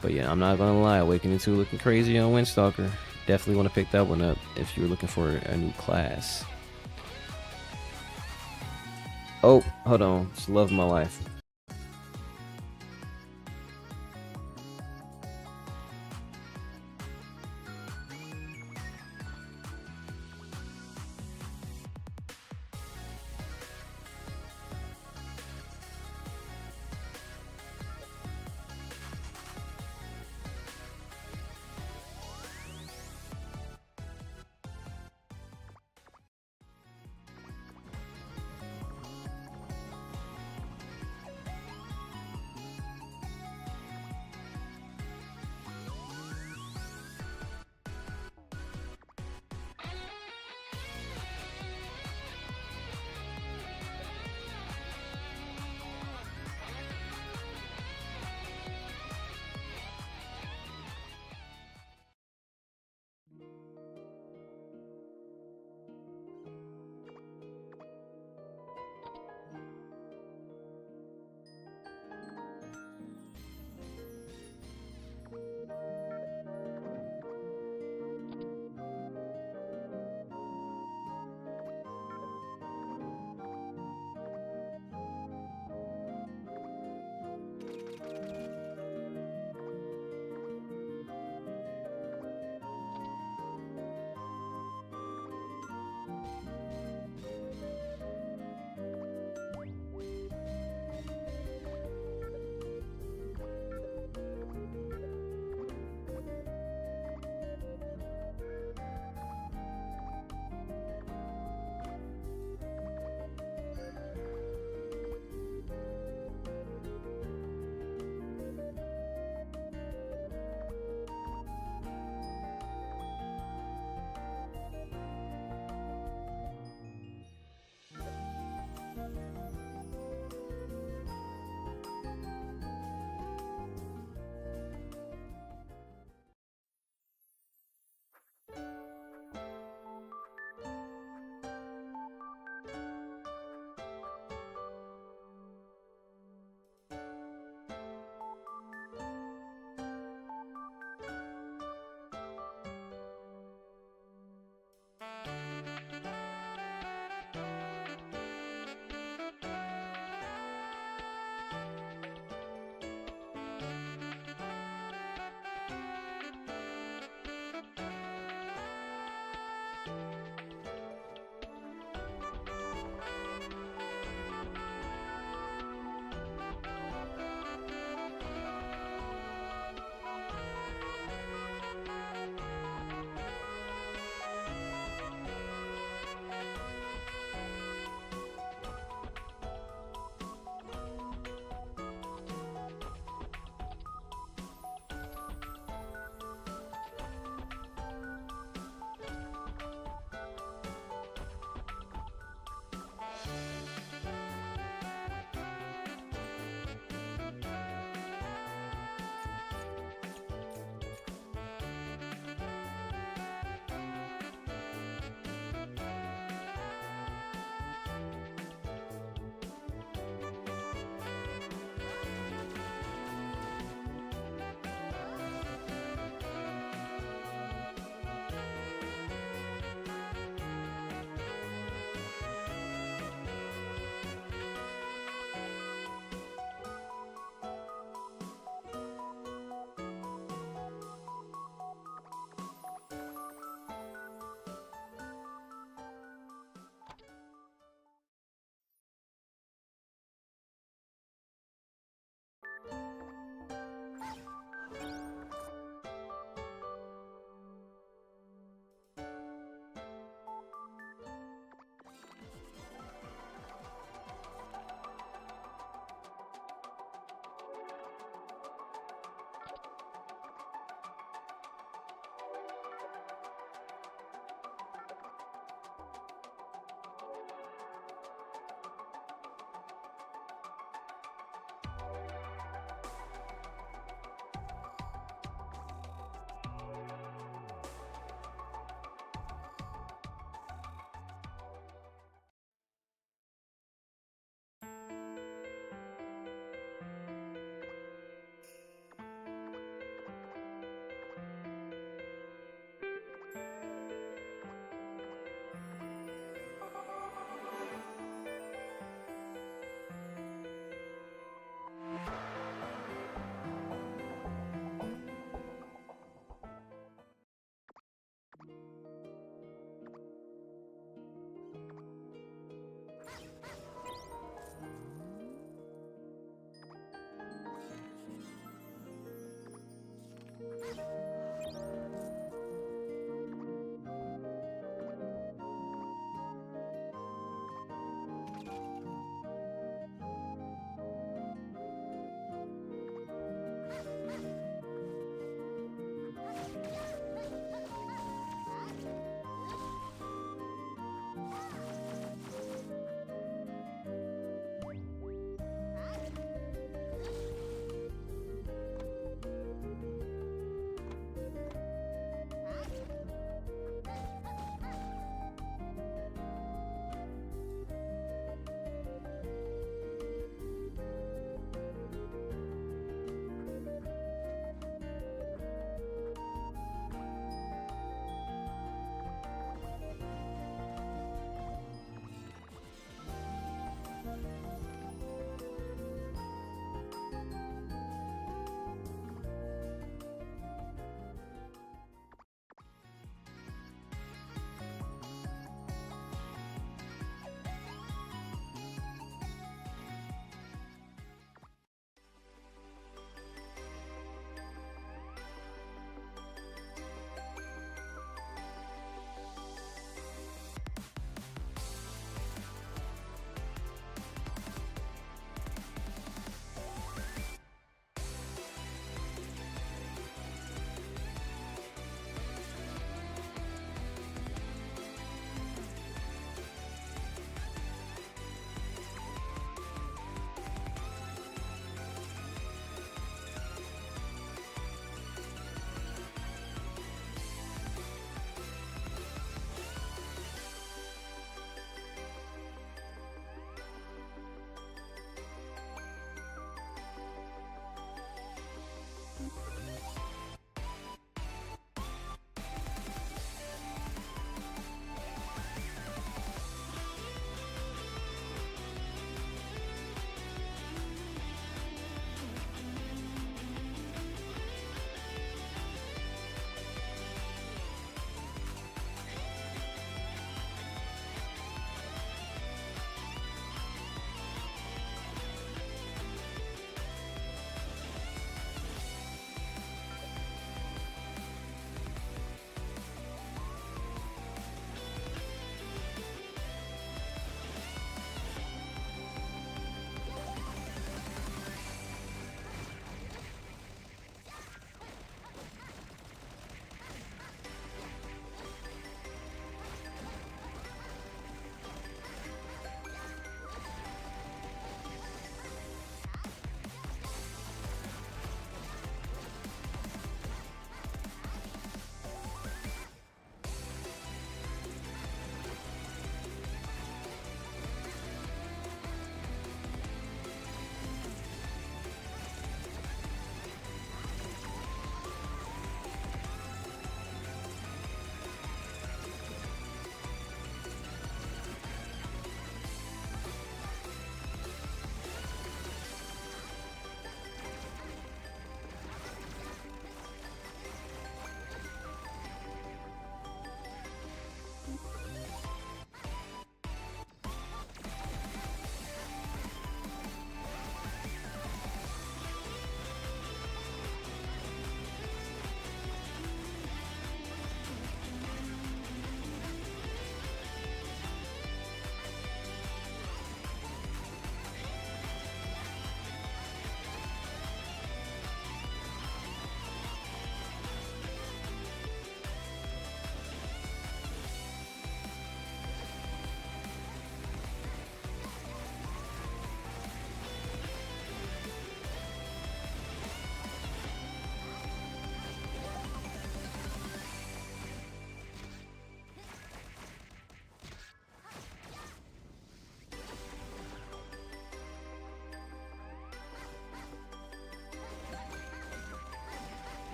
But yeah, I'm not gonna lie, Awakening 2 looking crazy on Windstalker. Definitely want to pick that one up if you're looking for a new class. Oh, hold on. It's love of my life.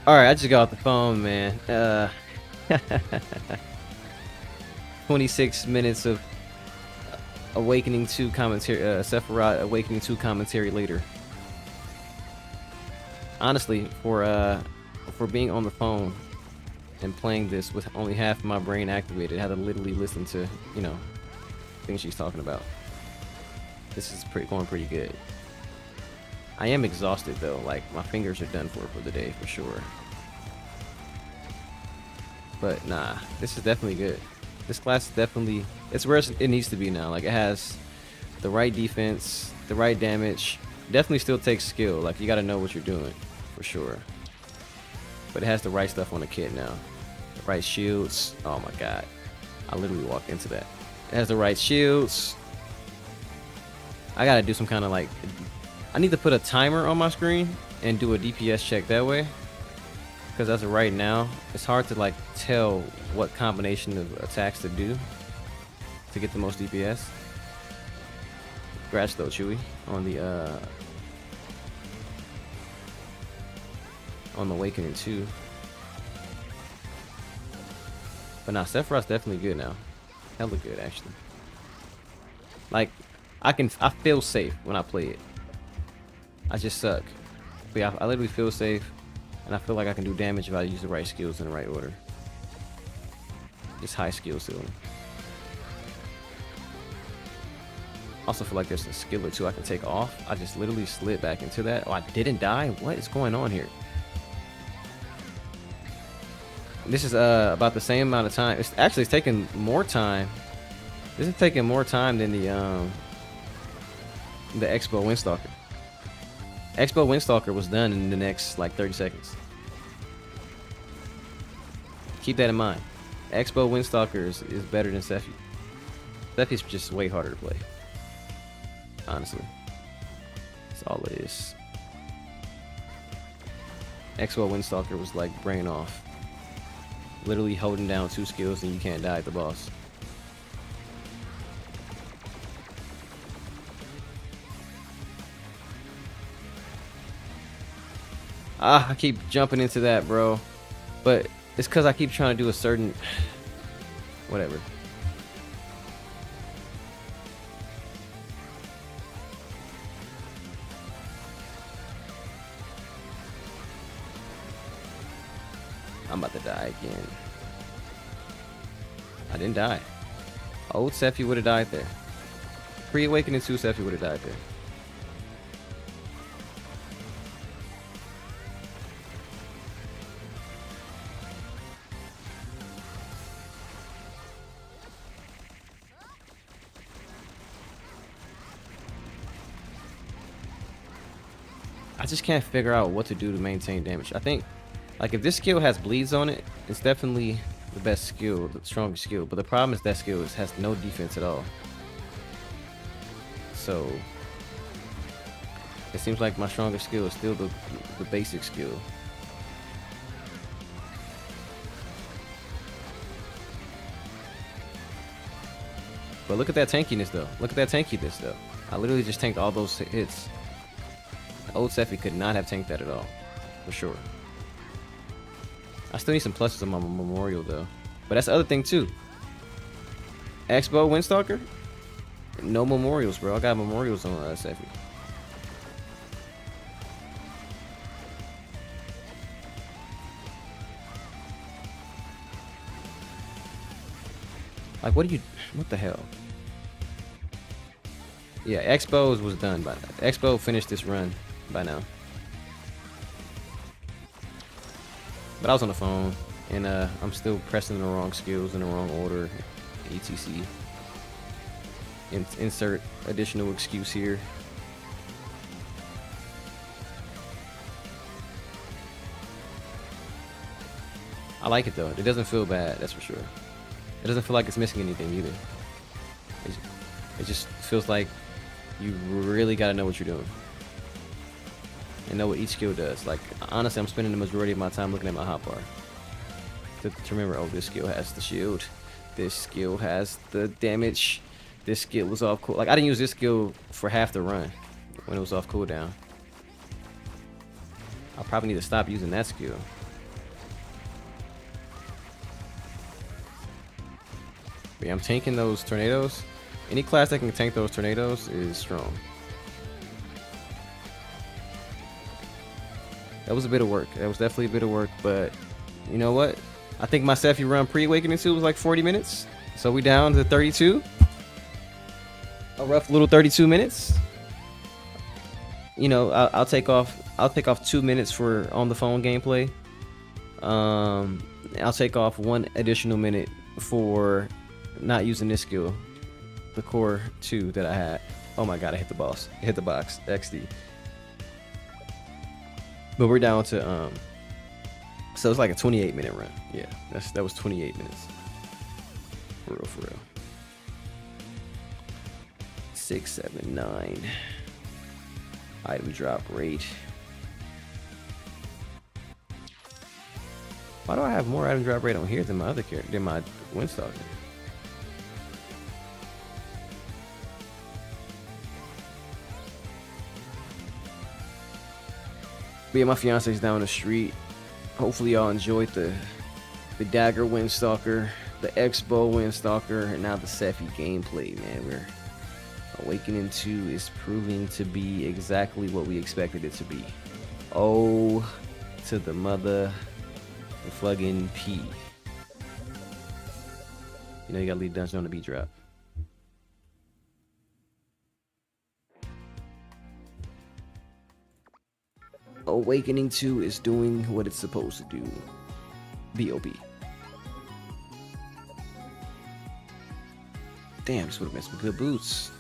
All right, I just got off the phone, man. 26 minutes of Awakening 2 commentary, Sefirot Awakening 2 commentary later. Honestly, for being on the phone and playing this with only half my brain activated, I had to literally listen to, you know, things she's talking about. This is going pretty good. I am exhausted though, like my fingers are done for the day for sure. But nah, this is definitely good. This class is definitely, it's where it needs to be now. Like it has the right defense, the right damage. Definitely still takes skill. Like you gotta know what you're doing for sure. But it has the right stuff on the kit now. The right shields. Oh my god. I literally walked into that. It has the right shields. I gotta do some kind of like, I need to put a timer on my screen and do a DPS check that way. Because as of right now, it's hard to like tell what combination of attacks to do to get the most DPS. Scratch though, Chewy, on the Awakening 2. But nah, Sefirot's definitely good now. Hella good actually. Like I feel safe when I play it. I just suck. But yeah, I literally feel safe, and I feel like I can do damage if I use the right skills in the right order. It's high skill ceiling. Also feel like there's a skill or two I can take off. I just literally slid back into that. Oh, I didn't die? What is going on here? This is about the same amount of time. It's taking more time. This is taking more time than the Expo Windstalker. Expo Windstalker was done in the next like 30 seconds. Keep that in mind. Expo Windstalker is better than Sefi. Sefi's just way harder to play. Honestly. That's all it is. Expo Windstalker was like brain off. Literally holding down 2 skills and you can't die at the boss. I keep jumping into that, bro. But it's because I keep trying to do a certain... Whatever. I'm about to die again. I didn't die. Old Sefi would have died there. Pre-Awakening 2 Sefi would have died there. I just can't figure out what to do to maintain damage. I think, like, if this skill has bleeds on it, it's definitely the best skill, the strongest skill. But the problem is that skill has no defense at all. So, it seems like my strongest skill is still the basic skill. But look at that tankiness, though. Look at that tankiness, though. I literally just tanked all those hits. Old Sefi could not have tanked that at all, for sure. I still need some pluses on my memorial though, but that's the other thing too. Expo Windstalker, no memorials, bro. I got memorials on Sefi. Like, what the hell? Yeah, Expo was done by that. Expo finished this run by now. But I was on the phone, and I'm still pressing the wrong skills in the wrong order. ETC. Insert additional excuse here. I like it though. It doesn't feel bad, that's for sure. It doesn't feel like it's missing anything either. It just feels like you really gotta know what you're doing. And know what each skill does. Like, honestly, I'm spending the majority of my time looking at my hotbar to remember, oh, this skill has the shield, this skill has the damage, this skill was off cool. Like, I didn't use this skill for half the run when it was off cooldown. I probably need to stop using that skill. But yeah, I'm tanking those tornadoes. Any class that can tank those tornadoes is strong. That was a bit of work. That was definitely a bit of work, but you know what? I think my Sefirot run pre-awakening 2 was like 40 minutes. So we down to 32. A rough little 32 minutes. You know, I'll take off 2 minutes for on the phone gameplay. I'll take off 1 additional minute for not using this skill, the core 2 that I had. Oh my god, I hit the boss. I hit the box. XD. But we're down to so it's like a 28-minute run. Yeah, that was 28 minutes. For real. 6, 7, 9. Item drop rate. Why do I have more item drop rate on here than my other character, than my Windstalker? But yeah, my fiance's down the street. Hopefully y'all enjoyed the Dagger Windstalker, the X-Bow Windstalker, and now the Sefirot gameplay, man. We're Awakening 2 is proving to be exactly what we expected it to be. Oh, to the mother fucking P. You know you gotta leave dungeon on the beat drop. Awakening 2 is doing what it's supposed to do. B.O.B. Damn, this would have been some good boots.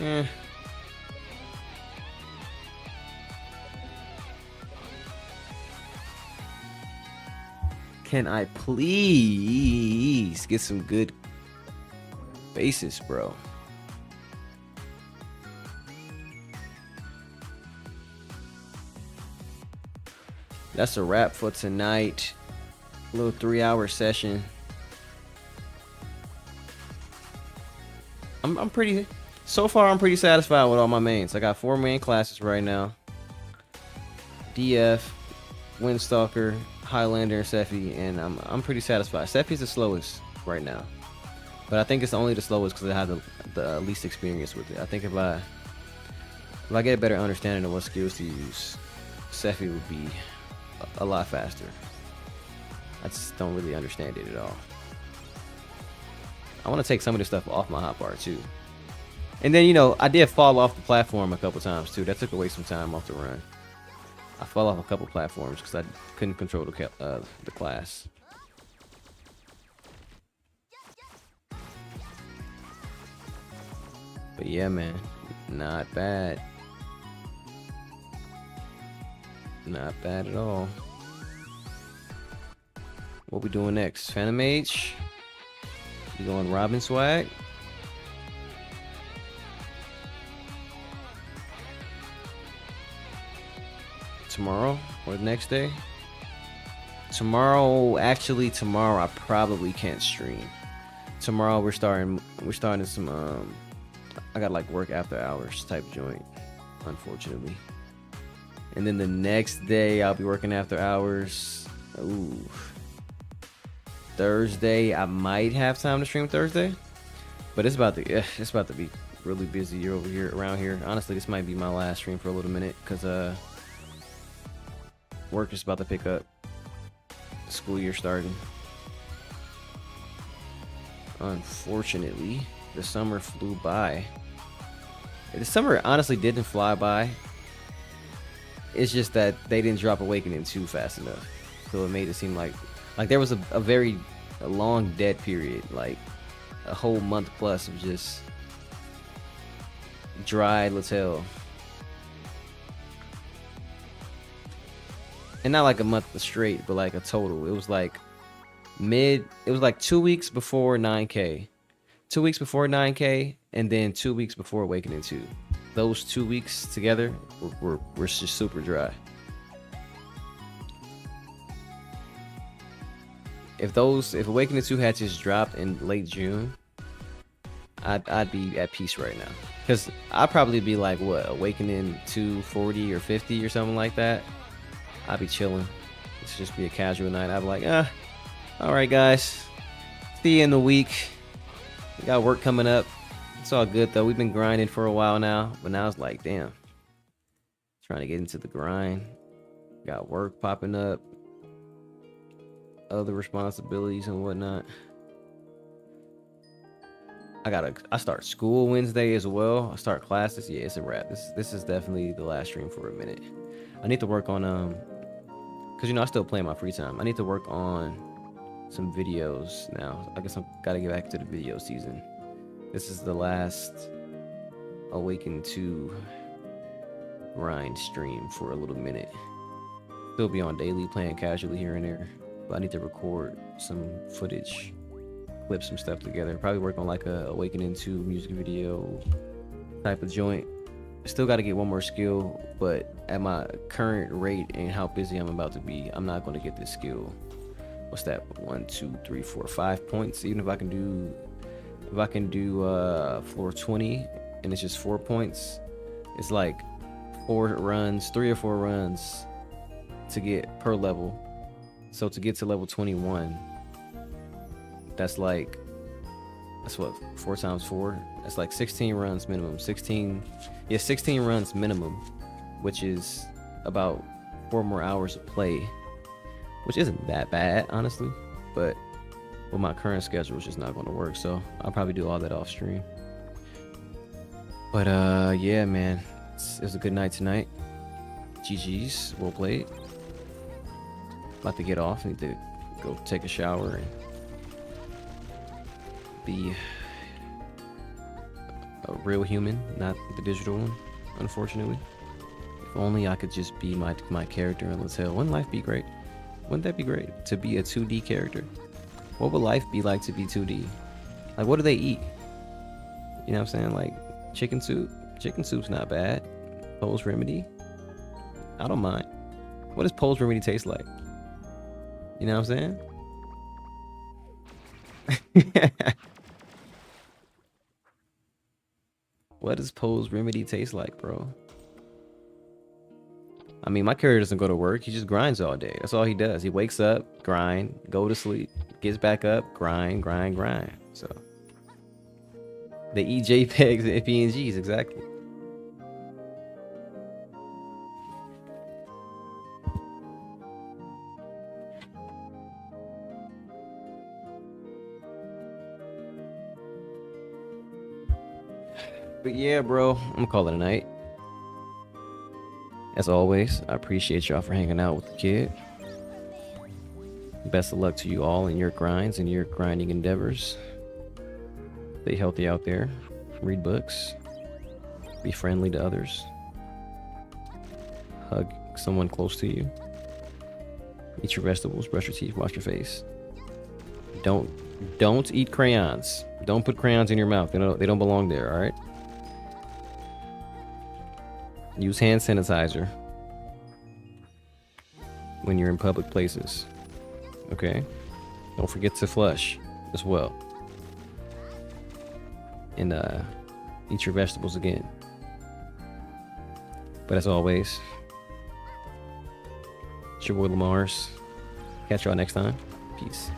Eh. Can I please get some good bases, bro? That's a wrap for tonight. A little 3-hour session. I'm pretty, so far I'm pretty satisfied with all my mains. I got 4 main classes right now. DF, Windstalker, Highlander, and Sefirot, and I'm pretty satisfied. Sefirot's the slowest right now, but I think it's only the slowest because I have the least experience with it. I think if I get a better understanding of what skills to use, Sefirot would be a lot faster. I just don't really understand it at all. I want to take some of this stuff off my hotbar too. And then, you know, I did fall off the platform a couple times too. That took away some time off the run. I fell off a couple platforms because I couldn't control the class. But yeah, man, not bad. Not bad at all. What we doing next? Phantom Mage? We going Robin swag? Tomorrow or the next day? Tomorrow, actually tomorrow I probably can't stream. Tomorrow we're starting some I got like work after hours type joint, unfortunately. And then the next day I'll be working after hours. Ooh. Thursday I might have time to stream Thursday, but it's about to be really busy over here around here. Honestly, this might be my last stream for a little minute because work is about to pick up. School year starting. Unfortunately, the summer flew by. The summer honestly didn't fly by. It's just that they didn't drop Awakening 2 fast enough, so it made it seem like there was a very long dead period, like a whole month plus of just dry LaTale. And not like a month straight, but like a total. It was like it was like 2 weeks before 9K. 2 weeks before 9K, and then 2 weeks before Awakening 2. Those 2 weeks together were just super dry. If Awakening 2 had just dropped in late June, I'd be at peace right now. Because I'd probably be like, what, awakening 240 or 50 or something like that. I'd be chilling. It's just be a casual night. I'd be like, all right, guys. See you in the week. We got work coming up. It's all good, though. We've been grinding for a while now. But now it's like, damn. Trying to get into the grind. Got work popping up. Other responsibilities and whatnot. I start school Wednesday as well. I start classes. Yeah, it's a wrap. This is definitely the last stream for a minute. I need to work on because I still play in my free time. I need to work on some videos now. I guess I gotta get back to the video season. This is the last Awaken 2 grind stream for a little minute. Still be on daily, playing casually here and there. But I need to record some footage, clip some stuff together. Probably work on like a Awakening 2 music video type of joint. Still got to get one more skill, but at my current rate and how busy I'm about to be, I'm not going to get this skill. What's that? 1, 2, 3, 4, 5 points. Even if I can do floor 20 and it's just 4 points, it's like 4 runs, 3 or 4 runs to get per level. So to get to level 21, that's what, 4 times 4? That's like 16 runs minimum. 16 runs minimum, which is about 4 more hours of play, which isn't that bad, honestly. But with my current schedule, it's just not going to work. So I'll probably do all that off stream. But yeah, man, it was a good night tonight. GG's, well played. About to get off. Need to go take a shower and be a real human, not the digital one, unfortunately. If only I could just be my character in LaTale. Wouldn't life be great? Wouldn't that be great? To be a 2D character? What would life be like to be 2D? Like, what do they eat? You know what I'm saying? Like, chicken soup? Chicken soup's not bad. Pole's Remedy? I don't mind. What does Pole's Remedy taste like? You know what I'm saying? What does Pole's Remedy taste like, bro? I mean, my character doesn't go to work. He just grinds all day. That's all he does. He wakes up, grind, go to sleep, gets back up, grind. So they eat JPEGs and PNGs, exactly. But yeah, bro, I'm gonna call it a night. As always, I appreciate y'all for hanging out with the kid. Best of luck to you all in your grinds and your grinding endeavors. Stay healthy out there. Read books. Be friendly to others. Hug someone close to you. Eat your vegetables, brush your teeth, wash your face. Don't eat crayons. Don't put crayons in your mouth. They don't belong there, alright? Use hand sanitizer when you're in public places. Okay? Don't forget to flush as well. And eat your vegetables again. But as always, it's your boy LeMars. Catch y'all next time. Peace.